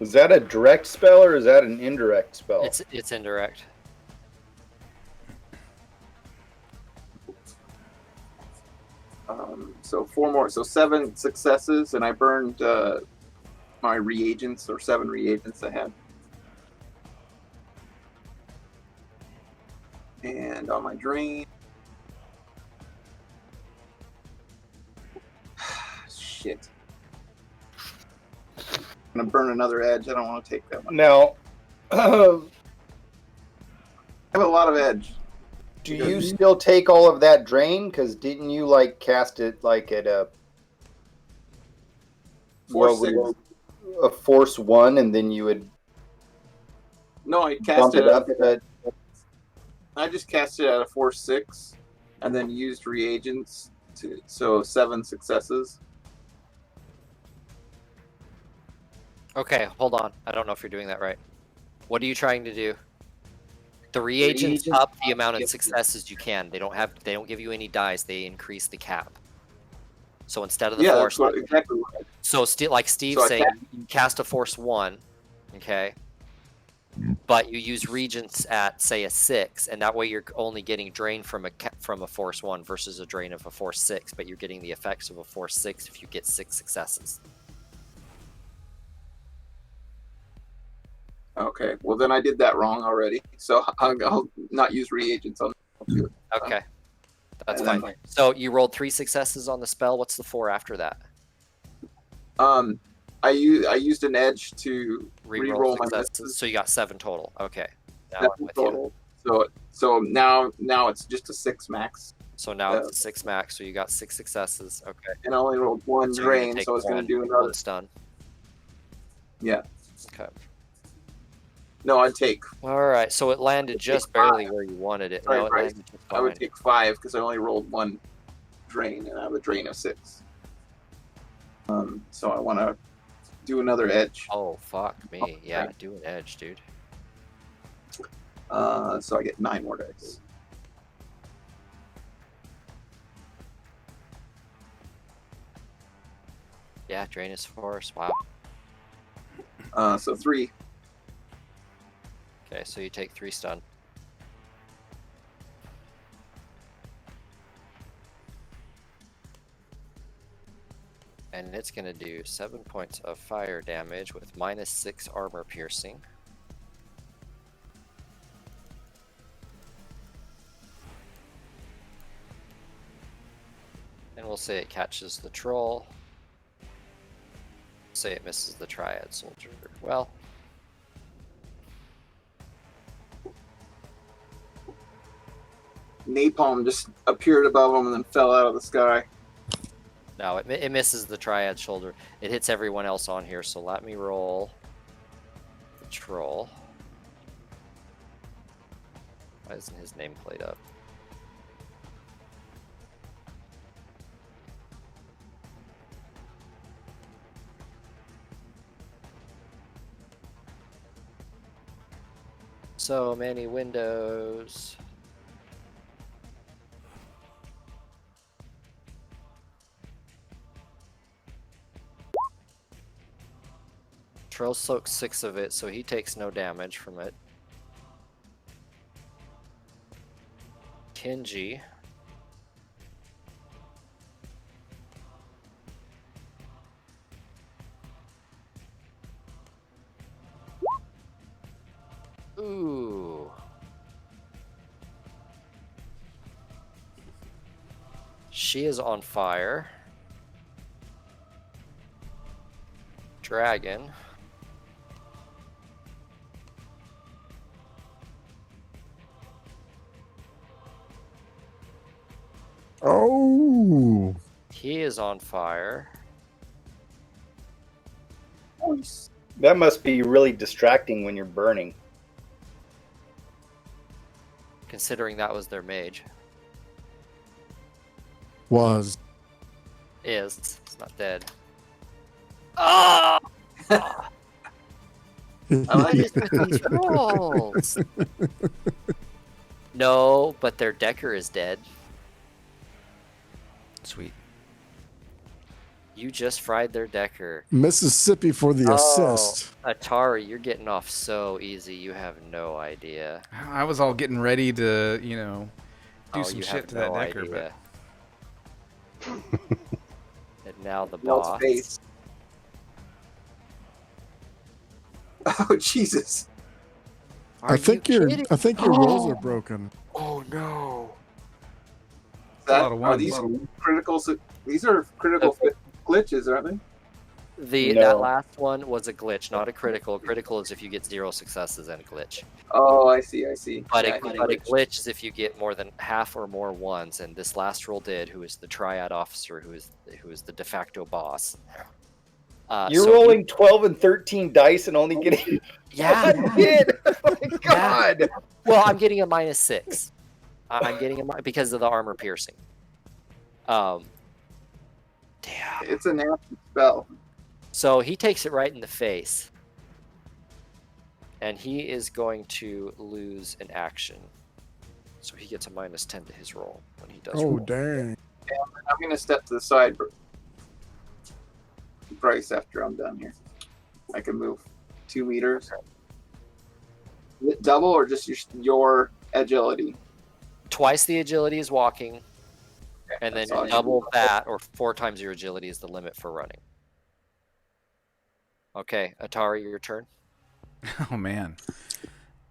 Is that a direct spell or is that an indirect spell? It's indirect. So 4 more. So 7 successes, and I burned my reagents, or 7 reagents I had. And on my drain. Shit. I'm gonna burn another edge. I don't want to take that one. Now, I have a lot of edge. do you still take all of that drain? Because didn't you like cast it like at a Force what would 6. a force 1, and then you would No, I bump cast it it up at I just cast it at a force 6, and then used reagents so 7 successes. Okay, hold on. I don't know if you're doing that right. What are you trying to do? The reagents up the amount of successes you can. They don't give you any dice. They increase the cap. So instead of the Yeah, force, that's exactly what So like Steve's So I saying, you cast a force 1, okay? But you use regents at say a 6, and that way you're only getting drain from a force 1 versus a drain of a force 6, but you're getting the effects of a force 6 if you get 6 successes. Okay, well then I did that wrong already. So I'll not use reagents. I'll do it. Okay, that's and then fine. So you rolled 3 successes on the spell. What's the 4 after that? I used an edge to Reroll reroll my successes. misses. So you got 7 total. Okay, now 7 I'm with you. total. So now it's just a 6 max, So now it's a 6 max. So you got 6 successes. Okay. and I only rolled 1 So you're gonna drain, take so I was going to do one another. stun. Yeah. Okay. No, I'd take. All right. So it landed just barely where you wanted it. Sorry, No, it Bryce. landed just I would fine. take 5 because I only rolled 1 drain, and I have a drain of 6. So I want to do another edge. Oh fuck me. Yeah, Okay. do an edge, dude. So I get 9 more dice. Yeah, drain is force. Wow. So 3. Okay, so you take 3 stun. And it's going to do 7 points of fire damage with -6 armor piercing. And we'll say it catches the troll. Say it misses the triad soldier. Well, Napalm just appeared above him and then fell out of the sky. no, it misses the triad shoulder. It hits everyone else on here, so let me roll the troll. Why isn't his name played up? So many windows. Troll soaks 6 of it, so he takes no damage from it. Kenji. Ooh. She is on fire. Dragon. Oh, He is on fire. That must be really distracting when you're burning. Considering that was their mage. was. Is. It's not dead. Oh! I like it. These rolls. No, but their Decker is dead. Sweet. You just fried their Decker. Mississippi for the assist. Atari, you're getting off so easy. You have no idea. I was all getting ready to, do some you shit have to that no Decker, idea. And now the Melt's boss. face. Oh Jesus! Are I think you your kidding? rolls are broken. Oh no. a lot of Are ones. these criticals? These are critical glitches, aren't they? No. That last one was a glitch, not a critical. Critical is if you get 0 successes and a glitch. Oh, I see. But, Yeah, a glitch is if you get more than half or more ones, and this last roll did. Who is the triad officer? Who is the de facto boss? You're so rolling 12 and 13 dice and only getting Yeah. one hit. Oh my god. Well, I'm getting a -6. I'm getting because of the armor piercing. Damn. It's a nasty spell. So he takes it right in the face. And he is going to lose an action. So he gets a -10 to his roll when he does Oh, roll. dang. I'm gonna step to the side Bryce after I'm done here. I can move 2 meters. Is it double or just your agility? Twice the agility is walking, and then That's all you double do. that, or 4 times your agility is the limit for running. Okay, Atari, your turn. Oh man.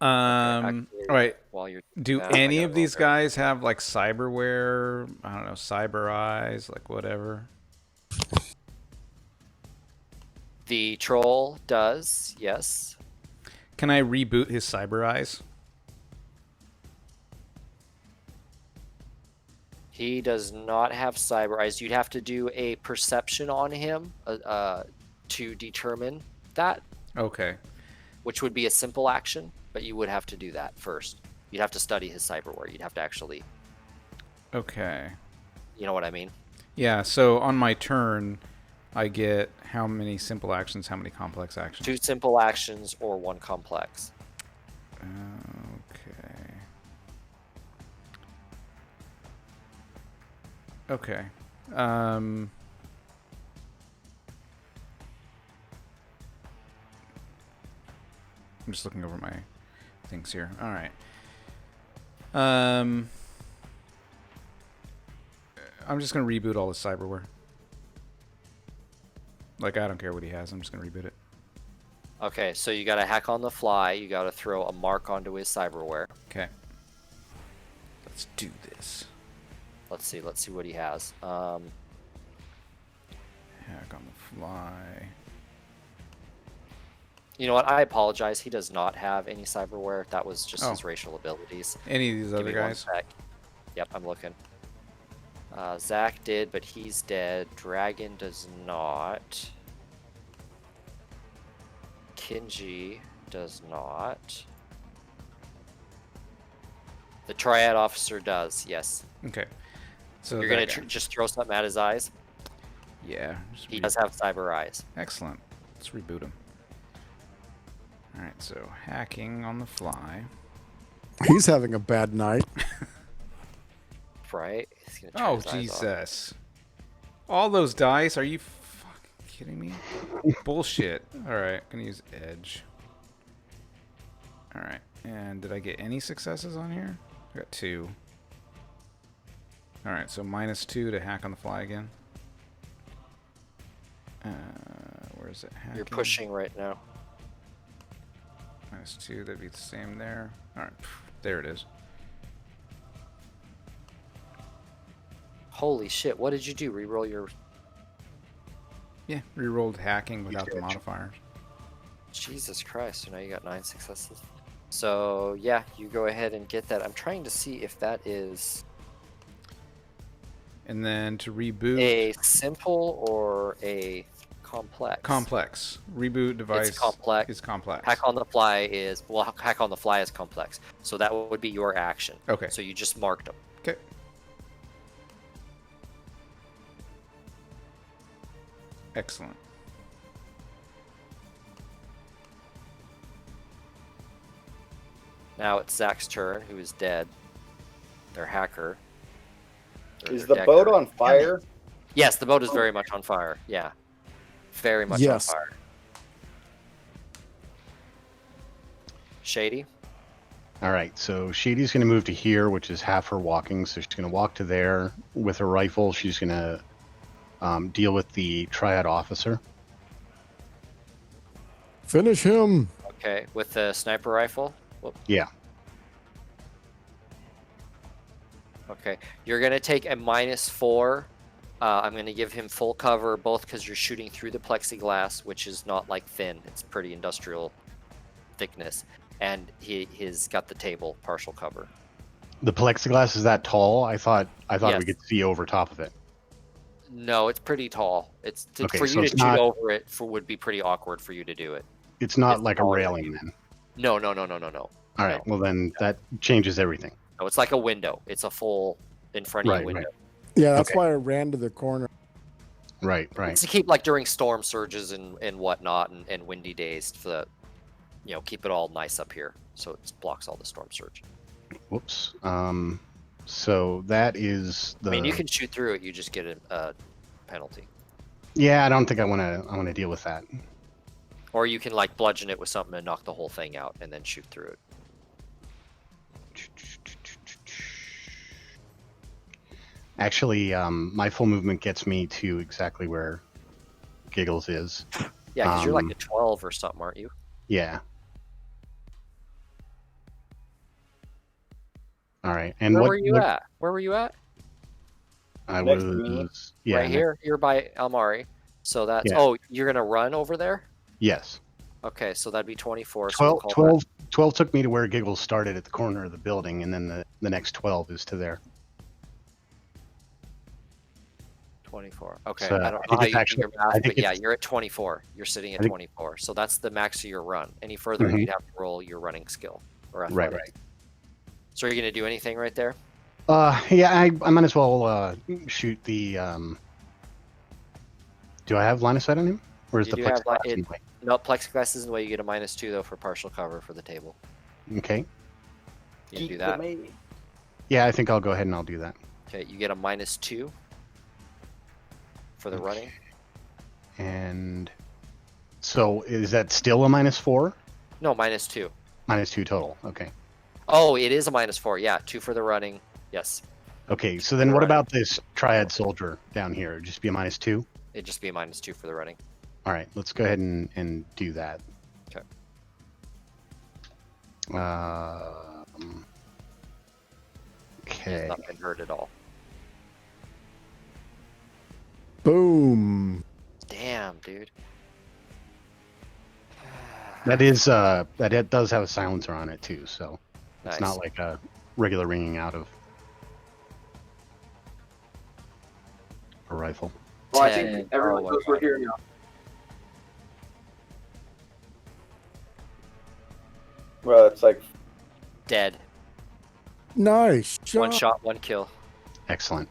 Actually, All right. While you're Do doing that, I any gotta of roll these here. guys have like cyberware? I don't know, cyber eyes, like whatever. The troll does, yes. Can I reboot his cyber eyes? He does not have cyber eyes. You'd have to do a perception on him to determine that, Okay. which would be a simple action, but you would have to do that first. You'd have to study his cyberware. You'd have to actually, Okay. you know what I mean? Yeah, so on my turn, I get how many simple actions, how many complex actions? 2 simple actions or 1 complex. Okay. Okay. I'm just looking over my things here. All right. I'm just gonna reboot all his cyberware. Like, I don't care what he has. I'm just gonna reboot it. Okay, so you got to hack on the fly. You got to throw a mark onto his cyberware. Okay. Let's do this. Let's see what he has. Hack on the fly. You know what? I apologize. He does not have any cyberware. That was just his Oh. racial abilities. Any of these Give other me 1 guys? sec. Yep, I'm looking. Zach did, but he's dead. Dragon does not. Kinji does not. The triad officer does, yes. Okay. So You're that gonna guy. just throw something at his eyes. Yeah. Just He does have cyber eyes. Excellent. Let's reboot him. All right. So hacking on the fly. He's having a bad night. Right? He's gonna turn Oh his eyes off. Jesus! All those dice? Are you fucking kidding me? Bullshit. All right. Gonna use edge. All right. And did I get any successes on here? I got 2. All right. So -2 to hack on the fly again. Where is it? Hacking. You're pushing right now. -2. That'd be the same there. All right. There it is. Holy shit! What did you do? Reroll your. Yeah. Rerolled hacking without the edge. modifiers. Jesus Christ! So now you got 9 successes. So yeah, you go ahead and get that. I'm trying to see if that is And then to reboot. a simple or a complex. Complex. Reboot device It's complex. is complex. Hack on the fly is hack on the fly is complex. So that would be your action. Okay. So you just marked them. Okay. Excellent. Now it's Zach's turn, who is dead. Their hacker. Or Is their the boat decker. on fire? Yes, the boat is very much on fire. Yeah. Very much Yes. on fire. Shady? All right, so Shady's going to move to here, which is half her walking. So she's going to walk to there with her rifle. She's going to deal with the triad officer. Finish him. Okay, with the sniper rifle. Whoop. Yeah. Okay, you're going to take a -4. I'm going to give him full cover, both because you're shooting through the plexiglass, which is not like thin. It's pretty industrial thickness. And he's got the table partial cover. The plexiglass is that tall? I thought Yes. we could see over top of it. No, it's pretty tall. It's Okay, for so you to it's shoot not- over it would be pretty awkward for you to do it. It's not It's like a taller than railing you. then. No. All right, well then that changes everything. No, it's like a window. It's a full in front of Right, you window. right. Yeah, that's Okay. why I ran to the corner. Right. It's to keep like during storm surges and whatnot and windy days for the, keep it all nice up here so it blocks all the storm surge. Whoops. So that is the. I mean, you can shoot through it. You just get a penalty. Yeah, I don't think I want to deal with that. Or you can like bludgeon it with something and knock the whole thing out and then shoot through it. Actually, my full movement gets me to exactly where Giggles is. Yeah, because you're like a 12 or something, aren't you? Yeah. All right. And Where what were you at? Where were you at? I Next to me. was yeah, right here. You're by Almari. So that's Yeah. oh, you're gonna run over there? Yes. Okay, so that'd be 24. So we'll 12, call 12, 12 took me to where Giggles started at the corner of the building, and then the next 12 is to there. that 24. Okay, So I don't I know think how it's you actually- do your math, I think but yeah, it's- you're at 24. You're sitting at I think- 24. So that's the max of your run. Any further, Mhm. you'd have to roll your running skill or Right, athletics. So are you gonna do anything right there? Yeah, I might as well shoot the. Do I have line of sight on him, or is You the do have plexiglass it- in the way? No, plexiglass is in the way. You get a -2 though for partial cover for the table. Okay. You can do Keep that. the Yeah, I think I'll go ahead and I'll do that. Okay, you get a -2 for the running. And so is that still a -4? No, -2. -2 total. Okay. Oh, it is a -4. Yeah, 2 for the running. Yes, Okay. So then, what Right. about this triad soldier down here? It'd just be a -2. it'd just be a -2 for the running. All right. Let's go ahead and do that. Okay. Okay. It's not been hurt at all. Boom. Damn, dude. That is that it does have a silencer on it too, so Nice. it's not like a regular ringing out of a rifle. Well, I 10. think everyone Oh, knows we're okay. here now. Well, it's like Dead. Nice One shot. shot, one kill. Excellent.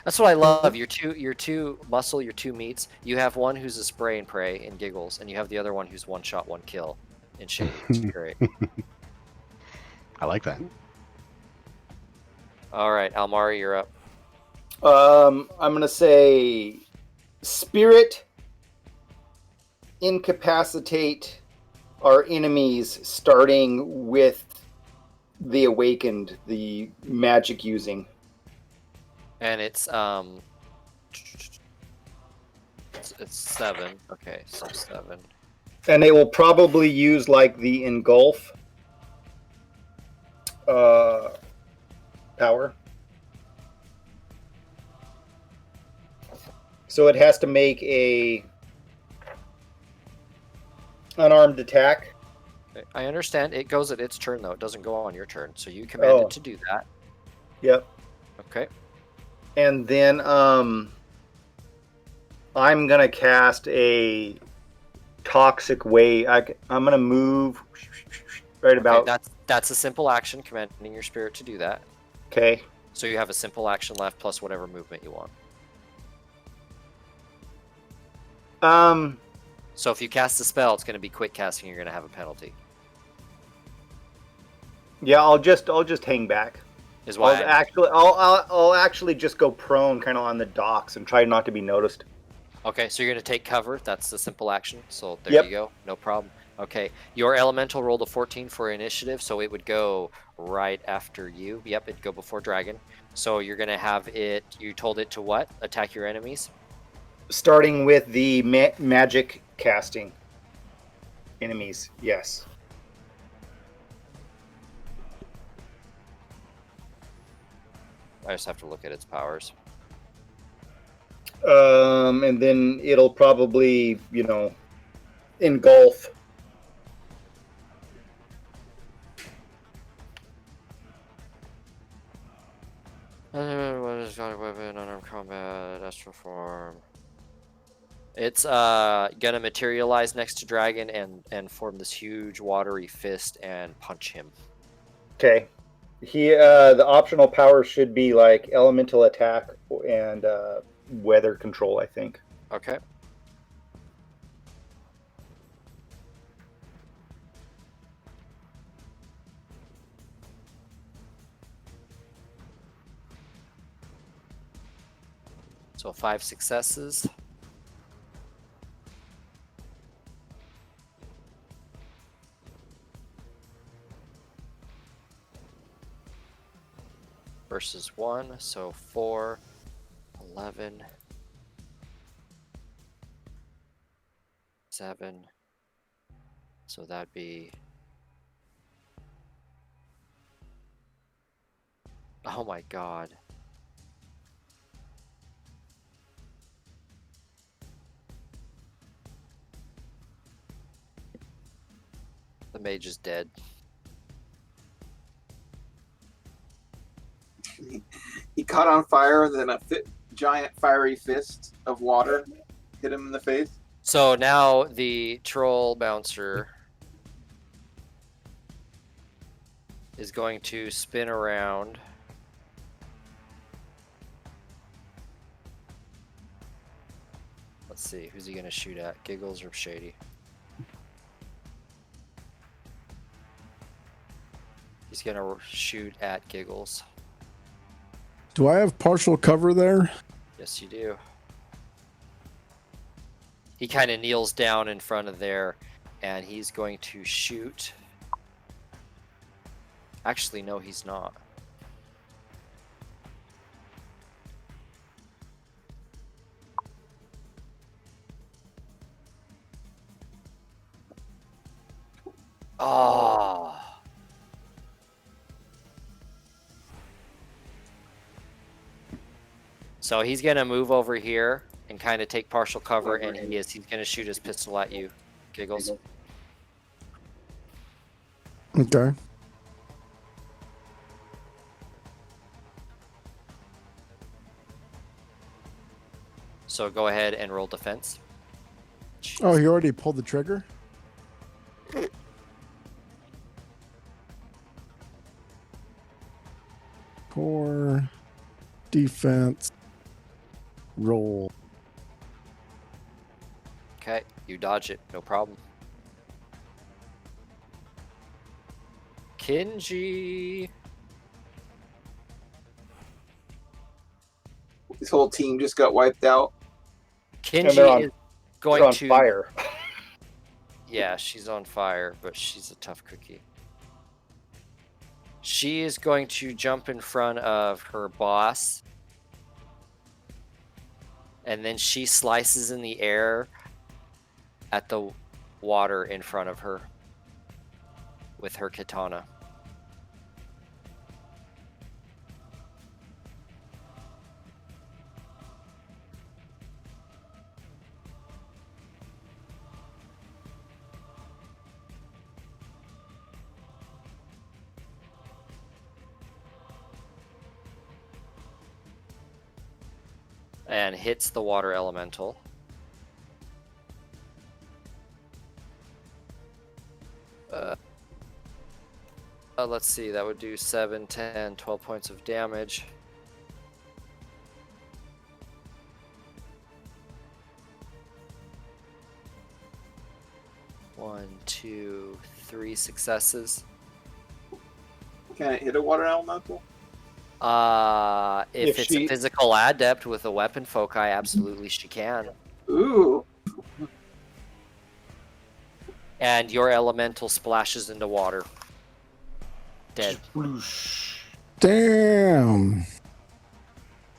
That's what I love. Your two muscle, your two meats. You have one who's a spray and pray in Giggles, and you have the other one who's one shot, one kill in Shady. It's great. I like that. All right, Almari, you're up. I'm gonna say spirit incapacitate our enemies, starting with the awakened, the magic using. And it's 7. Okay, so 7. And they will probably use like the engulf power. So it has to make a unarmed attack. I understand. It goes at its turn though. It doesn't go on your turn. So you command it to do that. Yep. Okay. And then I'm gonna cast a toxic wave. I'm gonna move right about. Okay, that's a simple action, commanding your spirit to do that. Okay. So you have a simple action left plus whatever movement you want. So if you cast a spell, it's going to be quick casting. You're going to have a penalty. Yeah, I'll just hang back. Is why I'll actually just go prone, kind of on the docks, and try not to be noticed. Okay, so you're going to take cover. That's the simple action. So there Yep. you go. No problem. Okay, your elemental rolled a 14 for initiative, so it would go right after you. Yep, it'd go before dragon. So you're going to have it. You told it to what? Attack your enemies. Starting with the magic casting enemies. Yes. I just have to look at its powers. And then it'll probably, engulf. What is got a weapon, unarmed combat, astral form. It's gonna materialize next to dragon and form this huge watery fist and punch him. Okay. The optional power should be like elemental attack and weather control, I think. Okay. So 5 successes. versus 1. So 4, 11, 7. So that'd be... Oh my god. The mage is dead. He caught on fire, and then a giant fiery fist of water hit him in the face. So now the troll bouncer is going to spin around. Let's see, who's he going to shoot at? Giggles or Shady? He's going to shoot at Giggles. Do I have partial cover there? Yes, you do. He kind of kneels down in front of there, and he's going to shoot. Actually, no, he's not. Oh. So he's gonna move over here and kind of take partial cover, and he's gonna shoot his pistol at you, Giggles. Okay. So go ahead and roll defense. Oh, he already pulled the trigger? Core, defense, roll. Okay, you dodge it, no problem. Kinji. His whole team just got wiped out. Kinji is going on to fire. Yeah, she's on fire, but she's a tough cookie. She is going to jump in front of her boss, and then she slices in the air at the water in front of her with her katana. And hits the water elemental. Let's see, that would do 7, 10, 12 points of damage. One, two, 3 successes. Can it hit a water elemental? If If it's she- a physical adept with a weapon foci, absolutely she can. Ooh. And your elemental splashes into water. Dead. Damn.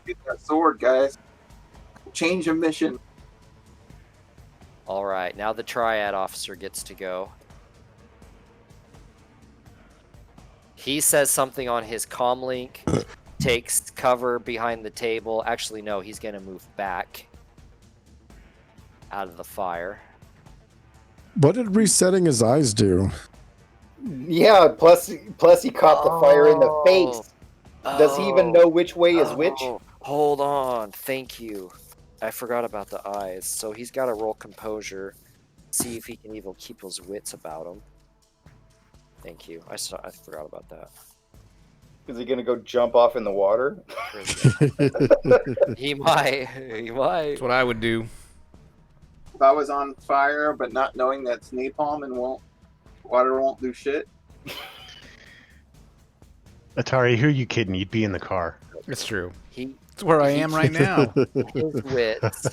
Get that sword, guys. Change of mission. All right, now the triad officer gets to go. He says something on his comm link, takes cover behind the table. Actually, no, he's going to move back out of the fire. What did resetting his eyes do? Yeah, plus he caught the fire in the face. Does he even know which way is which? Hold on. Thank you. I forgot about the eyes. So he's got to roll composure. See if he can even keep his wits about him. Thank you. I forgot about that. Is he gonna go jump off in the water? He might. He might. That's what I would do. If I was on fire, but not knowing that's napalm and water won't do shit. Atari, who are you kidding? You'd be in the car. It's true. He It's where I am right now. his wits.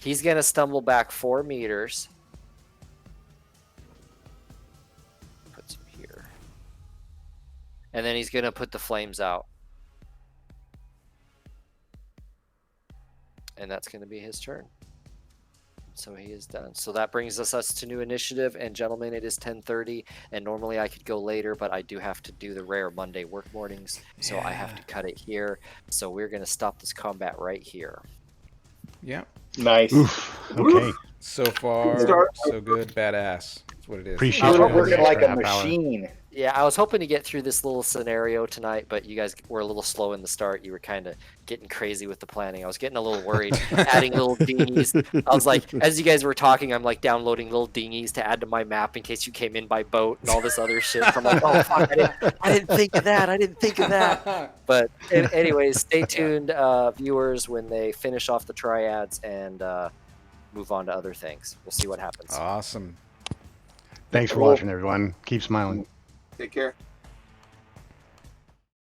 He's going to stumble back 4 meters. Put some here. And then he's going to put the flames out. And that's going to be his turn. So he is done. So that brings us to new initiative. And gentlemen, it is 10:30. And normally I could go later, but I do have to do the rare Monday work mornings. So I have to cut it here. So we're going to stop this combat right here. Yeah. Nice. Oof. Okay. So far, Start. so good. Badass. That's what it is. Appreciate You're it. working like a Half hour. machine. Yeah, I was hoping to get through this little scenario tonight, but you guys were a little slow in the start. You were kind of getting crazy with the planning. I was getting a little worried, adding little dinghies. I was like, as you guys were talking, I'm like downloading little dinghies to add to my map in case you came in by boat and all this other shit. So I'm like, oh, fuck, I didn't think of that. I didn't think of that. But anyways, stay tuned, viewers, when they finish off the triads and move on to other things. We'll see what happens. Awesome. Thanks for watching, everyone. Keep smiling. Take care.